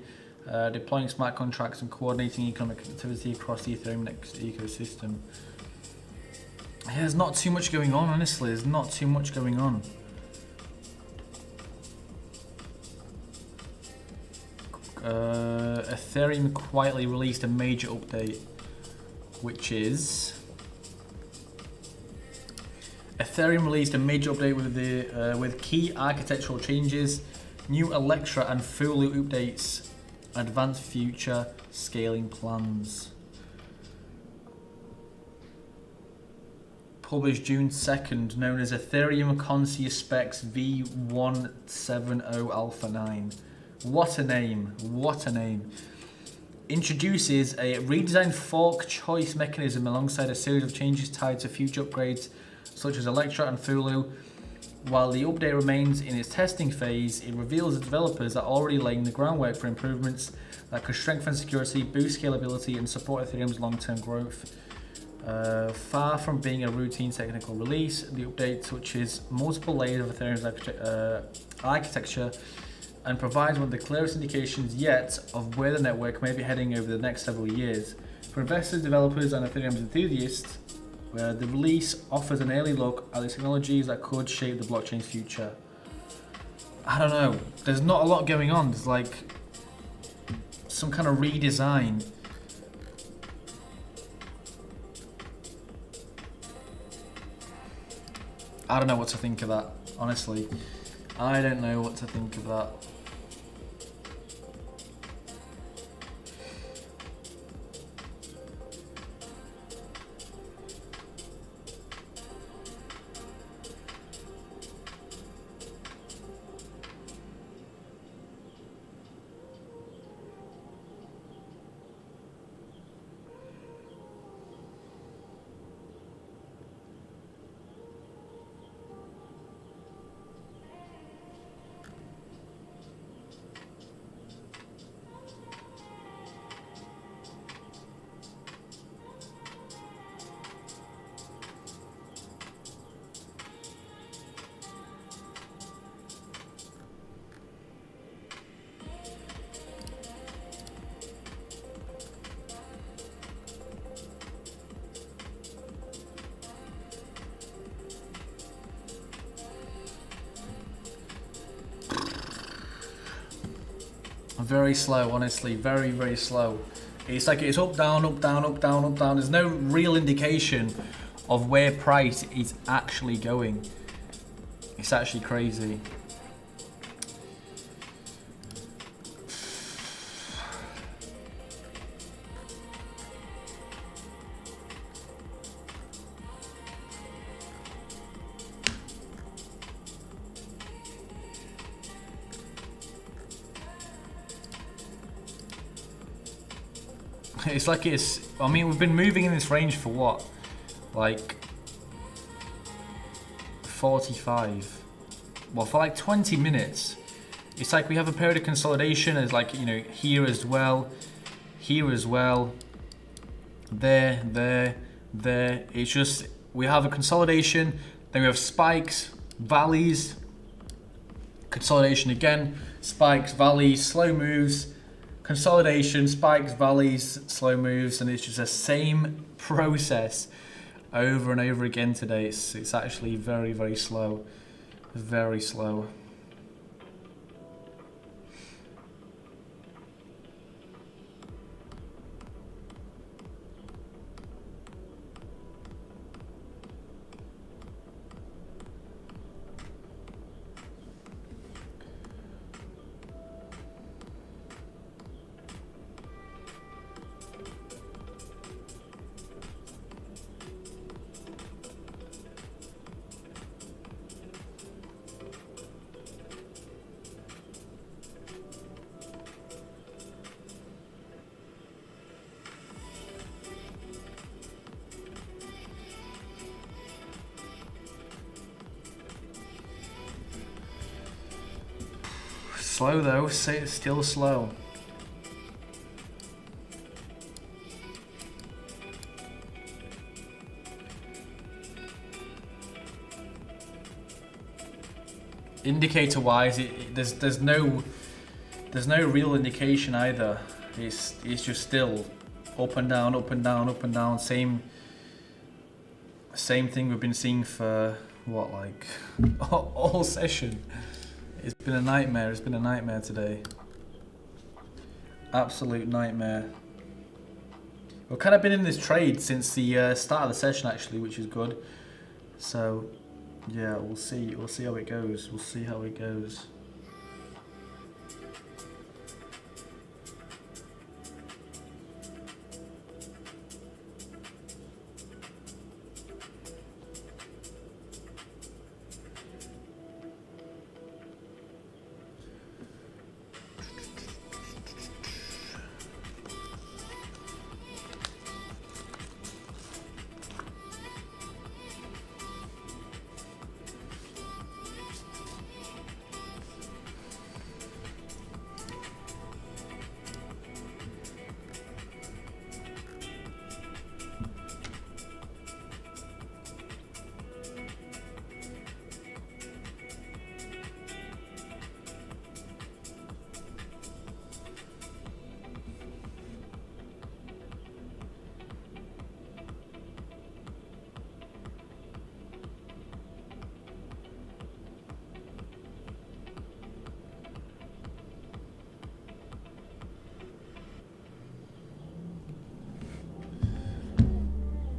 deploying smart contracts and coordinating economic activity across the Ethereum ecosystem. Yeah, there's not too much going on, honestly. There's not too much going on. Ethereum quietly released a major update, which is... Ethereum released a major update with key architectural changes, new Electra and Fulu updates, advanced future scaling plans. Published June 2nd, known as Ethereum Consia Specs V170 Alpha 9. What a name, what a name. Introduces a redesigned fork choice mechanism alongside a series of changes tied to future upgrades such as Electra and Fulu. While the update remains in its testing phase, it reveals that developers are already laying the groundwork for improvements that could strengthen security, boost scalability, and support Ethereum's long-term growth. Far from being a routine technical release, the update touches multiple layers of Ethereum's architecture and provides one of the clearest indications yet of where the network may be heading over the next several years. For investors, developers, and Ethereum enthusiasts, where the release offers an early look at the technologies that could shape the blockchain's future. I don't know. There's not a lot going on. There's like some kind of redesign. I don't know what to think of that, honestly. I don't know what to think of that. Very slow, honestly, very, very slow. It's like it's up, down, up, down, up, down, up, down. There's no real indication of where price is actually going. It's actually crazy. It's like it's, I mean, we've been moving in this range for what? Like 45. Well, for like 20 minutes. It's like we have a period of consolidation. It's like, you know, here as well, there. It's just, we have a consolidation, then we have spikes, valleys, consolidation again, spikes, valleys, slow moves, consolidation, spikes, valleys, slow moves, and it's just the same process over and over again today. It's actually very, very slow. Very slow. Slow though, still slow. Indicator wise, there's no real indication either. It's just still up and down, up and down, up and down. Same thing we've been seeing for what, like all session. It's been a nightmare. It's been a nightmare today. Absolute nightmare. We've kind of been in this trade since the start of the session, actually, which is good. So, yeah, we'll see. We'll see how it goes. We'll see how it goes.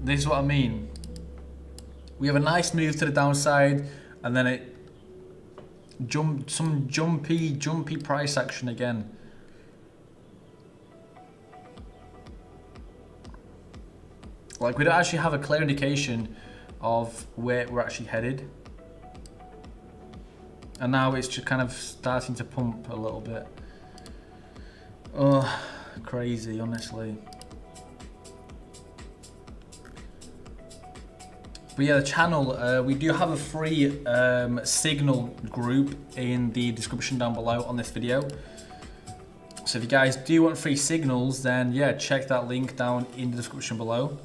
This is what I mean. We have a nice move to the downside, and then it some jumpy price action again. Like, we don't actually have a clear indication of where we're actually headed. And now it's just kind of starting to pump a little bit. Oh, crazy, honestly. But yeah, the channel, we do have a free Signal group in the description down below on this video. So if you guys do want free signals, then yeah, check that link down in the description below.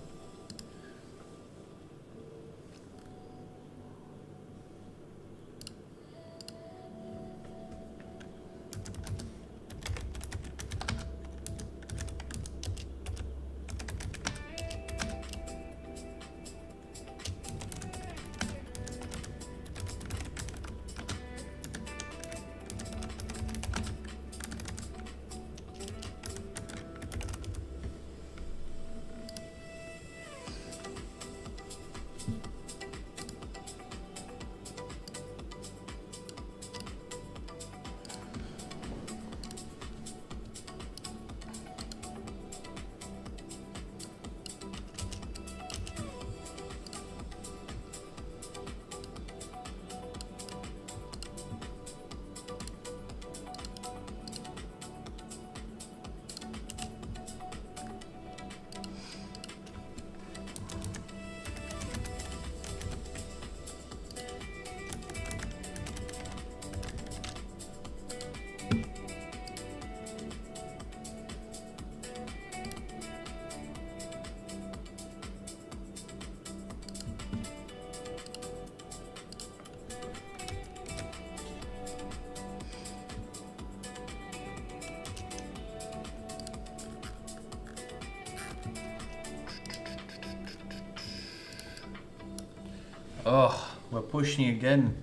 Oh, we're pushing again.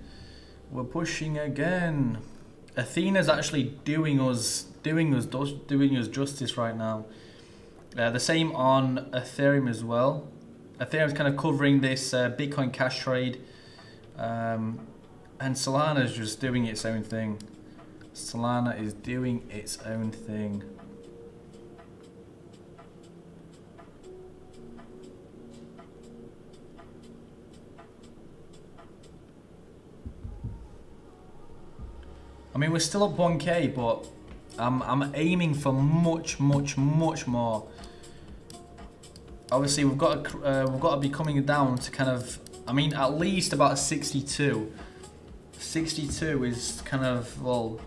We're pushing again. Athena's actually doing us justice right now. The same on Ethereum as well. Ethereum's kind of covering this Bitcoin Cash trade, and Solana's just doing its own thing. Solana is doing its own thing. I mean, we're still up 1K, but I'm aiming for much more. Obviously, we've got to be coming down to kind of, I mean, at least about 62. 62 is kind of, well,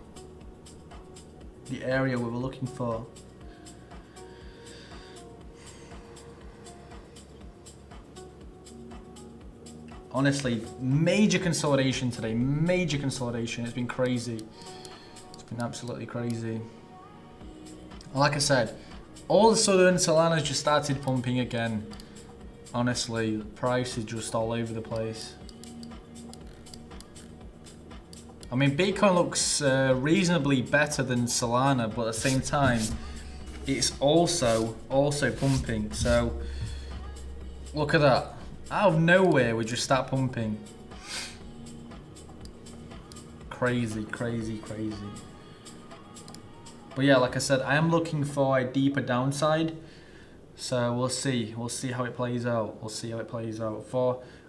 the area we were looking for. Honestly, major consolidation today. Major consolidation. It's been crazy. It's been absolutely crazy. Like I said, all of a sudden Solana's just started pumping again. Honestly, the price is just all over the place. I mean, Bitcoin looks reasonably better than Solana, but at the same time, it's also pumping. So look at that. Out of nowhere, we just start pumping. Crazy. But yeah, like I said, I am looking for a deeper downside. So we'll see. We'll see how it plays out. For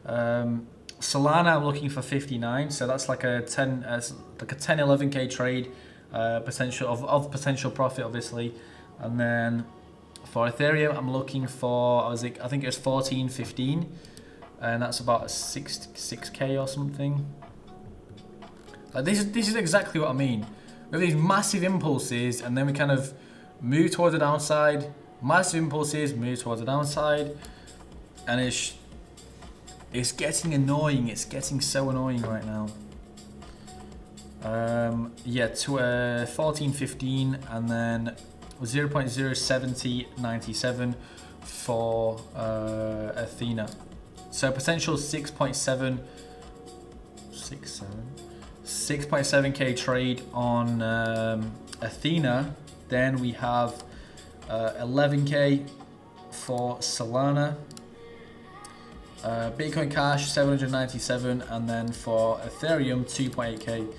Solana, I'm looking for 59. So that's like a 10-11K trade potential of potential profit, obviously. And then for Ethereum, I'm looking for, I think it was 14-15, and that's about a 6K or something. Like this is exactly what I mean. We have these massive impulses, and then we kind of move towards the downside. Massive impulses, move towards the downside, and it's getting annoying. It's getting so annoying right now. Yeah, to 14-15, and then 0.07097 for Athena. So potential 6.7K trade on Athena. Then we have 11K for Solana. Bitcoin Cash 797, and then for Ethereum 2.8k.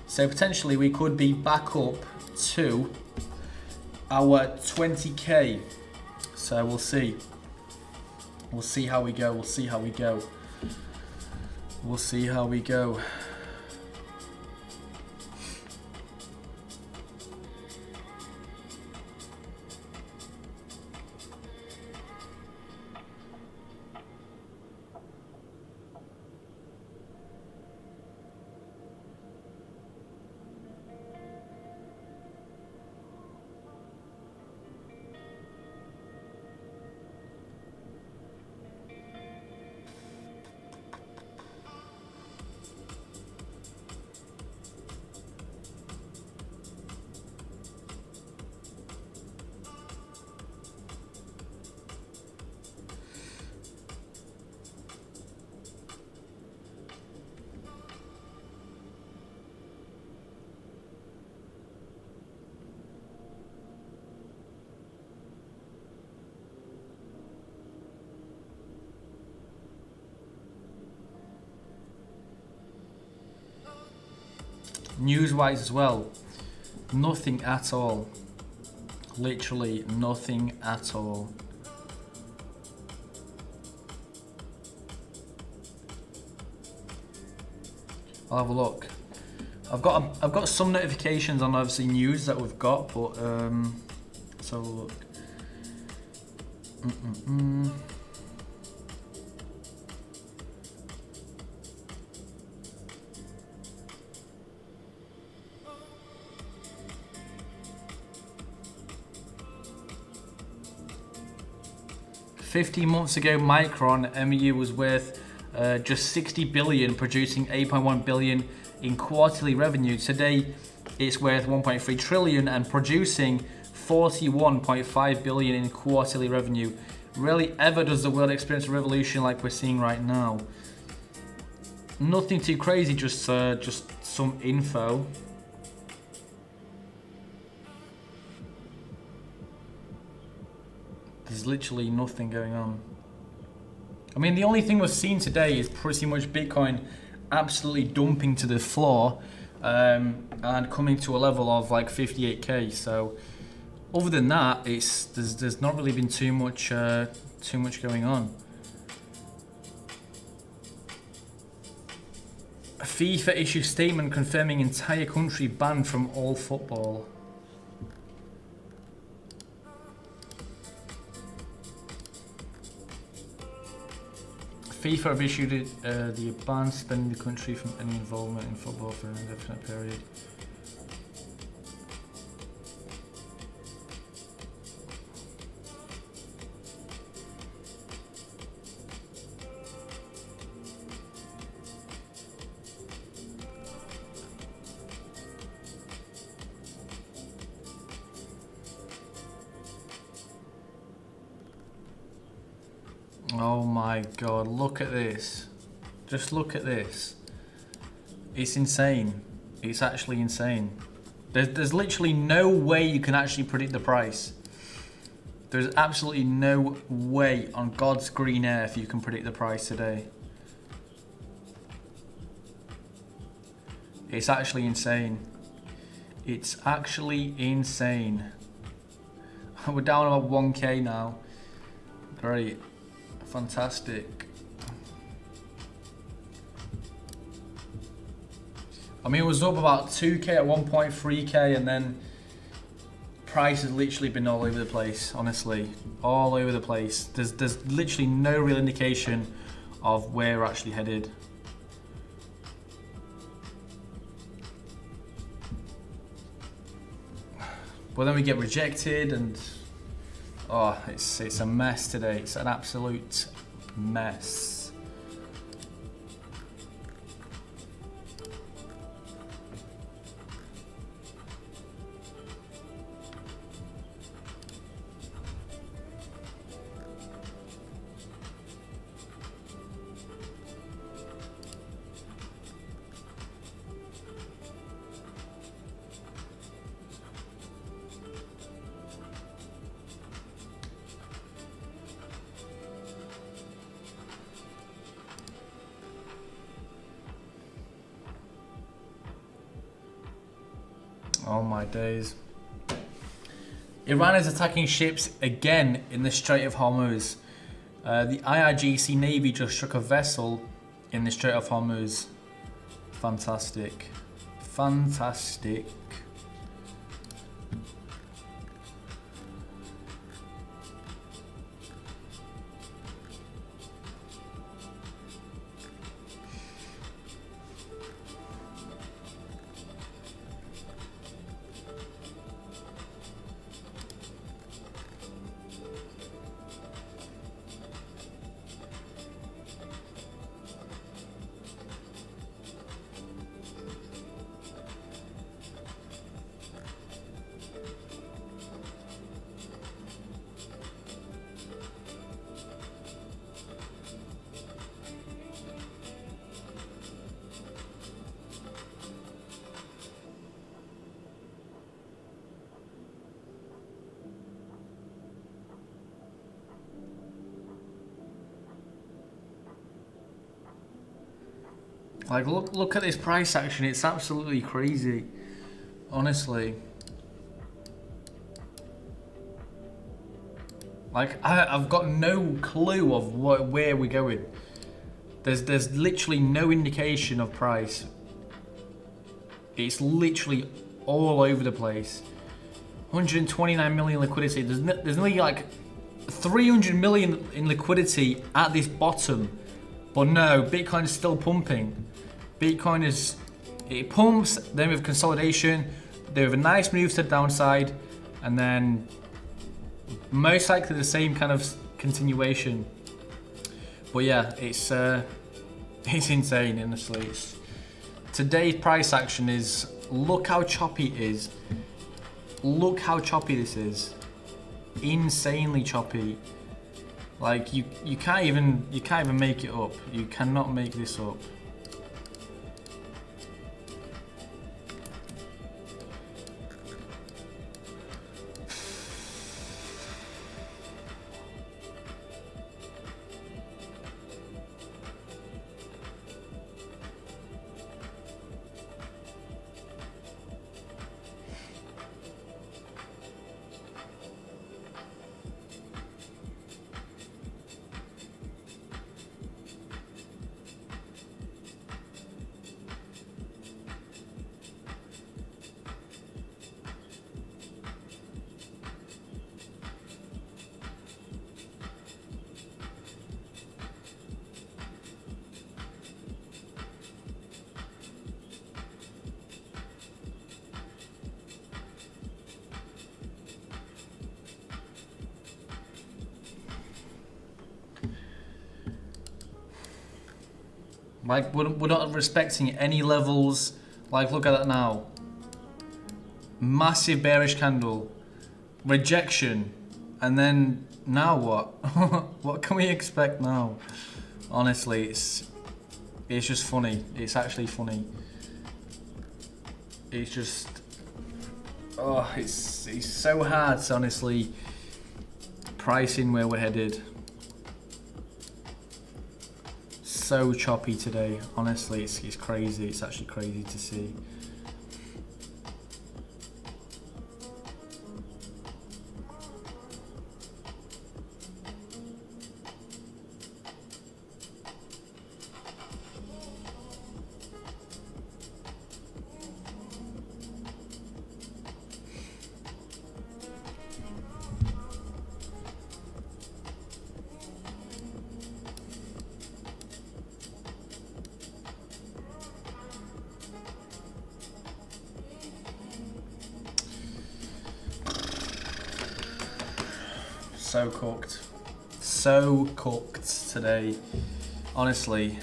So potentially we could be back up to our 20k. So we'll see. We'll see how we go. We'll see how we go. We'll see how we go. News-wise as well, nothing at all. Literally nothing at all. I'll have a look. I've got some notifications on obviously news that we've got, but let's have a look. 15 months ago, Micron MEU was worth just 60 billion, producing 8.1 billion in quarterly revenue. Today, it's worth 1.3 trillion and producing 41.5 billion in quarterly revenue. Rarely ever does the world experience a revolution like we're seeing right now. Nothing too crazy, just some info. There's literally nothing going on. I mean, the only thing we've seen today is pretty much Bitcoin absolutely dumping to the floor and coming to a level of like 58k. So other than that, there's not really been too much going on. FIFA issued statement confirming entire country banned from all football. FIFA have issued the ban suspending the country from any involvement in football for an indefinite period. Oh my god, look at this. Just look at this. It's insane. It's actually insane. There's literally no way you can actually predict the price. There's absolutely no way on God's green earth you can predict the price today. It's actually insane. It's actually insane. We're down about 1k now. Great. Fantastic. I mean, it was up about 2k at 1.3k, and then price has literally been all over the place, honestly. All over the place. There's literally no real indication of where we're actually headed. But then we get rejected and oh, it's a mess today. It's an absolute mess. Oh my days. Iran is attacking ships again in the Strait of Hormuz. The IRGC Navy just struck a vessel in the Strait of Hormuz. Fantastic. Fantastic. Like, look at this price action. It's absolutely crazy, honestly. Like, I've got no clue of where we're going. There's literally no indication of price. It's literally all over the place. 129 million liquidity. There's only like 300 million in liquidity at this bottom. But no, Bitcoin is still pumping. Bitcoin it pumps, then with consolidation, they have a nice move to the downside, and then most likely the same kind of continuation. But yeah, it's insane, honestly. Today's price action is, look how choppy it is. Look how choppy this is. Insanely choppy. Like you can't even make it up. You cannot make this up. Like, we're not respecting any levels. Like, look at that now. Massive bearish candle. Rejection. And then, now what? What can we expect now? Honestly, it's just funny. It's actually funny. It's just... Oh, it's so hard to honestly price in where we're headed. So choppy today, honestly, it's crazy. It's actually crazy to see. So cooked. So cooked today. Honestly,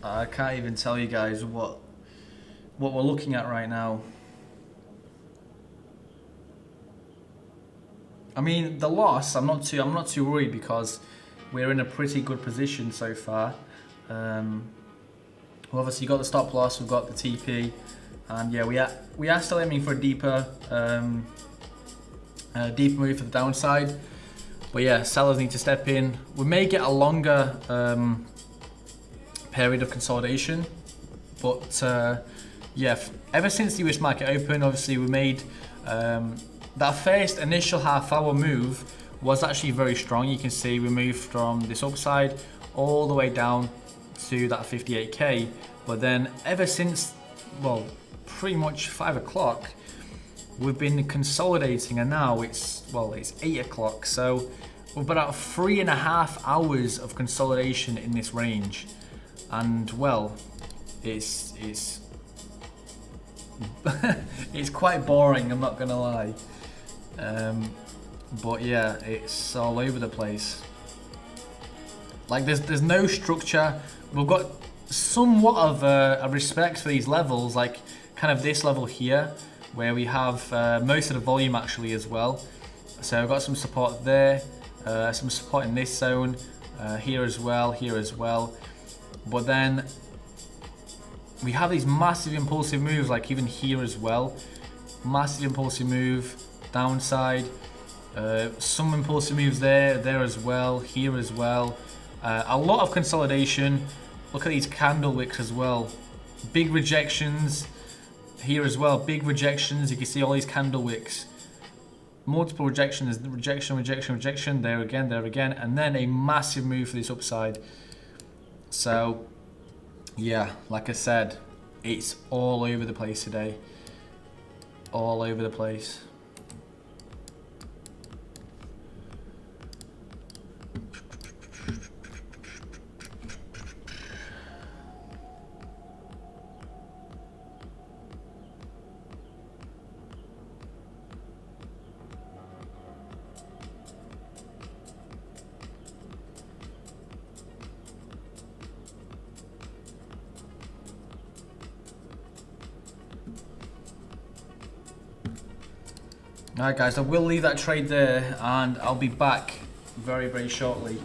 I can't even tell you guys what we're looking at right now. I mean, the loss, I'm not too worried because we're in a pretty good position so far. We've obviously got the stop loss, we've got the TP, and yeah, we are still aiming for a deeper move for the downside. But yeah, sellers need to step in. We may get a longer period of consolidation, but yeah, ever since the US market opened, obviously we made that first initial half-hour move was actually very strong. You can see we moved from this upside all the way down to that 58k, but then ever since, well, pretty much 5 o'clock, we've been consolidating, and now it's 8 o'clock, so we've got about 3.5 hours of consolidation in this range, and well, it's it's quite boring, I'm not gonna lie. But yeah, it's all over the place. Like there's no structure. We've got somewhat of a respect for these levels, like kind of this level here, where we have most of the volume actually as well. So I've got some support there, some support in this zone, here as well. But then we have these massive impulsive moves, like even here as well. Massive impulsive move, downside. Some impulsive moves there as well, here as well. A lot of consolidation. Look at these candle wicks as well. Big rejections here as well. Big rejections. You can see all these candle wicks. Multiple rejections. Rejection. There again. And then a massive move for this upside. So, yeah, like I said, it's all over the place today. All over the place. Alright guys, I will leave that trade there and I'll be back very, very shortly.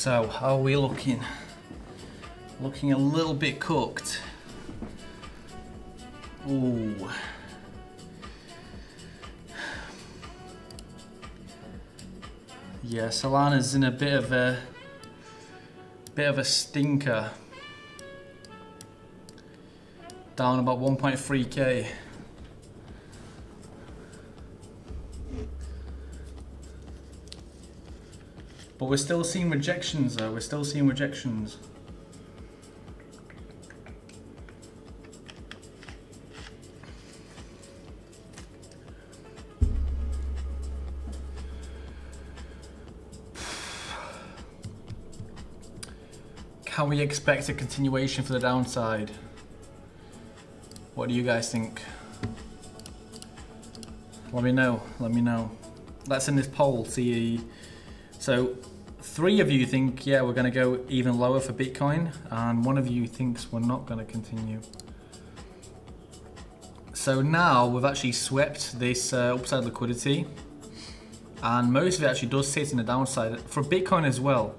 So how are we looking? Looking a little bit cooked. Ooh. Yeah, Solana's in a bit of a stinker. Down about 1.3k. But we're still seeing rejections though, we're still seeing rejections. Can we expect a continuation for the downside? What do you guys think? Let me know, let me know. Let's in this poll see. So 3 of you think, yeah, we're gonna go even lower for Bitcoin, and 1 of you thinks we're not gonna continue. So now we've actually swept this upside liquidity, and most of it actually does sit in the downside. For Bitcoin as well,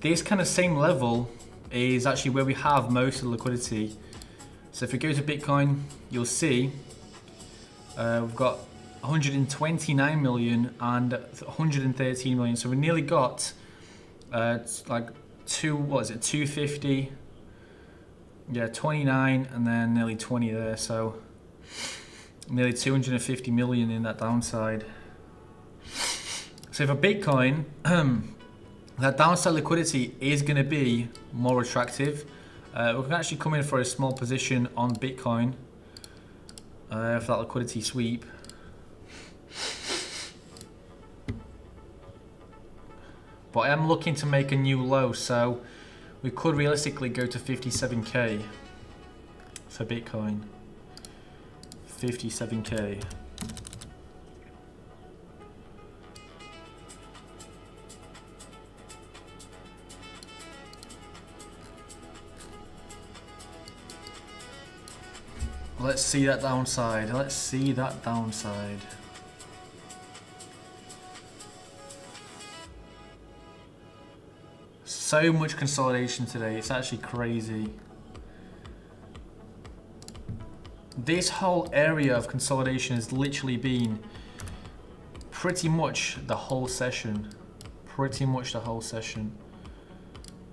this kind of same level is actually where we have most of the liquidity. So if we go to Bitcoin, you'll see we've got 129 million and 113 million. So we nearly got like 250? Yeah, 29 and then nearly 20 there. So nearly 250 million in that downside. So for Bitcoin, that downside liquidity is going to be more attractive. We can actually come in for a small position on Bitcoin for that liquidity sweep. But I am looking to make a new low, so we could realistically go to 57k for Bitcoin. 57k. Let's see that downside. Let's see that downside. So much consolidation today. It's actually crazy. This whole area of consolidation has literally been pretty much the whole session. Pretty much the whole session.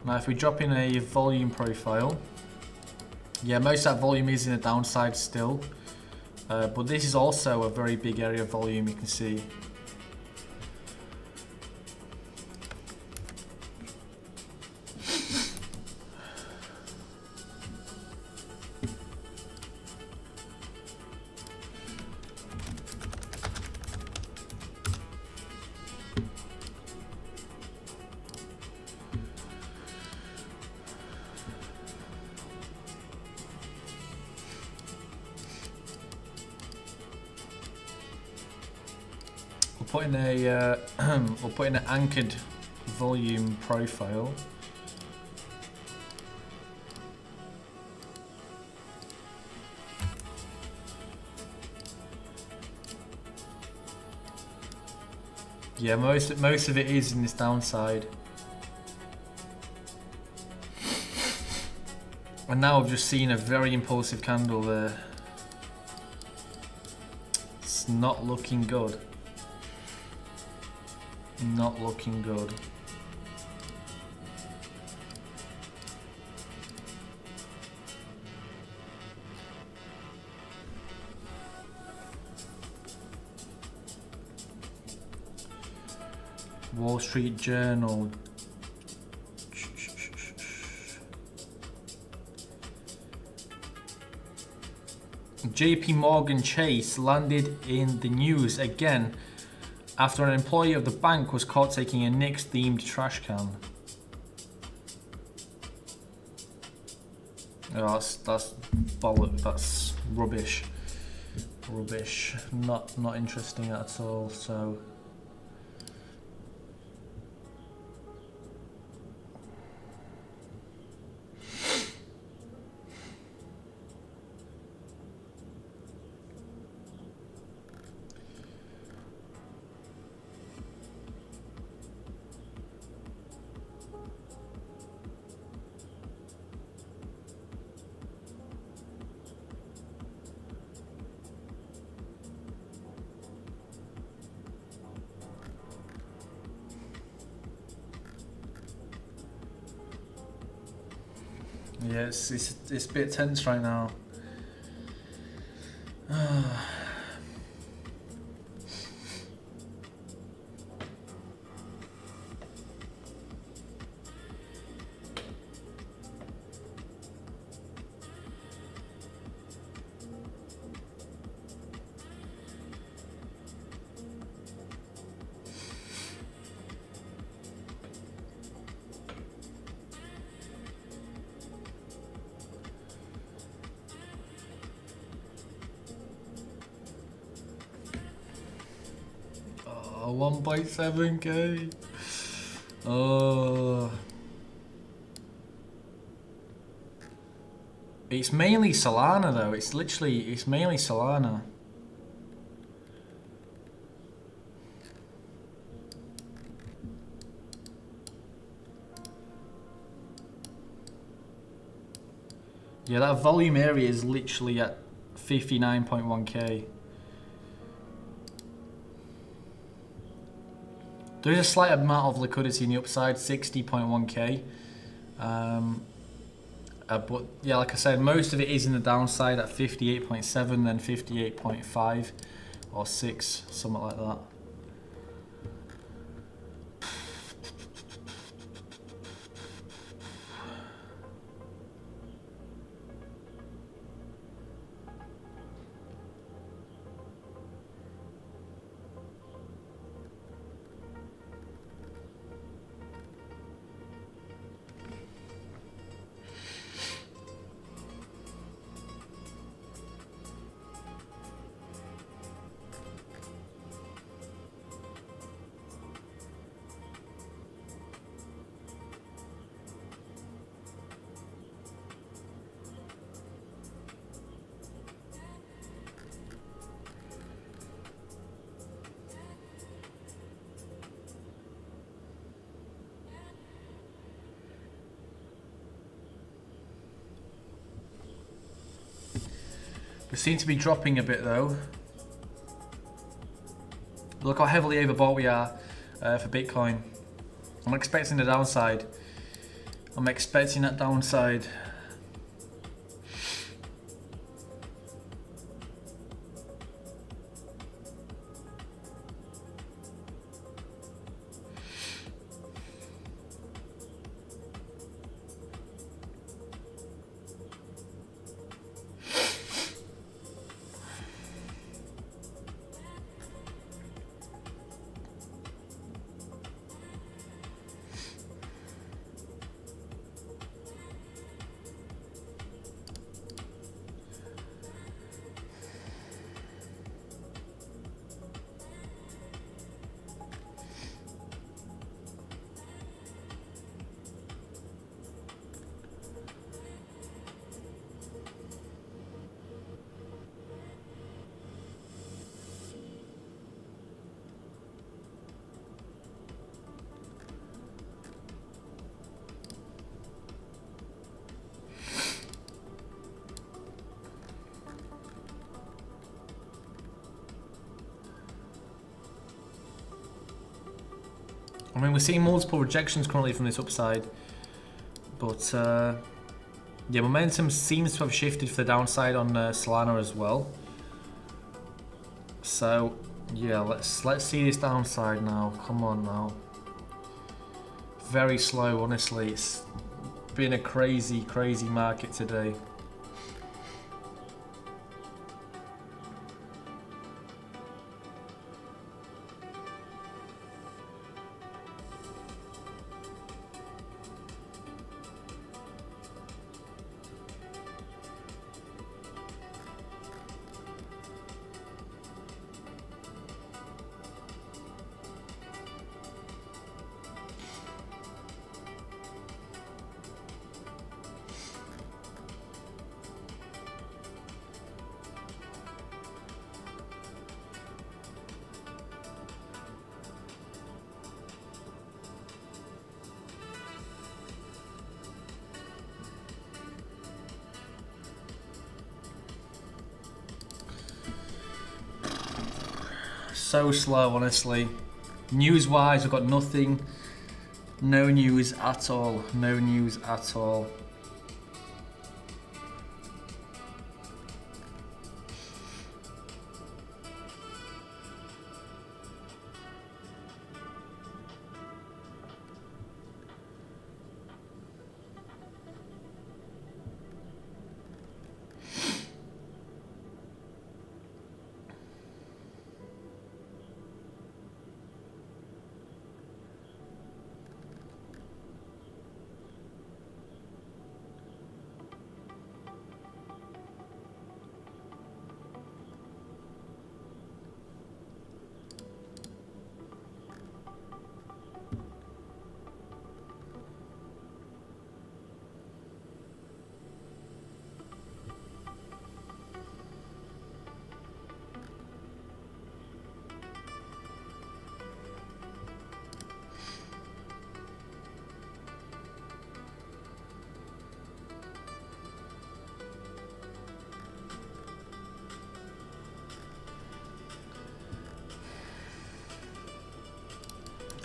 Now if we drop in a volume profile, yeah, most of that volume is in the downside still, but this is also a very big area of volume, you can see. We'll put in an anchored volume profile. Yeah, most of it is in this downside. And now I've just seen a very impulsive candle there. It's not looking good. Not looking good. Wall Street Journal. JP Morgan Chase landed in the news again after an employee of the bank was caught taking a Knicks-themed trash can. Oh, that's bollocks. That's rubbish. Rubbish. Not interesting at all. So. Yeah, it's a bit tense right now. Oh, 1.7k. Oh. It's mainly Solana though. It's mainly Solana. Yeah, that volume area is literally at 59.1k. There is a slight amount of liquidity in the upside, 60.1k. But yeah, like I said, most of it is in the downside at 58.7, then 58.5 or 6, something like that. We seem to be dropping a bit though. Look how heavily overbought we are for Bitcoin. I'm expecting the downside. I'm expecting that downside. I mean, we're seeing multiple rejections currently from this upside, but yeah, momentum seems to have shifted for the downside on Solana as well. So yeah, let's see this downside now. Come on now. Very slow, honestly. It's been a crazy market today. So slow, honestly. News-wise, I've got nothing. No news at all. No news at all.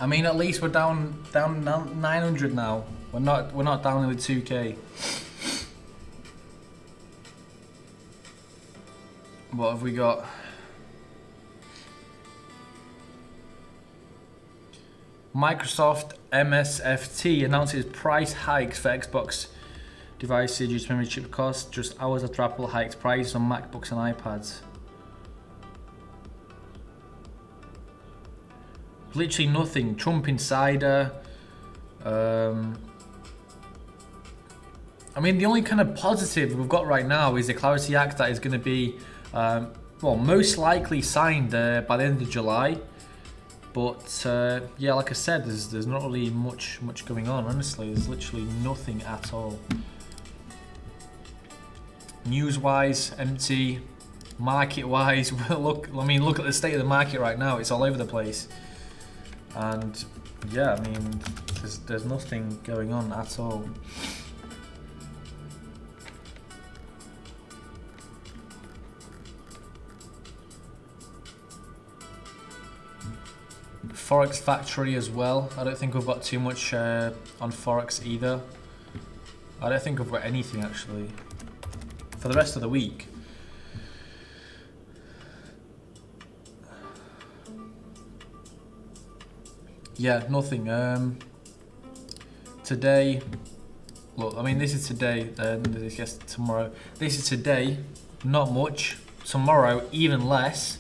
I mean, at least we're down 900 now. We're not down with 2k. What have we got? Microsoft MSFT announces price hikes for Xbox devices due to memory chip costs just hours after Apple hikes prices on MacBooks and iPads. Literally nothing. Trump insider. I mean, the only kind of positive we've got right now is the Clarity Act that is going to be, well, most likely signed by the end of July. But yeah, like I said, there's not really much going on. Honestly, there's literally nothing at all. News-wise, empty. Market-wise, look at the state of the market right now. It's all over the place. And yeah, I mean, there's nothing going on at all. Forex Factory as well. I don't think we've got too much on Forex either. I don't think we've got anything actually for the rest of the week. Yeah, nothing. Today, look, I mean, this is today, I guess tomorrow. This is today, not much. Tomorrow, even less.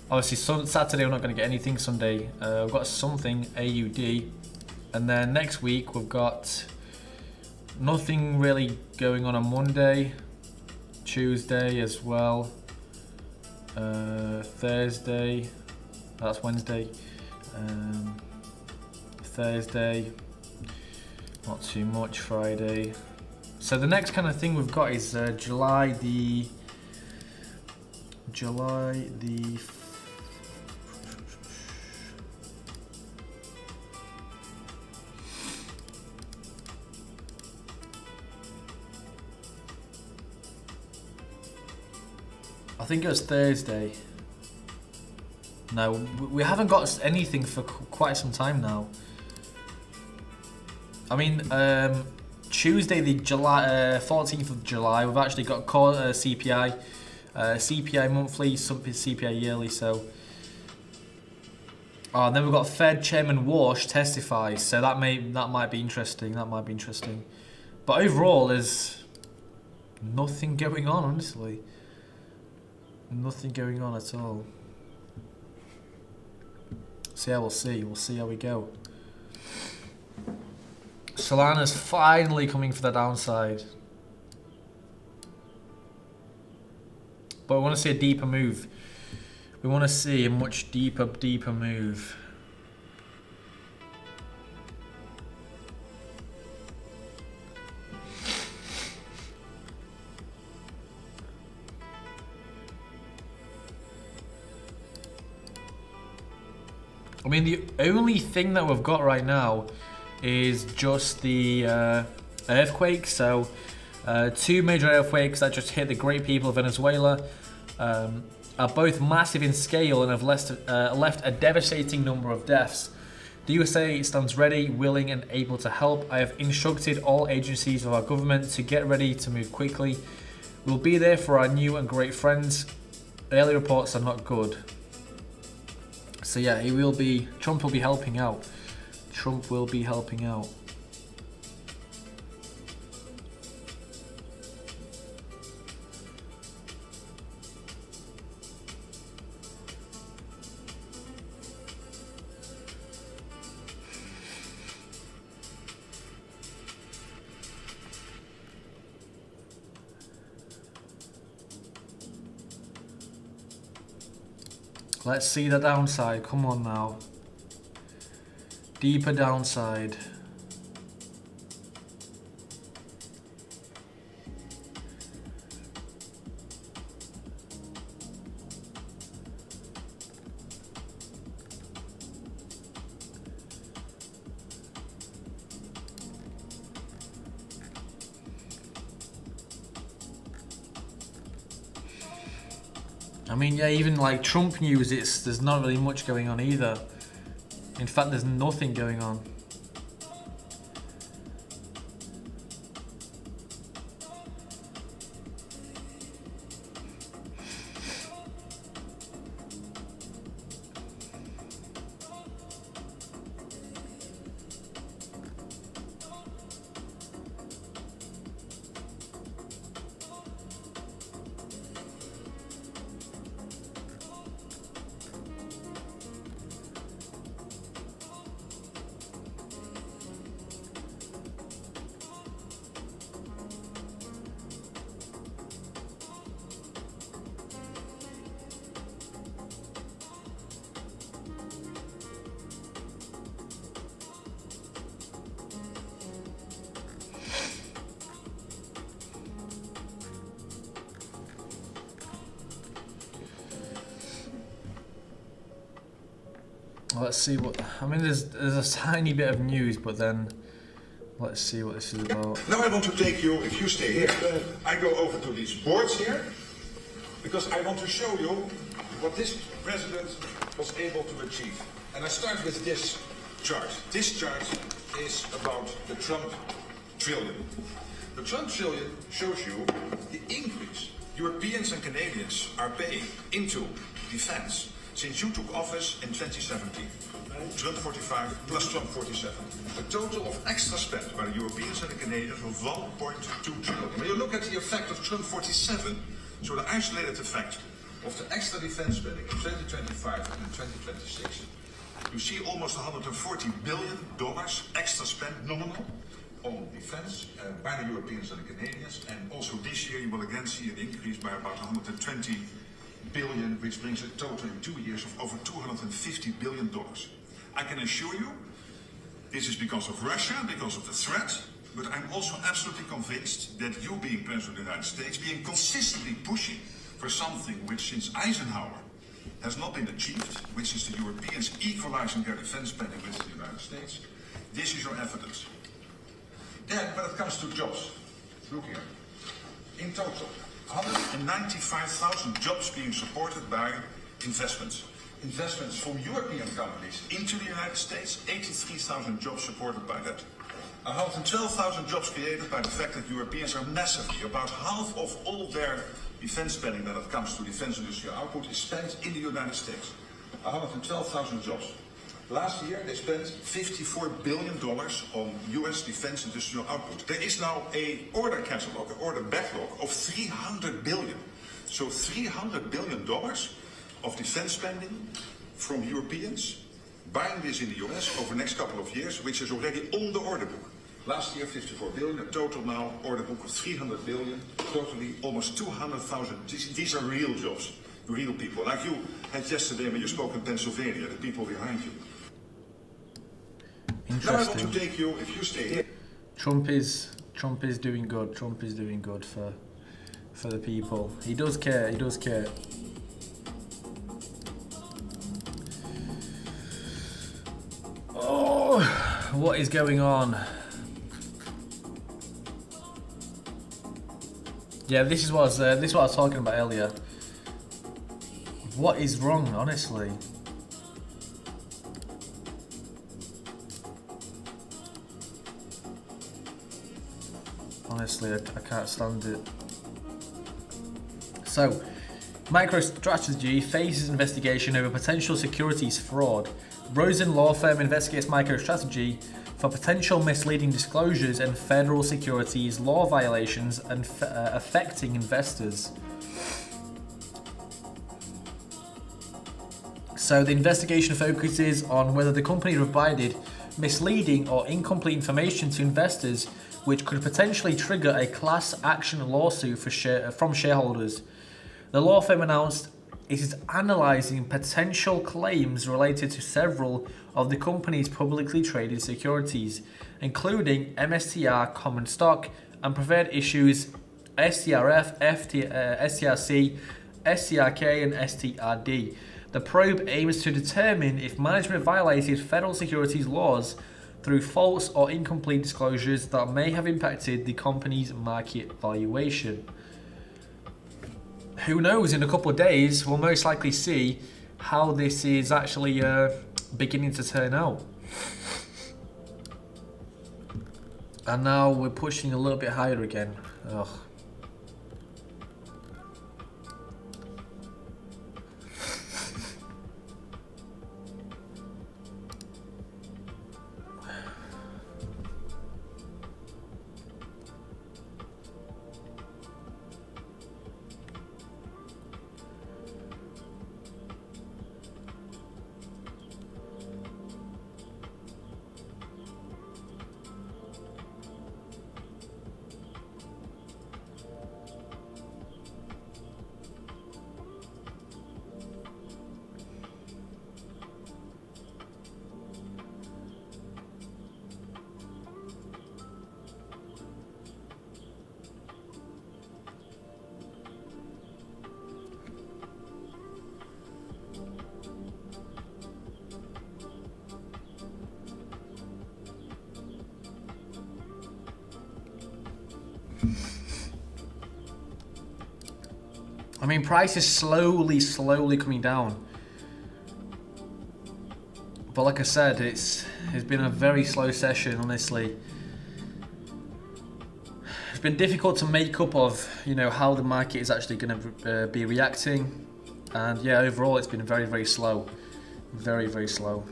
Obviously, Saturday we're not going to get anything. Sunday, we've got something, AUD. And then next week, we've got nothing really going on Monday. Tuesday as well. Thursday, that's Wednesday. Thursday, not too much. Friday. So the next kind of thing we've got is July the I think it was Thursday. No, we haven't got anything for quite some time now. I mean, Tuesday, the 14th of July, we've actually got core CPI, CPI monthly, CPI yearly. So, and then we've got Fed Chairman Walsh testifies. So that might be interesting. That might be interesting. But overall, there's nothing going on. Honestly, nothing going on at all. So yeah, we'll see. We'll see how we go. Solana's finally coming for the downside. But we want to see a deeper move. We want to see a much deeper move. I mean, the only thing that we've got right now is just the earthquake. So, two major earthquakes that just hit the great people of Venezuela are both massive in scale and have left a devastating number of deaths. The USA stands ready, willing and able to help. I have instructed all agencies of our government to get ready to move quickly. We'll be there for our new and great friends. Early reports are not good. So yeah, Trump will be helping out. Trump will be helping out. Let's see the downside. Come on now. Deeper downside. I mean, yeah, even like Trump news, there's not really much going on either. In fact, there's nothing going on. Let's see what, I mean, there's a tiny bit of news, but then let's see what this is about. Now I want to take you, if you stay here, I go over to these boards here, because I want to show you what this president was able to achieve. And I start with this chart. This chart is about the Trump trillion. The Trump trillion shows you the increase Europeans and Canadians are paying into defense since you took office in 2017. Trump 45 plus Trump 47. A total of extra spent by the Europeans and the Canadians of 1.2 trillion. When you look at the effect of Trump 47, so the isolated effect of the extra defense spending in 2025 and in 2026, you see almost $140 billion extra spent nominal on defense by the Europeans and the Canadians. And also this year you will again see an increase by about 120 billion, which brings a total in 2 years of over $250 billion. I can assure you, this is because of Russia, because of the threat, but I'm also absolutely convinced that you being President of the United States, being consistently pushing for something which since Eisenhower has not been achieved, which is the Europeans equalizing their defense spending with the United States, this is your evidence. Then, when it comes to jobs, look here. In total, 195,000 jobs being supported by investments. Investments from European companies into the United States, 83,000 jobs supported by that. 112,000 jobs created by the fact that Europeans are massively, about half of all their defense spending when it comes to defense industrial output is spent in the United States. 112,000 jobs. Last year they spent $54 billion on US defense industrial output. There is now an order catalog, an order backlog of $300 billion. So $300 billion of defense spending from Europeans, buying this in the US over the next couple of years, which is already on the order book. Last year 54 billion, a total now order book of 300 billion, totally almost 200,000. These are real jobs, real people. Like you had yesterday when you spoke in Pennsylvania, the people behind you. Now I want to take you, if you stay here. Trump is doing good. Trump is doing good for the people. He does care. He does care. Oh, what is going on? Yeah, this is what I was talking about earlier. What is wrong, honestly? Honestly, I can't stand it. So, MicroStrategy faces investigation over potential securities fraud. Rosen law firm investigates MicroStrategy for potential misleading disclosures and federal securities law violations and affecting investors. So the investigation focuses on whether the company provided misleading or incomplete information to investors, which could potentially trigger a class action lawsuit from shareholders. The law firm announced it is analysing potential claims related to several of the company's publicly traded securities, including MSTR common stock and preferred issues STRF, STRC, STRK and STRD. The probe aims to determine if management violated federal securities laws through false or incomplete disclosures that may have impacted the company's market valuation. Who knows, in a couple of days we'll most likely see how this is actually beginning to turn out. And now we're pushing a little bit higher again. Ugh. I mean, price is slowly coming down. But like I said, it's been a very slow session, honestly. It's been difficult to make up of, you know, how the market is actually going to be reacting. And yeah, overall, it's been very slow. Very slow.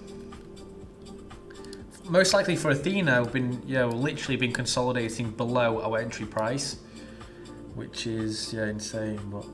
Most likely for Athena, we've been, literally been consolidating below our entry price, which is, insane, but...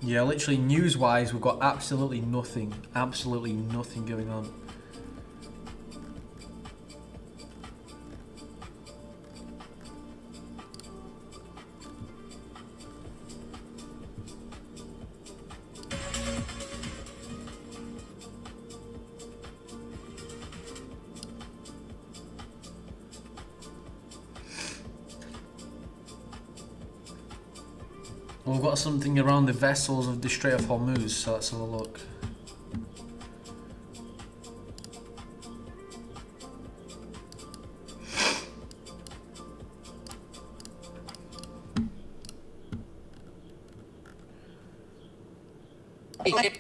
Yeah, literally news-wise, we've got absolutely nothing going on. We've got something around the vessels of the Strait of Hormuz, so let's have a look.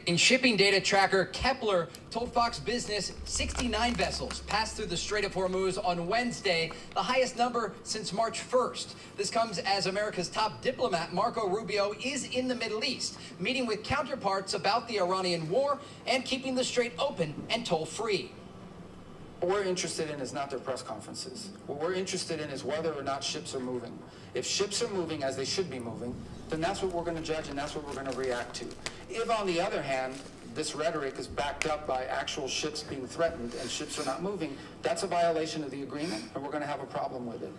In shipping data tracker, Kepler told Fox Business 69 vessels passed through the Strait of Hormuz on Wednesday, the highest number since March 1st. This comes as America's top diplomat, Marco Rubio, is in the Middle East, meeting with counterparts about the Iranian war and keeping the strait open and toll-free. What we're interested in is not their press conferences. What we're interested in is whether or not ships are moving. If ships are moving as they should be moving, then that's what we're going to judge and that's what we're going to react to. If, on the other hand, this rhetoric is backed up by actual ships being threatened and ships are not moving, that's a violation of the agreement and we're going to have a problem with it.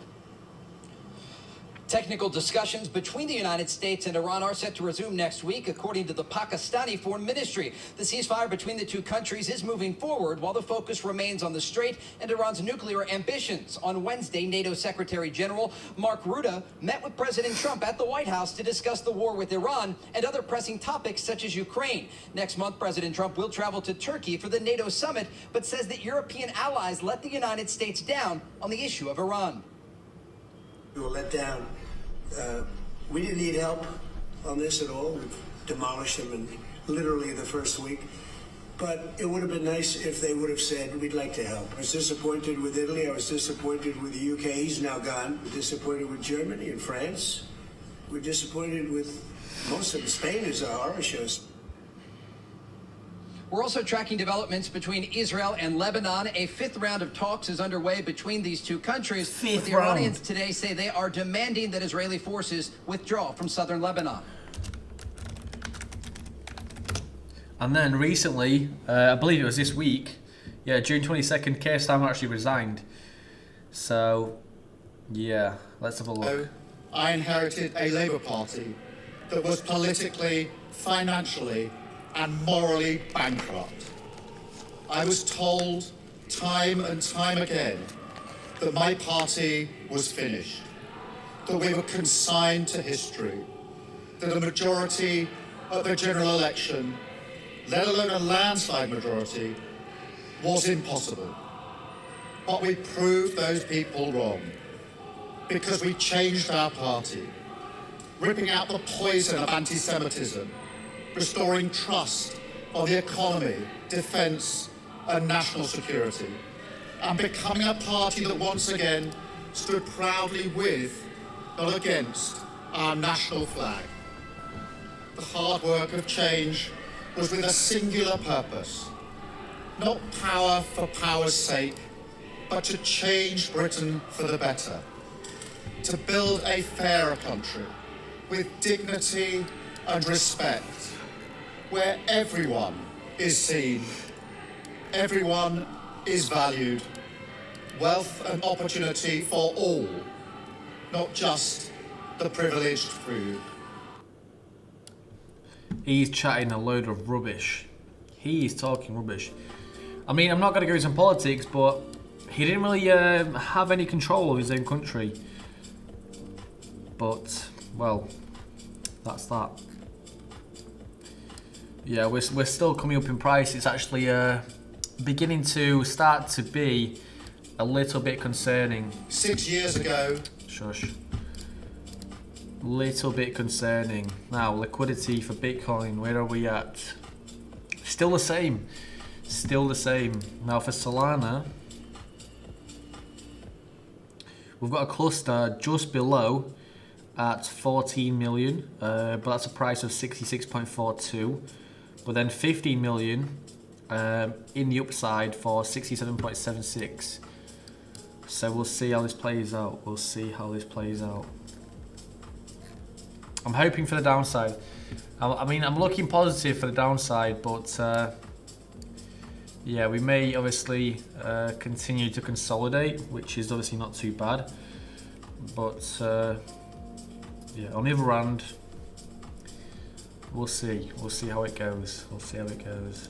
Technical discussions between the United States and Iran are set to resume next week, according to the Pakistani Foreign Ministry. The ceasefire between the two countries is moving forward while the focus remains on the strait and Iran's nuclear ambitions. On Wednesday, NATO Secretary General Mark Rutte met with President Trump at the White House to discuss the war with Iran and other pressing topics such as Ukraine. Next month, President Trump will travel to Turkey for the NATO summit, but says that European allies let the United States down on the issue of Iran. We were let down. We didn't need help on this at all. We've demolished them in literally the first week. But it would have been nice if they would have said, we'd like to help. I was disappointed with Italy. I was disappointed with the UK. He's now gone. We're disappointed with Germany and France. We're disappointed with most of Spain is a horror show. We're also tracking developments between Israel and Lebanon. A fifth round of talks is underway between these two countries. But the Iranians today say they are demanding that Israeli forces withdraw from southern Lebanon. And then recently, I believe it was this week, yeah, June 22nd, Keir Starmer actually resigned. So, yeah, let's have a look. I inherited a Labour Party that was politically, financially, and morally bankrupt. I was told time and time again that my party was finished, that we were consigned to history, that a majority at the general election, let alone a landslide majority, was impossible. But we proved those people wrong because we changed our party, ripping out the poison of anti-Semitism, restoring trust on the economy, defence and national security, and becoming a party that once again stood proudly with, not against, our national flag. The hard work of change was with a singular purpose, not power for power's sake, but to change Britain for the better, to build a fairer country with dignity and respect, where everyone is seen, everyone is valued, wealth and opportunity for all, not just the privileged few. He's chatting a load of rubbish. He's talking rubbish. I mean, I'm not going to go into politics, but he didn't really have any control of his own country. But, well, that's that. Yeah, we're still coming up in price. It's actually beginning to start to be a little bit concerning. 6 years ago. Shush. Little bit concerning. Now, liquidity for Bitcoin, where are we at? Still the same. Still the same. Now for Solana, we've got a cluster just below at 14 million, but that's a price of 66.42. But then 15 million in the upside for 67.76. So we'll see how this plays out. We'll see how this plays out. I'm hoping for the downside. I mean, I'm looking positive for the downside, but yeah, we may obviously continue to consolidate, which is obviously not too bad. But yeah, on the other hand, we'll see. We'll see how it goes. We'll see how it goes.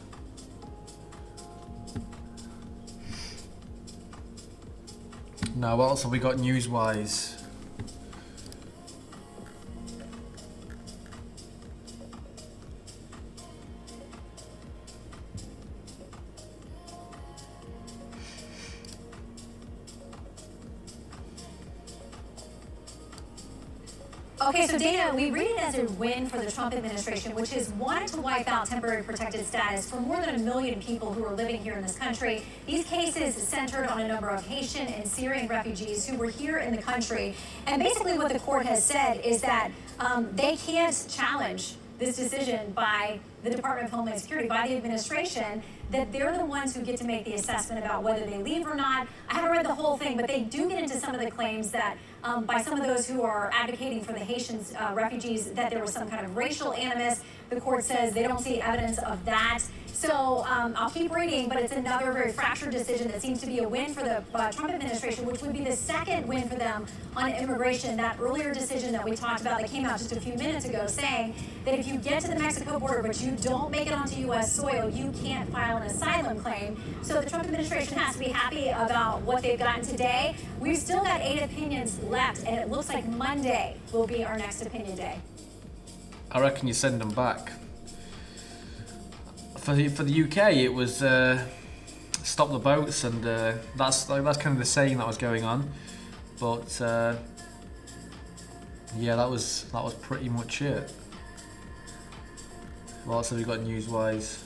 Now, what else have we got news-wise? Okay, so Dana, we read it as a win for the Trump administration, which has wanted to wipe out temporary protected status for more than 1 million people who are living here in this country. These cases centered on a number of Haitian and Syrian refugees who were here in the country. And basically what the court has said is that they can't challenge this decision by the Department of Homeland Security, by the administration, that they're the ones who get to make the assessment about whether they leave or not. I haven't read the whole thing, but they do get into some of the claims that by some of those who are advocating for the Haitian refugees that there was some kind of racial animus. The court says they don't see evidence of that. So I'll keep reading, but it's another very fractured decision that seems to be a win for the Trump administration, which would be the second win for them on immigration. That earlier decision that we talked about that came out just a few minutes ago saying that if you get to the Mexico border but you don't make it onto U.S. soil, you can't file an asylum claim. So the Trump administration has to be happy about what they've gotten today. We've still got 8 opinions left, and it looks like Monday will be our next opinion day. I reckon you send them back. For the UK, it was stop the boats, and that's kind of the saying that was going on. But yeah, that was pretty much it. What else have we got news-wise?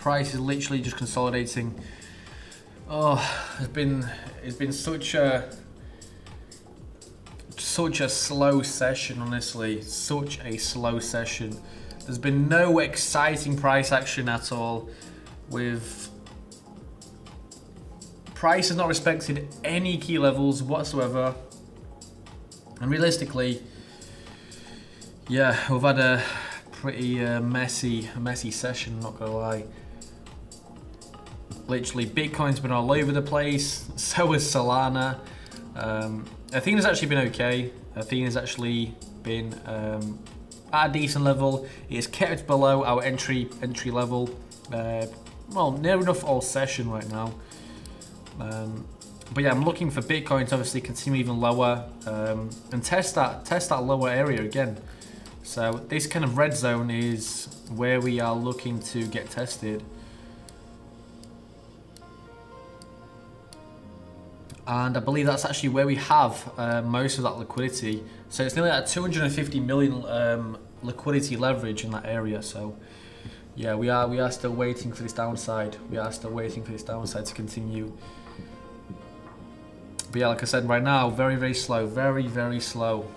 Price is literally just consolidating. Oh, it's been such a slow session, honestly. Such a slow session. There's been no exciting price action at all. With price has not respected any key levels whatsoever. And realistically, yeah, we've had a pretty messy session, not gonna lie. Literally, Bitcoin's been all over the place, so has Solana. Athena's actually been okay. Athena's actually been at a decent level. It's kept below our entry level. Well, near enough all session right now. But yeah, I'm looking for Bitcoin to obviously continue even lower and test that lower area again. So this kind of red zone is where we are looking to get tested. And I believe that's actually where we have most of that liquidity. So it's nearly at 250 million liquidity leverage in that area. So yeah, we are still waiting for this downside. We are still waiting for this downside to continue. But yeah, like I said, right now, very, very slow. Very, very slow.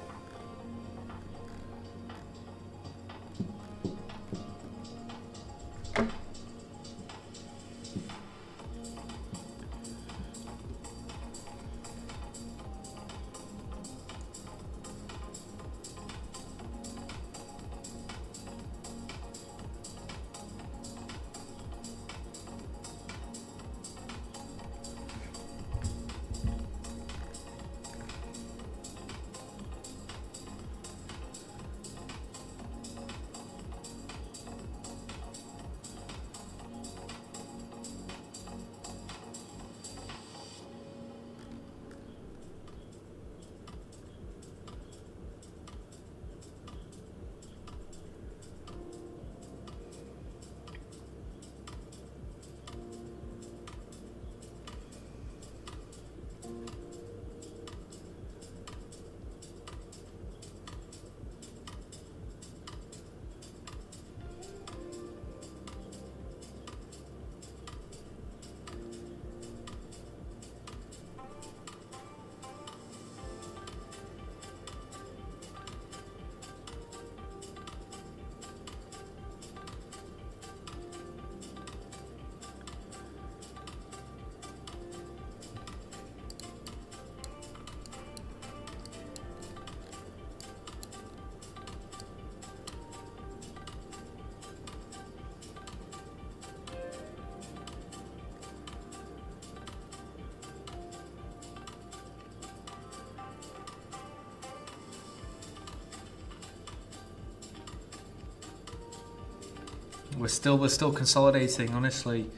We're still consolidating, honestly.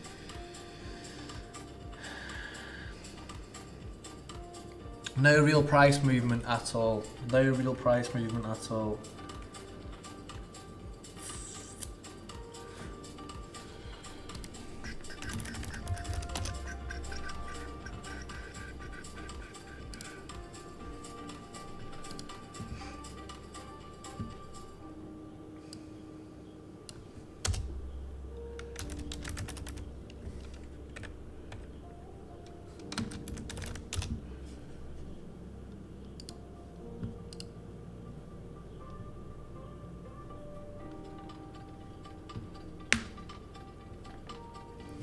No real price movement at all. No real price movement at all.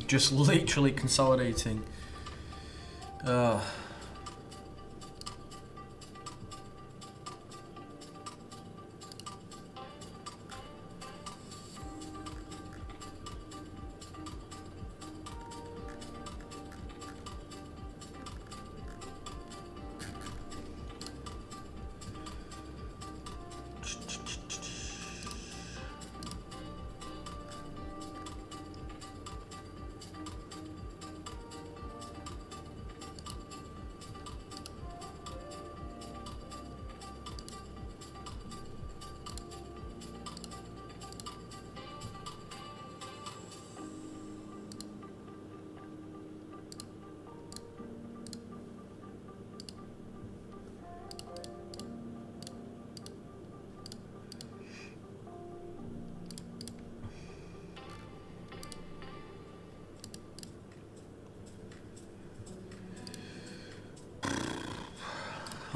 Just literally consolidating.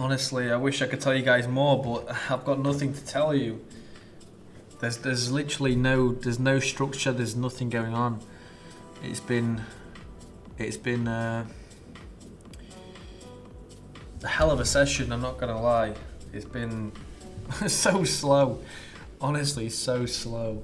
Honestly, I wish I could tell you guys more, but I've got nothing to tell you. There's literally no structure. There's nothing going on. It's been a hell of a session. I'm not gonna lie. It's been so slow. Honestly, so slow.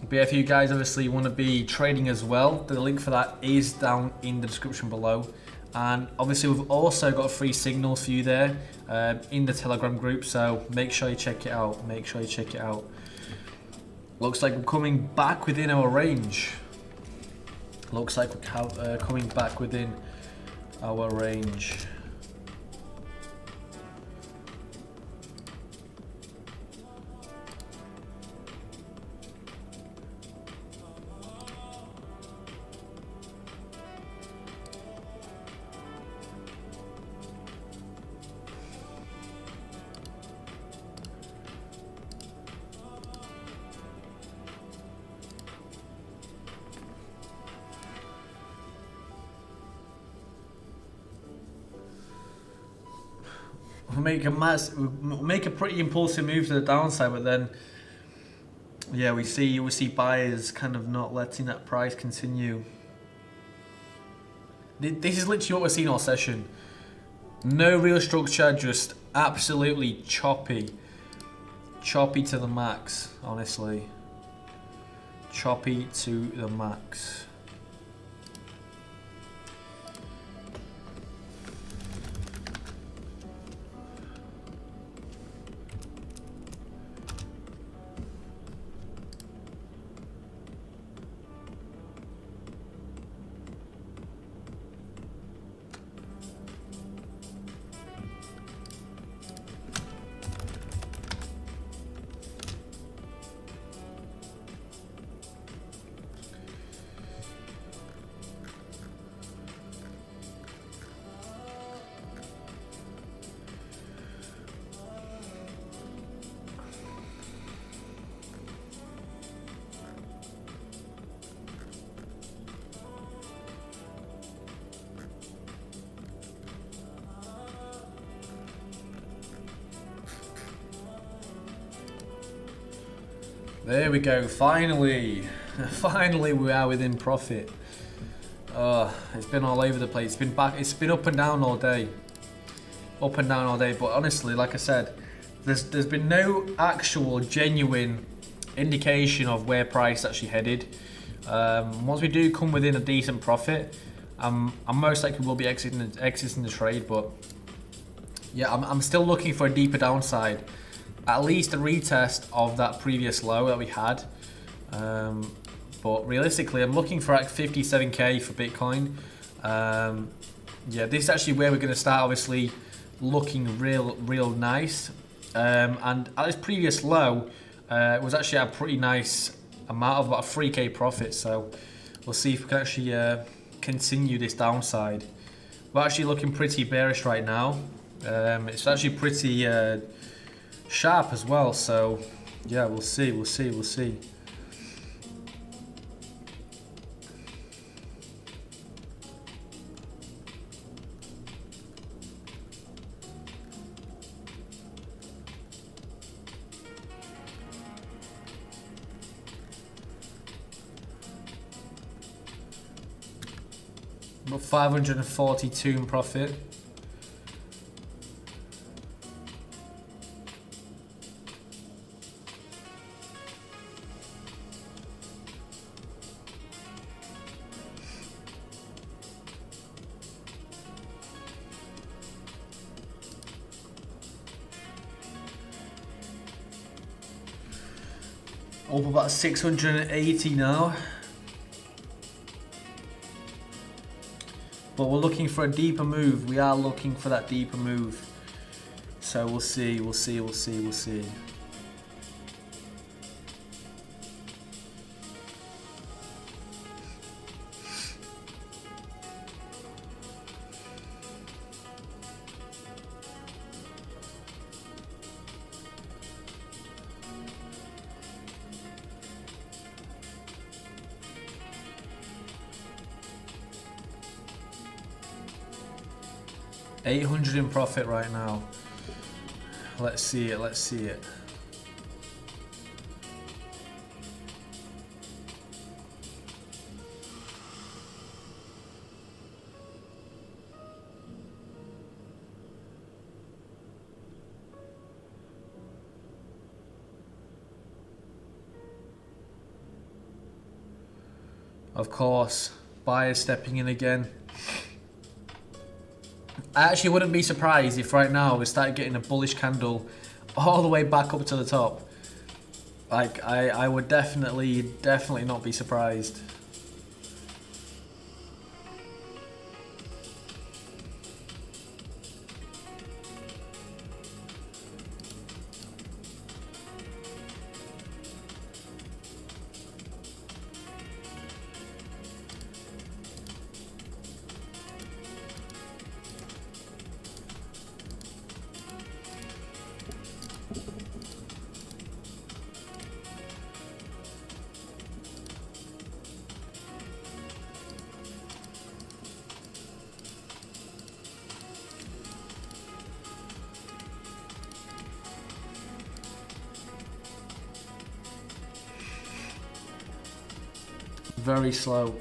But yeah, if you guys obviously want to be trading as well, the link for that is down in the description below. And obviously we've also got a free signal for you there in the Telegram group, so make sure you check it out. Make sure you check it out. Looks like we're coming back within our range. Looks like we're coming back within our range. We'll make a pretty impulsive move to the downside, but then yeah, we see buyers kind of not letting that price continue. This is literally what we're seeing all session. No real structure, just absolutely choppy to the max. Honestly, choppy to the max. There we go, finally! Finally we are within profit. It's been all over the place. It's been up and down all day. Up and down all day, but honestly, like I said, there's been no actual genuine indication of where price actually headed. Once we do come within a decent profit, I'm most likely will be exiting the trade, but yeah, I'm still looking for a deeper downside. At least a retest of that previous low that we had. But realistically, I'm looking for like 57k for Bitcoin. Yeah, this is actually where we're going to start, obviously, looking real nice. And at this previous low, it was actually a pretty nice amount of about a 3k profit. So we'll see if we can actually continue this downside. We're actually looking pretty bearish right now. It's actually pretty sharp as well, so yeah, we'll see. About 542 in profit. Up about 680 now. But we're looking for a deeper move. We are looking for that deeper move. So we'll see. 800 in profit right now. Let's see it, let's see it. Of course, buyers stepping in again. I actually wouldn't be surprised if right now we started getting a bullish candle all the way back up to the top. Like, I would definitely not be surprised. Very slow.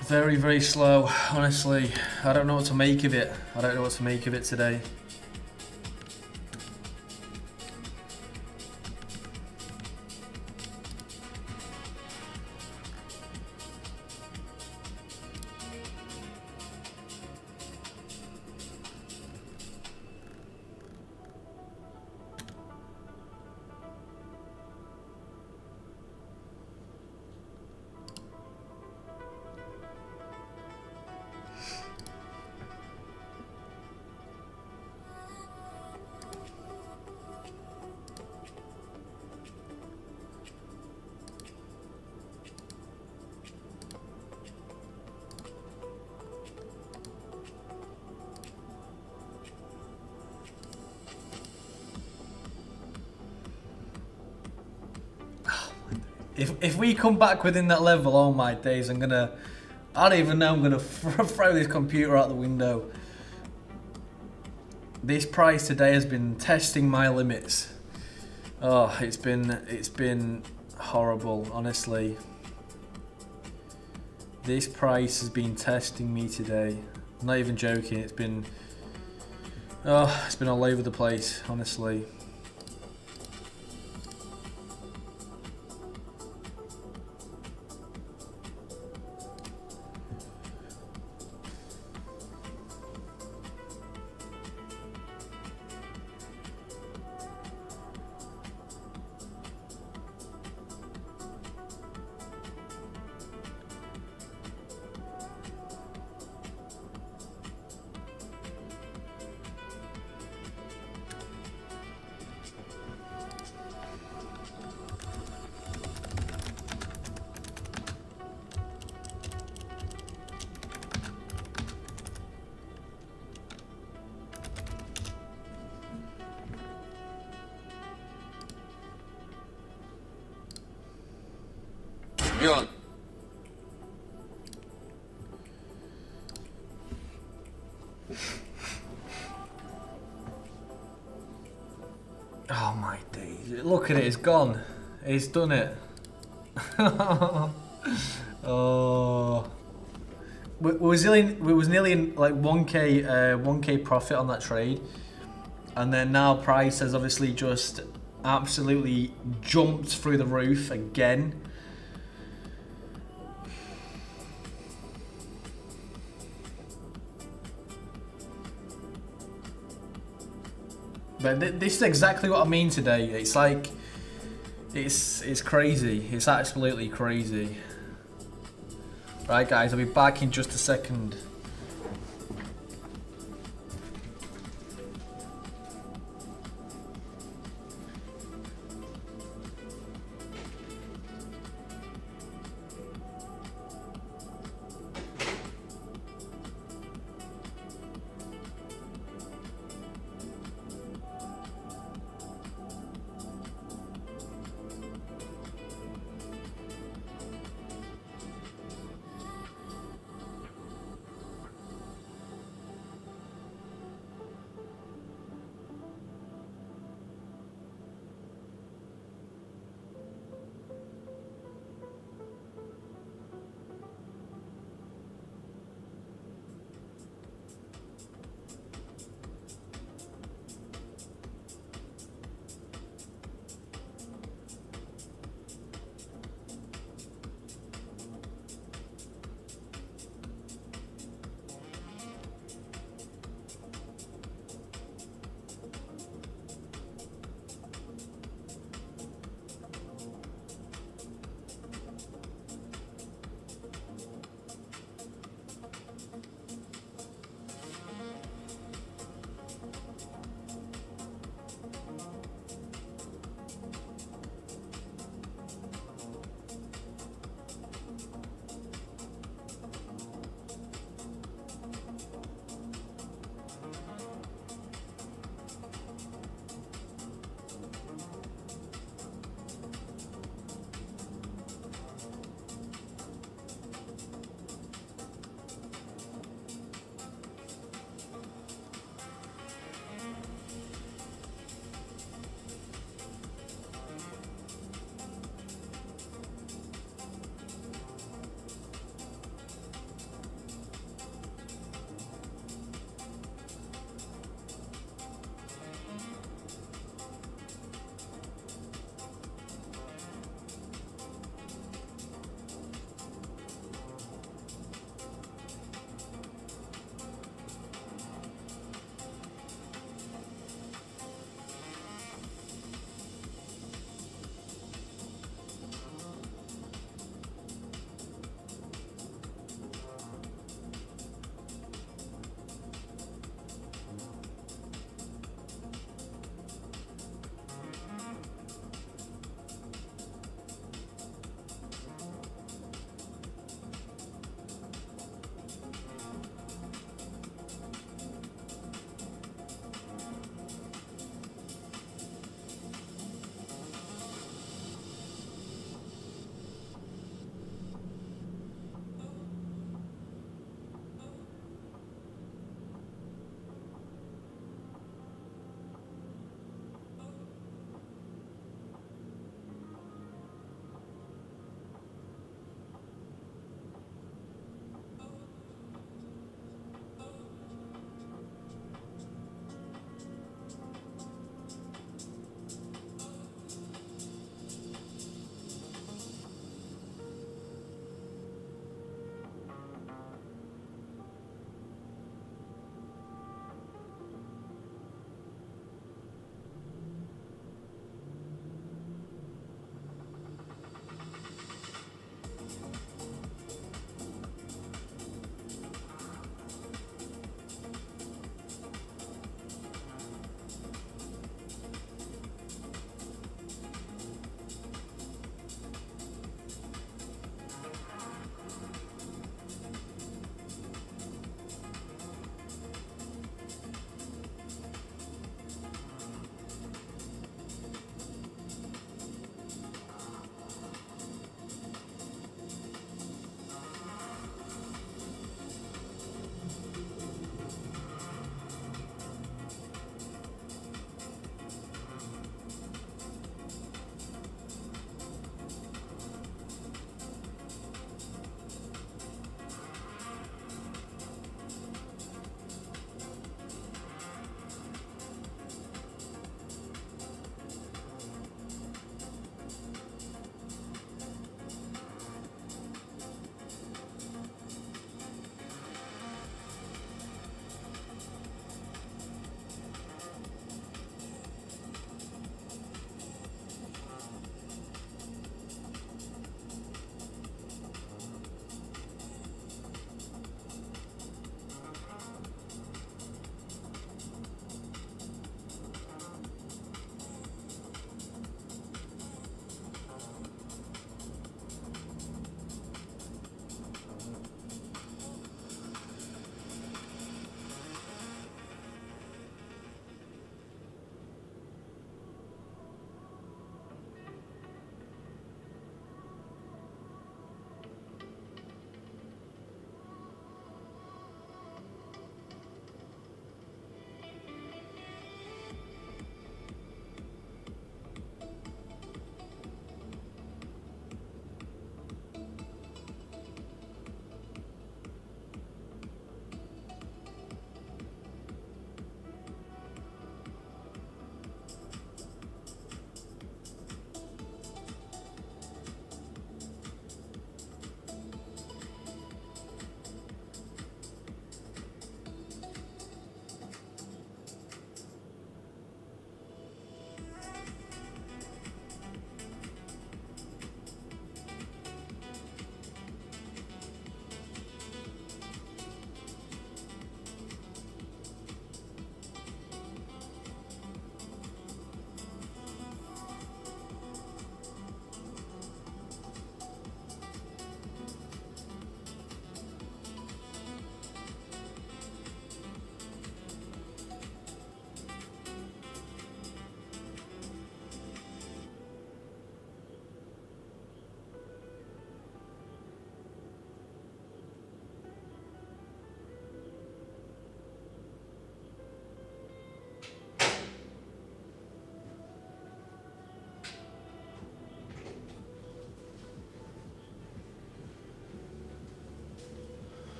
Very, very slow. Honestly, I don't know what to make of it. I don't know what to make of it today. If we come back within that level, oh my days, I don't even know, I'm gonna throw this computer out the window. This price today has been testing my limits. Oh, it's been horrible, honestly. This price has been testing me today. I'm not even joking, it's been all over the place, honestly. Bjorn. Oh my days. Look at it, it's gone. It's done it. Oh. We was nearly in like 1k profit on that trade. And then now price has obviously just absolutely jumped through the roof again. But this is exactly what I mean today. It's like, it's crazy. It's absolutely crazy. Right guys, I'll be back in just a second.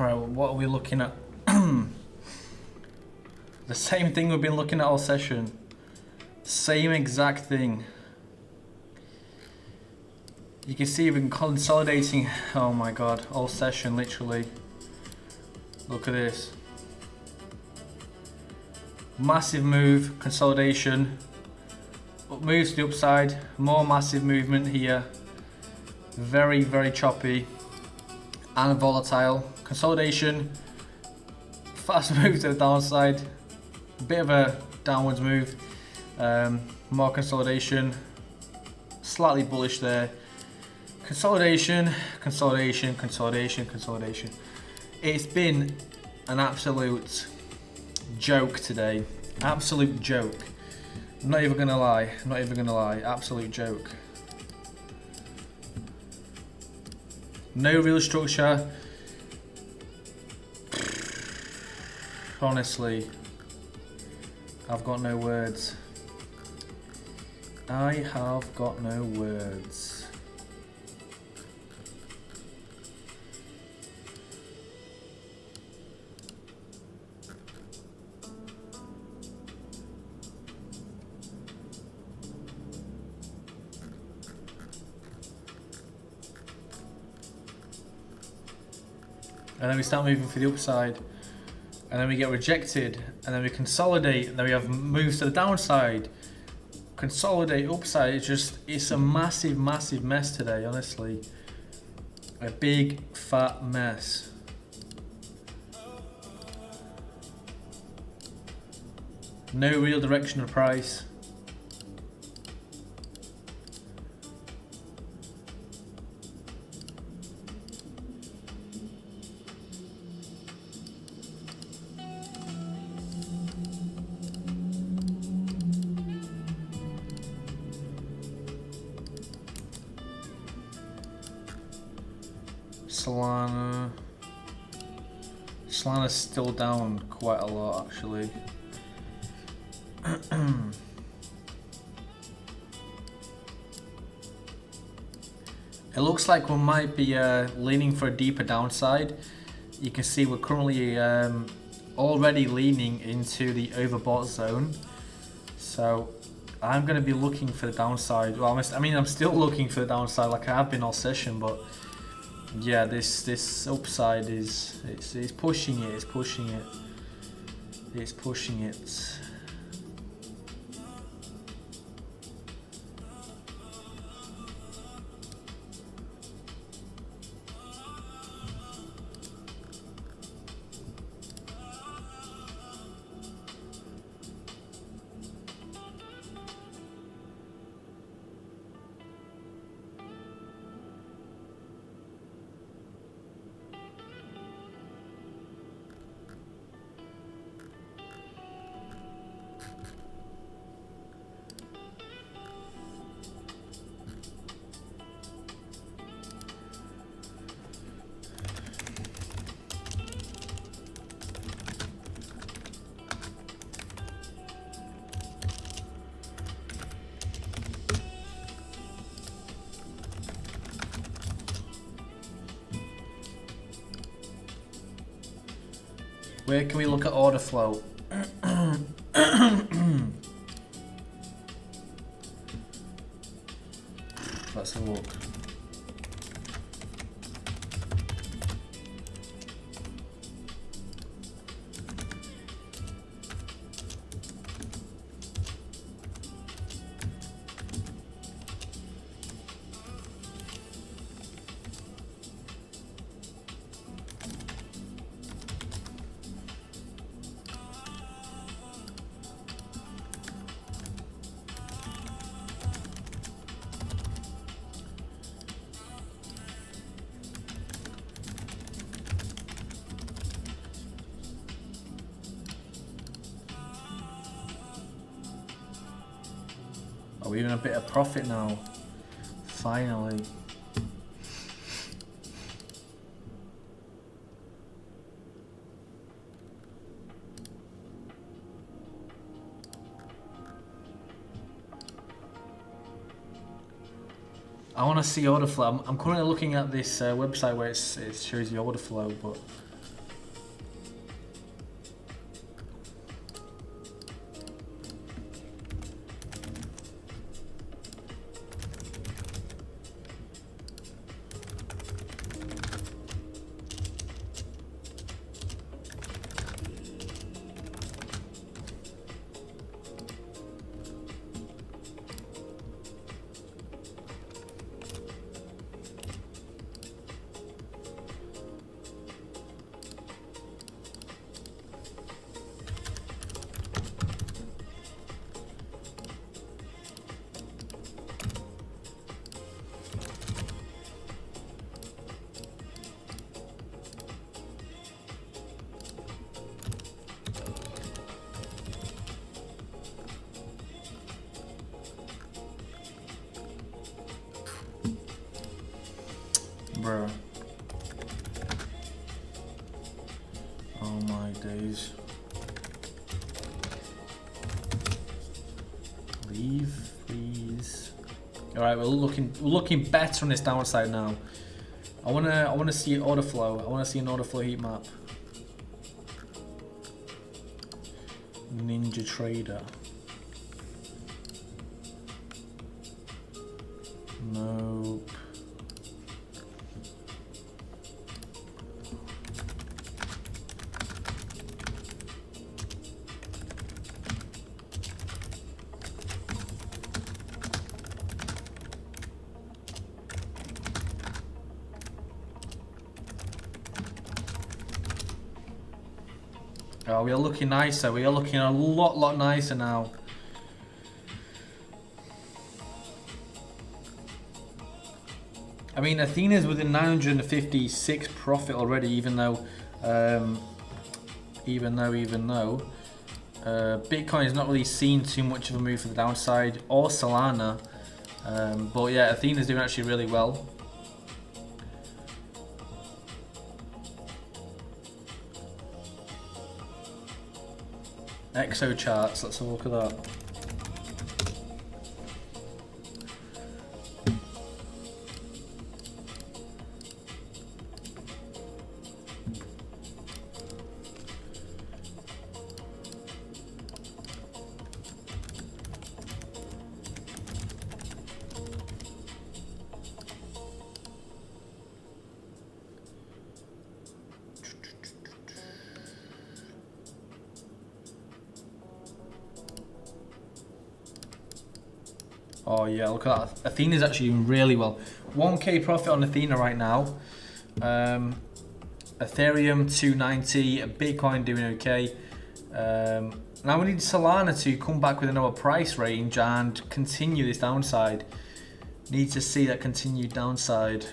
Right, what are we looking at? The same thing we've been looking at all session. Same exact thing. You can see we've been consolidating, oh my god, all session literally. Look at this. Massive move, consolidation. Moves to the upside, more massive movement here. Very, very choppy and volatile. Consolidation, fast move to the downside. Bit of a downwards move. More consolidation. Slightly bullish there. Consolidation, consolidation, consolidation, consolidation. It's been an absolute joke today. Absolute joke. I'm not even gonna lie. I'm not even gonna lie. Absolute joke. No real structure. Honestly, I've got no words. I have got no words. And then we start moving for the upside, and then we get rejected, and then we consolidate, and then we have moves to the downside, consolidate, upside. It's a massive, massive mess today, honestly. A big, fat mess. No real direction of price. Solana's still down quite a lot actually. It looks like we might be leaning for a deeper downside. You can see we're currently already leaning into the overbought zone. So I'm going to be looking for the downside. Well, I mean, I'm still looking for the downside like I have been all session, but yeah, this upside is it's pushing it. It's pushing it. It's pushing it. Where can we look at order flow? Let's have a look. Are we in a bit of profit now? Finally. I want to see order flow. I'm currently looking at this website where it shows the order flow, but Bruh. Oh my days. Leave, please. Alright, we're looking better on this downside now. I wanna see order flow. I wanna see an order flow heat map. Ninja Trader. Nope. Oh, we are looking nicer. We are looking a lot nicer now. I mean, Athena's within 956 profit already, even though Bitcoin has not really seen too much of a move for the downside, or Solana. But yeah, Athena's doing actually really well. Exo charts, let's have a look at that. Oh yeah, look at that. Athena's actually doing really well. 1k profit on Athena right now. Ethereum 290, Bitcoin doing okay. Now we need Solana to come back with another price range and continue this downside. Need to see that continued downside.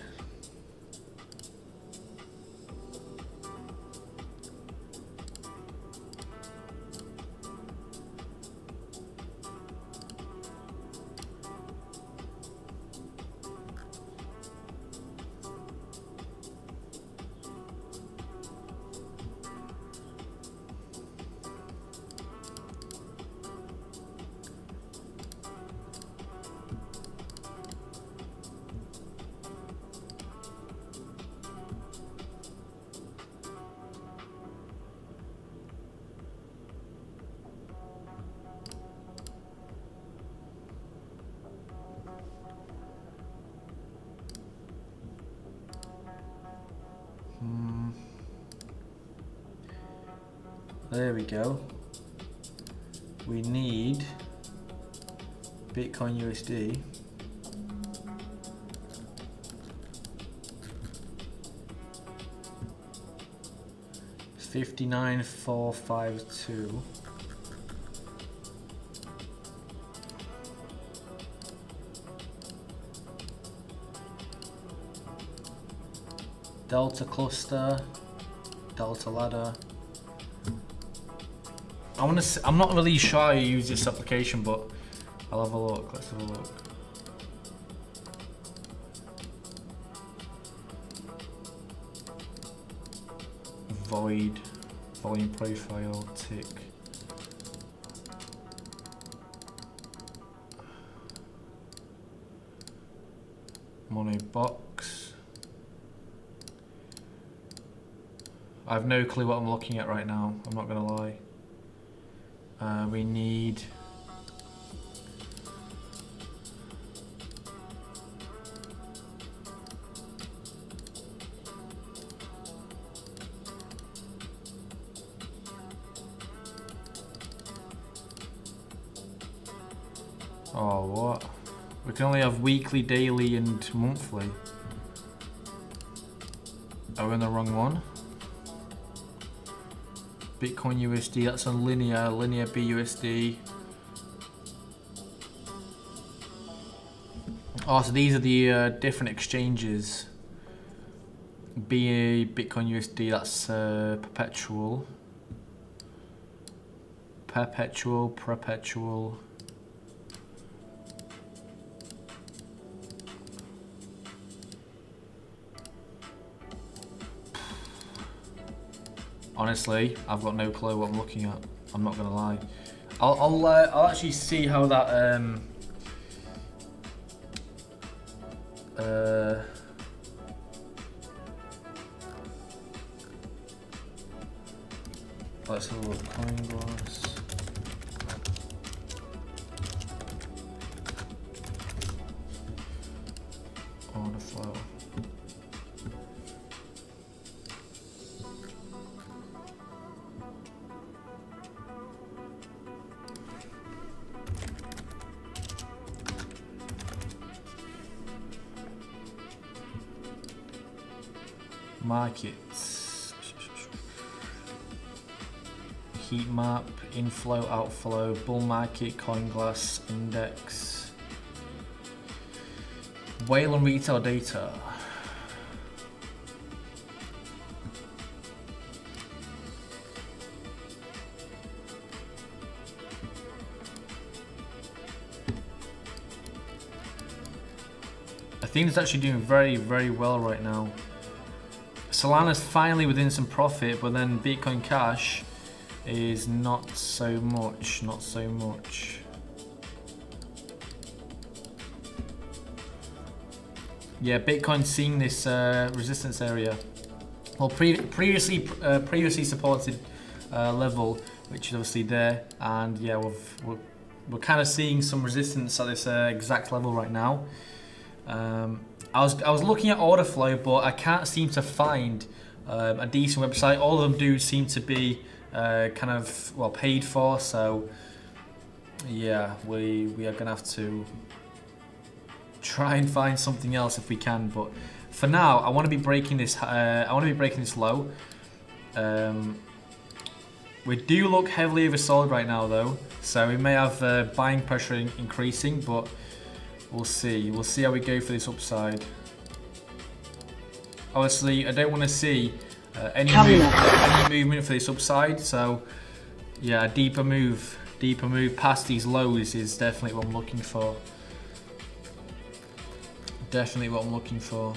There we go. We need Bitcoin USD. It's 59,452. Delta cluster, Delta ladder. I'm not really sure how you use this application, but I'll have a look. Let's have a look. Void, volume profile, tick. Mono box. I have no clue what I'm looking at right now, I'm not gonna lie. We need oh, what? We can only have weekly, daily and monthly. Are we in the wrong one? Bitcoin USD, that's on linear BUSD. Oh, so these are the different exchanges. Bitcoin USD, that's perpetual. Perpetual. Honestly, I've got no clue what I'm looking at. I'm not gonna lie. I'll actually see how that let's have a look. Coin glass. Order flow. Markets. Heat map, inflow, outflow, bull market, coin glass, index. Whale and retail data. Ethereum's actually doing very, very well right now. Solana's finally within some profit, but then Bitcoin Cash is not so much, not so much. Yeah, Bitcoin's seeing this resistance area. Well, previously supported level, which is obviously there, and yeah, we're kind of seeing some resistance at this exact level right now. I was looking at order flow, but I can't seem to find a decent website. All of them do seem to be kind of well paid for. So yeah, we are gonna have to try and find something else if we can. But for now, I want to be breaking this. I want to be breaking this low. We do look heavily oversold right now, though, so we may have buying pressure increasing, but. We'll see. We'll see how we go for this upside. Obviously, I don't want to see any movement for this upside. So, yeah, a deeper move past these lows is definitely what I'm looking for. Definitely what I'm looking for.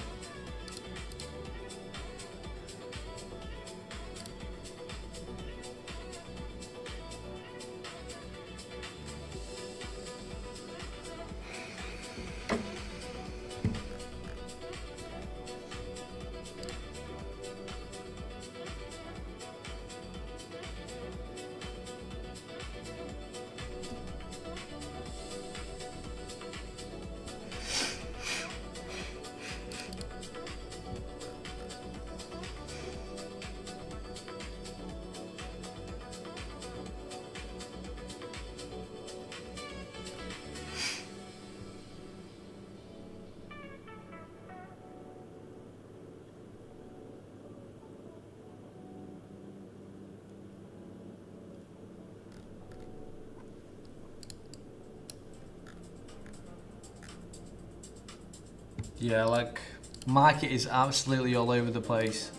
Yeah, like, market is absolutely all over the place.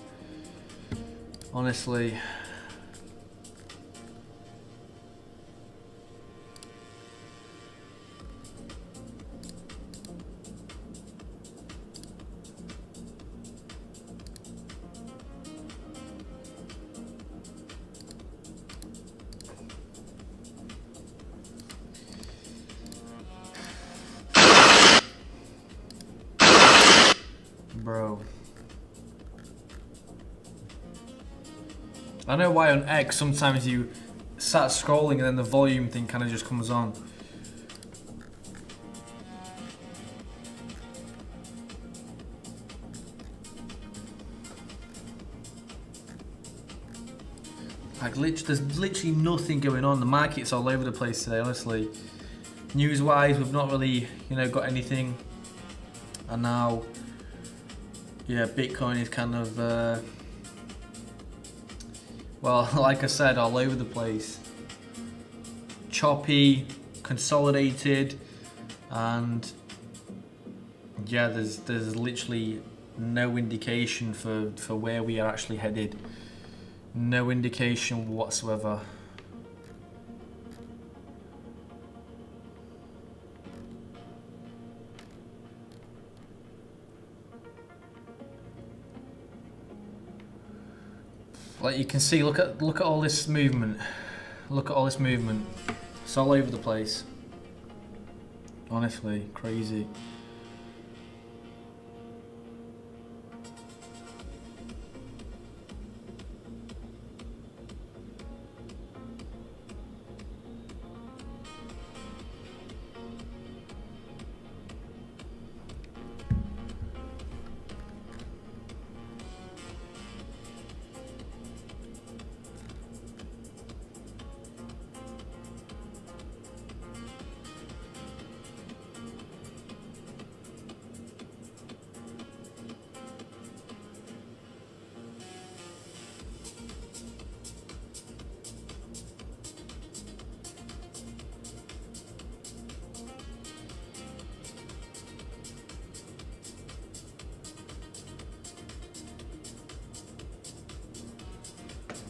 Honestly. Bro. I know why on X sometimes you start scrolling and then the volume thing kind of just comes on. Like, there's literally nothing going on. The market's all over the place today, honestly. News-wise, we've not really, got anything. And now, yeah, Bitcoin is kind of, well, like I said, all over the place. Choppy, consolidated, and yeah, there's literally no indication for where we are actually headed. No indication whatsoever. Like you can see, look at all this movement. Look at all this movement. It's all over the place. Honestly, crazy.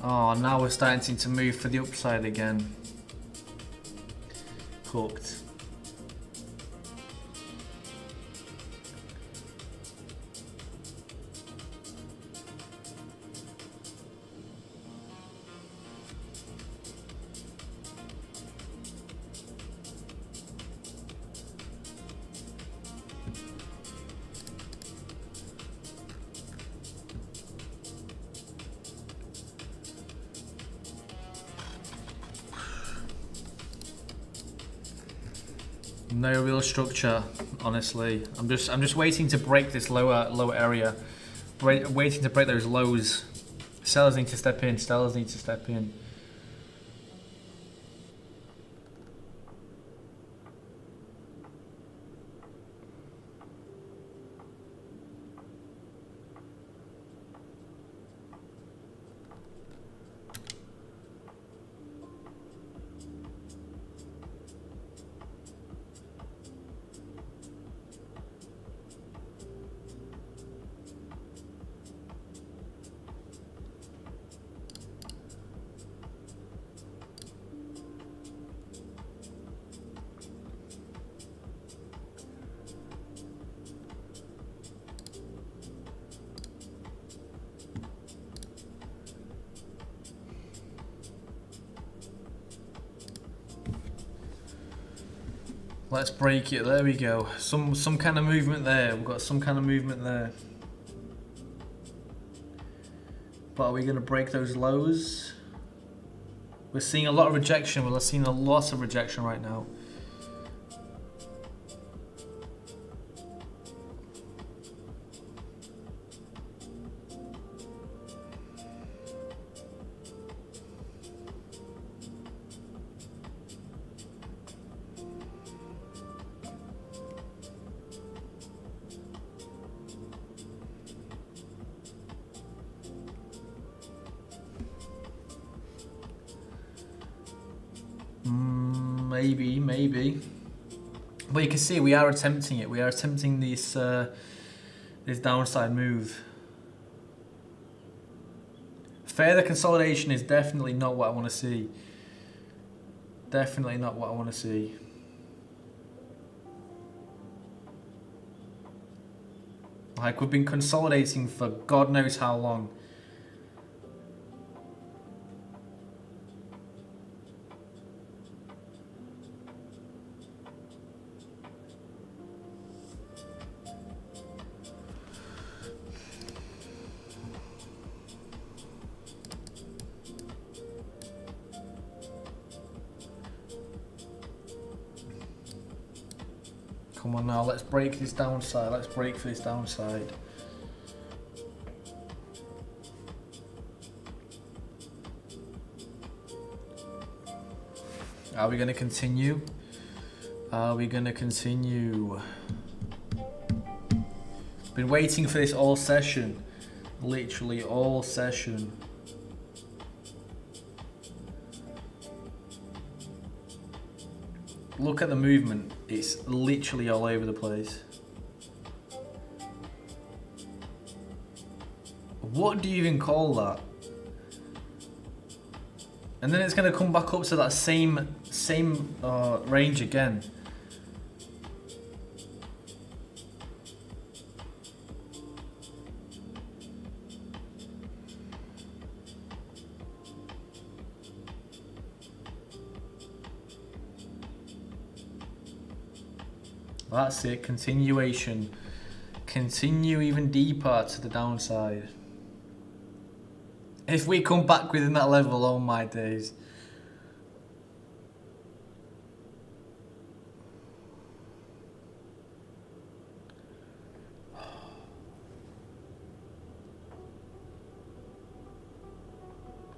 Oh, now we're starting to move for the upside again. Cooked. No real structure, honestly. I'm just waiting to break this lower area. Waiting to break those lows. Sellers need to step in. Sellers need to step in. Let's break it. There we go. Some kind of movement there. We've got some kind of movement there. But are we going to break those lows? We're seeing a lot of rejection. We're seeing a lot of rejection right now. Maybe. But you can see we are attempting it. We are attempting this this downside move. Further consolidation is definitely not what I want to see. Definitely not what I want to see. Like we've been consolidating for God knows how long. Come on now, let's break this downside. Let's break for this downside. Are we going to continue? Are we going to continue? Been waiting for this all session. Literally all session. Look at the movement. It's literally all over the place. What do you even call that? And then it's going to come back up to that same range again. That's it. Continuation. Continue even deeper to the downside. If we come back within that level, oh my days.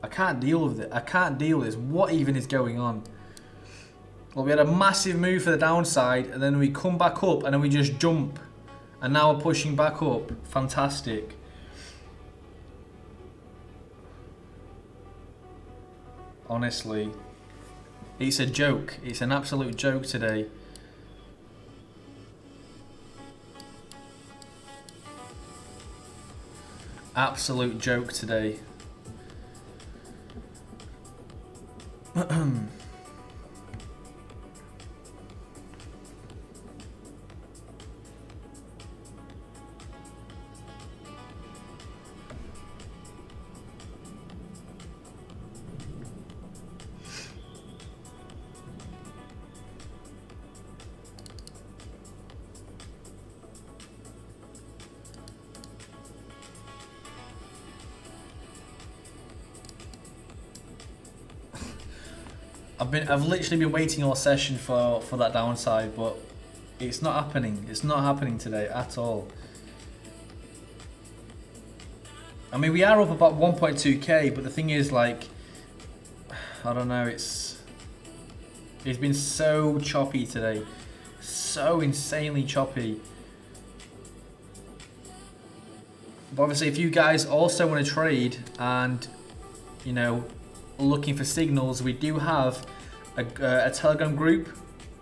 I can't deal with it. I can't deal with this. What even is going on? Well, we had a massive move for the downside, and then we come back up, and then we just jump. And now we're pushing back up. Fantastic. Honestly, it's a joke. It's an absolute joke today. Absolute joke today. I've literally been waiting all session for that downside, but it's not happening. It's not happening today at all. I mean, we are up about 1.2k, but the thing is, like, I don't know, it's been so choppy today. So insanely choppy. But obviously, if you guys also want to trade and, you know, looking for signals, we do have a Telegram group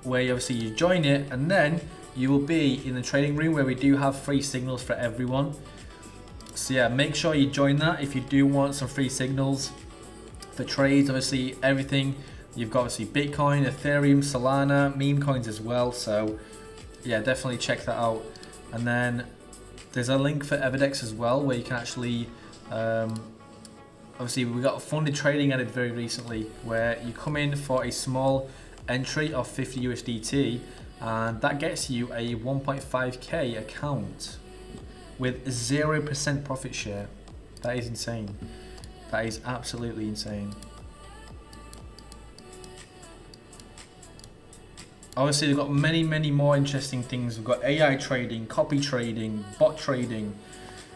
where obviously you join it, and then you will be in the trading room where we do have free signals for everyone. So yeah, make sure you join that if you do want some free signals for trades. Obviously everything, you've got obviously Bitcoin, Ethereum, Solana, meme coins as well. So yeah, definitely check that out. And then there's a link for Everdex as well, where you can actually obviously, we got funded trading added very recently, where you come in for a small entry of 50 USDT, and that gets you a 1.5k account with 0% profit share. That is insane. That is absolutely insane. Obviously, we've got many more interesting things. We've got AI trading, copy trading, bot trading.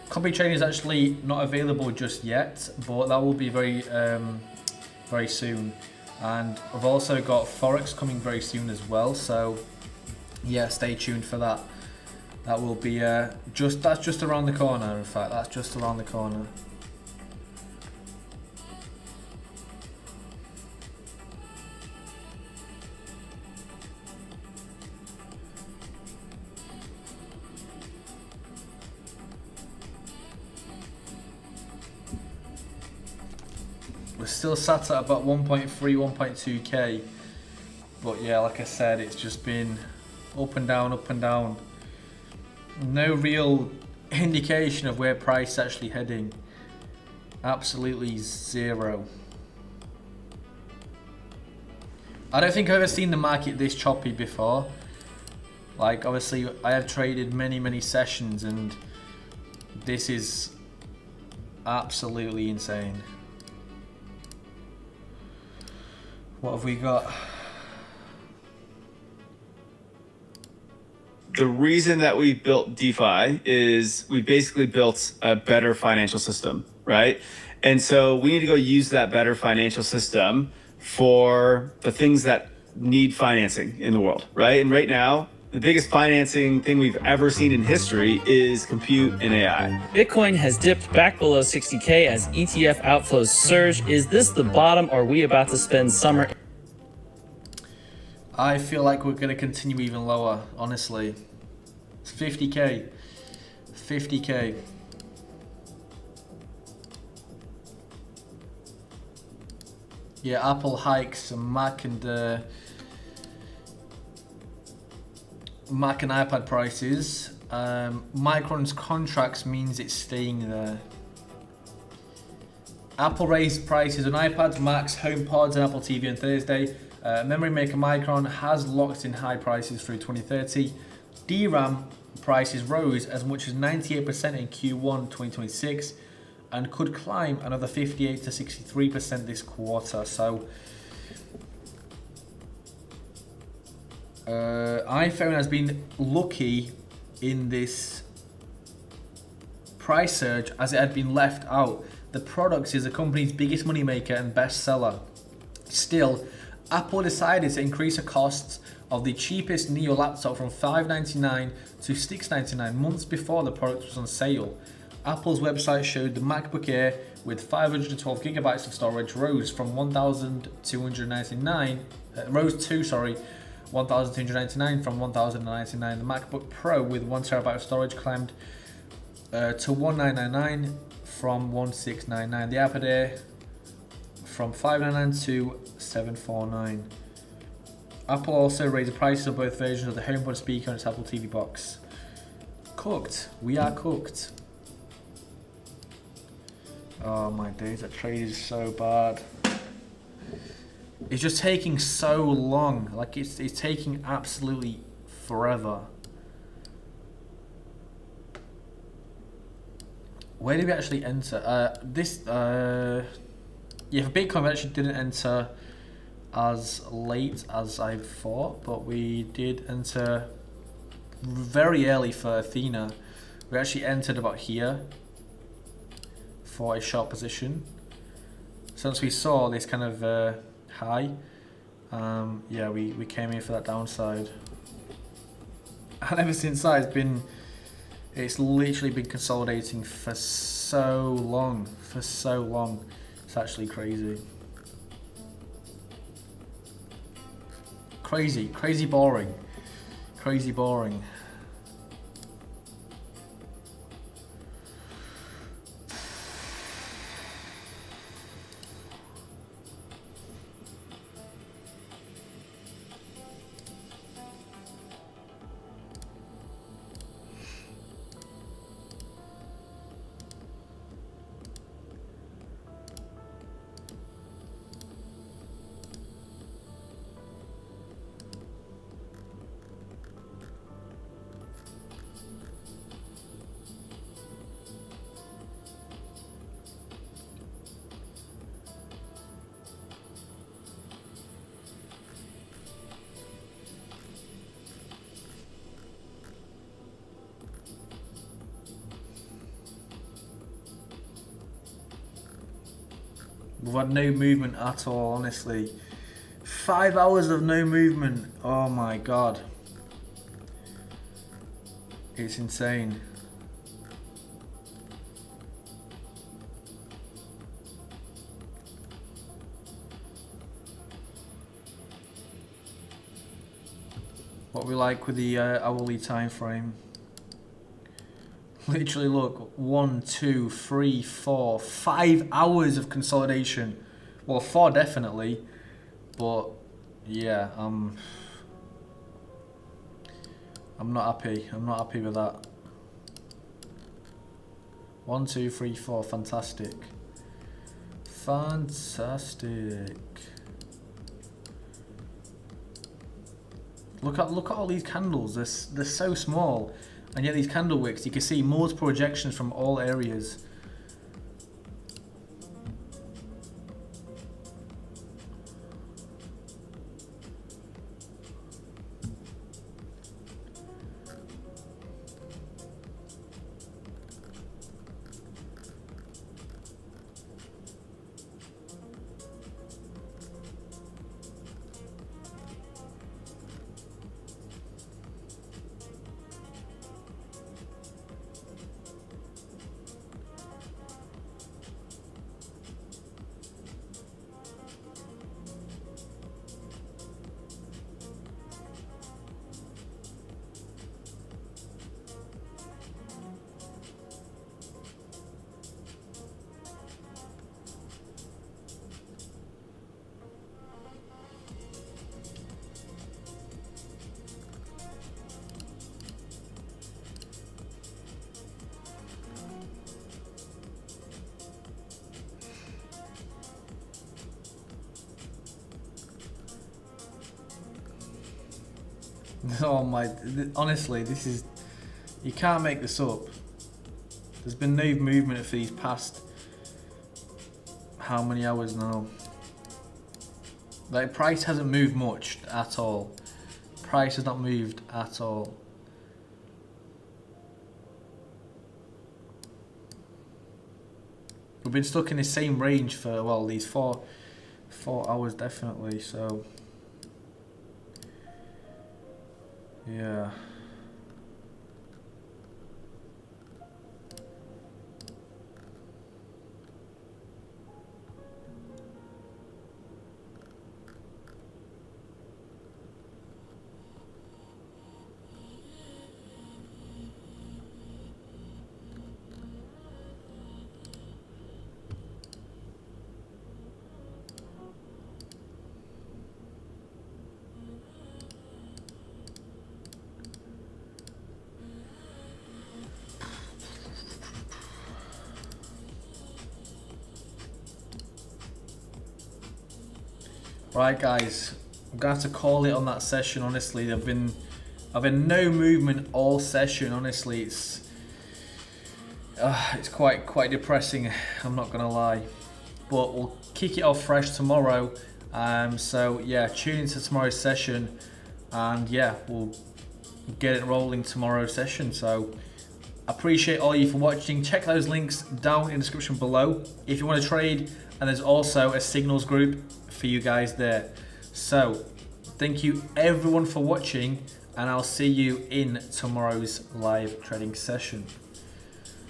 Copy trading is actually not available just yet, but that will be very soon. And I've also got Forex coming very soon as well. So yeah, stay tuned for that. That will be that's just around the corner. In fact, that's just around the corner. We're still sat at about 1.3, 1.2k, but yeah, like I said, it's just been up and down, up and down. No real indication of where price is actually heading. Absolutely zero. I don't think I've ever seen the market this choppy before. Like, obviously, I have traded many sessions, and this is absolutely insane. What have we got? The reason that we built DeFi is we basically built a better financial system, right? And so we need to go use that better financial system for the things that need financing in the world, right? And right now, the biggest financing thing we've ever seen in history is compute and AI. Bitcoin has dipped back below 60K as ETF outflows surge. Is this the bottom, or are we about to spend summer? I feel like we're going to continue even lower, honestly. It's 50k. 50k. Yeah, Apple hikes Mac and iPad prices. Micron's contracts means it's staying there. Apple raised prices on iPads, Macs, HomePods, and Apple TV on Thursday. Memory maker Micron has locked in high prices through 2030. DRAM prices rose as much as 98% in Q1 2026 and could climb another 58 to 63% this quarter. So iPhone has been lucky in this price surge as it had been left out. The product is the company's biggest moneymaker and bestseller. Still, Apple decided to increase the costs of the cheapest Neo laptop from $599 to $699 months before the product was on sale. Apple's website showed the MacBook Air with 512 gigabytes of storage rose from $1,299 from $1,099. The MacBook Pro with 1 terabyte of storage climbed to $1,999 from $1,699. The iPad Air from $599 to $749. Apple also raised the prices of both versions of the HomePod speaker and its Apple TV box. Cooked. We are cooked. Oh my days, that trade is so bad. It's just taking so long. Like it's taking absolutely forever. Where did we actually enter? Yeah, for Bitcoin we actually didn't enter as late as I thought, but we did enter very early for Athena. We actually entered about here for a short position. Since we saw this kind of high, yeah, we came in for that downside. And ever since that, it's literally been consolidating for so long. It's actually crazy. Crazy boring. Crazy boring. We've had no movement at all, honestly. 5 hours of no movement. Oh my god. It's insane. What we like with the hourly time frame. Literally look, 1, 2, 3, 4, 5 hours of consolidation. Well, 4 definitely, but yeah, I'm not happy. I'm not happy with that. 1, 2, 3, 4, fantastic. Fantastic. Look at all these candles. They're so small. And yet these candle wicks, you can see multiple projections from all areas. Oh my, honestly, this is, you can't make this up. There's been no movement for these past, how many hours now? Like, price hasn't moved much at all. Price has not moved at all. We've been stuck in the same range for, well, these four hours definitely, so yeah. Right, guys, I'm gonna have to call it on that session. Honestly, I've been no movement all session. Honestly, it's quite depressing. I'm not gonna lie, but we'll kick it off fresh tomorrow. So yeah, tune into tomorrow's session, and yeah, we'll get it rolling tomorrow's session. So appreciate all you for watching. Check those links down in the description below if you want to trade, and there's also a signals group for you guys there. So thank you everyone for watching, and I'll see you in tomorrow's live trading session.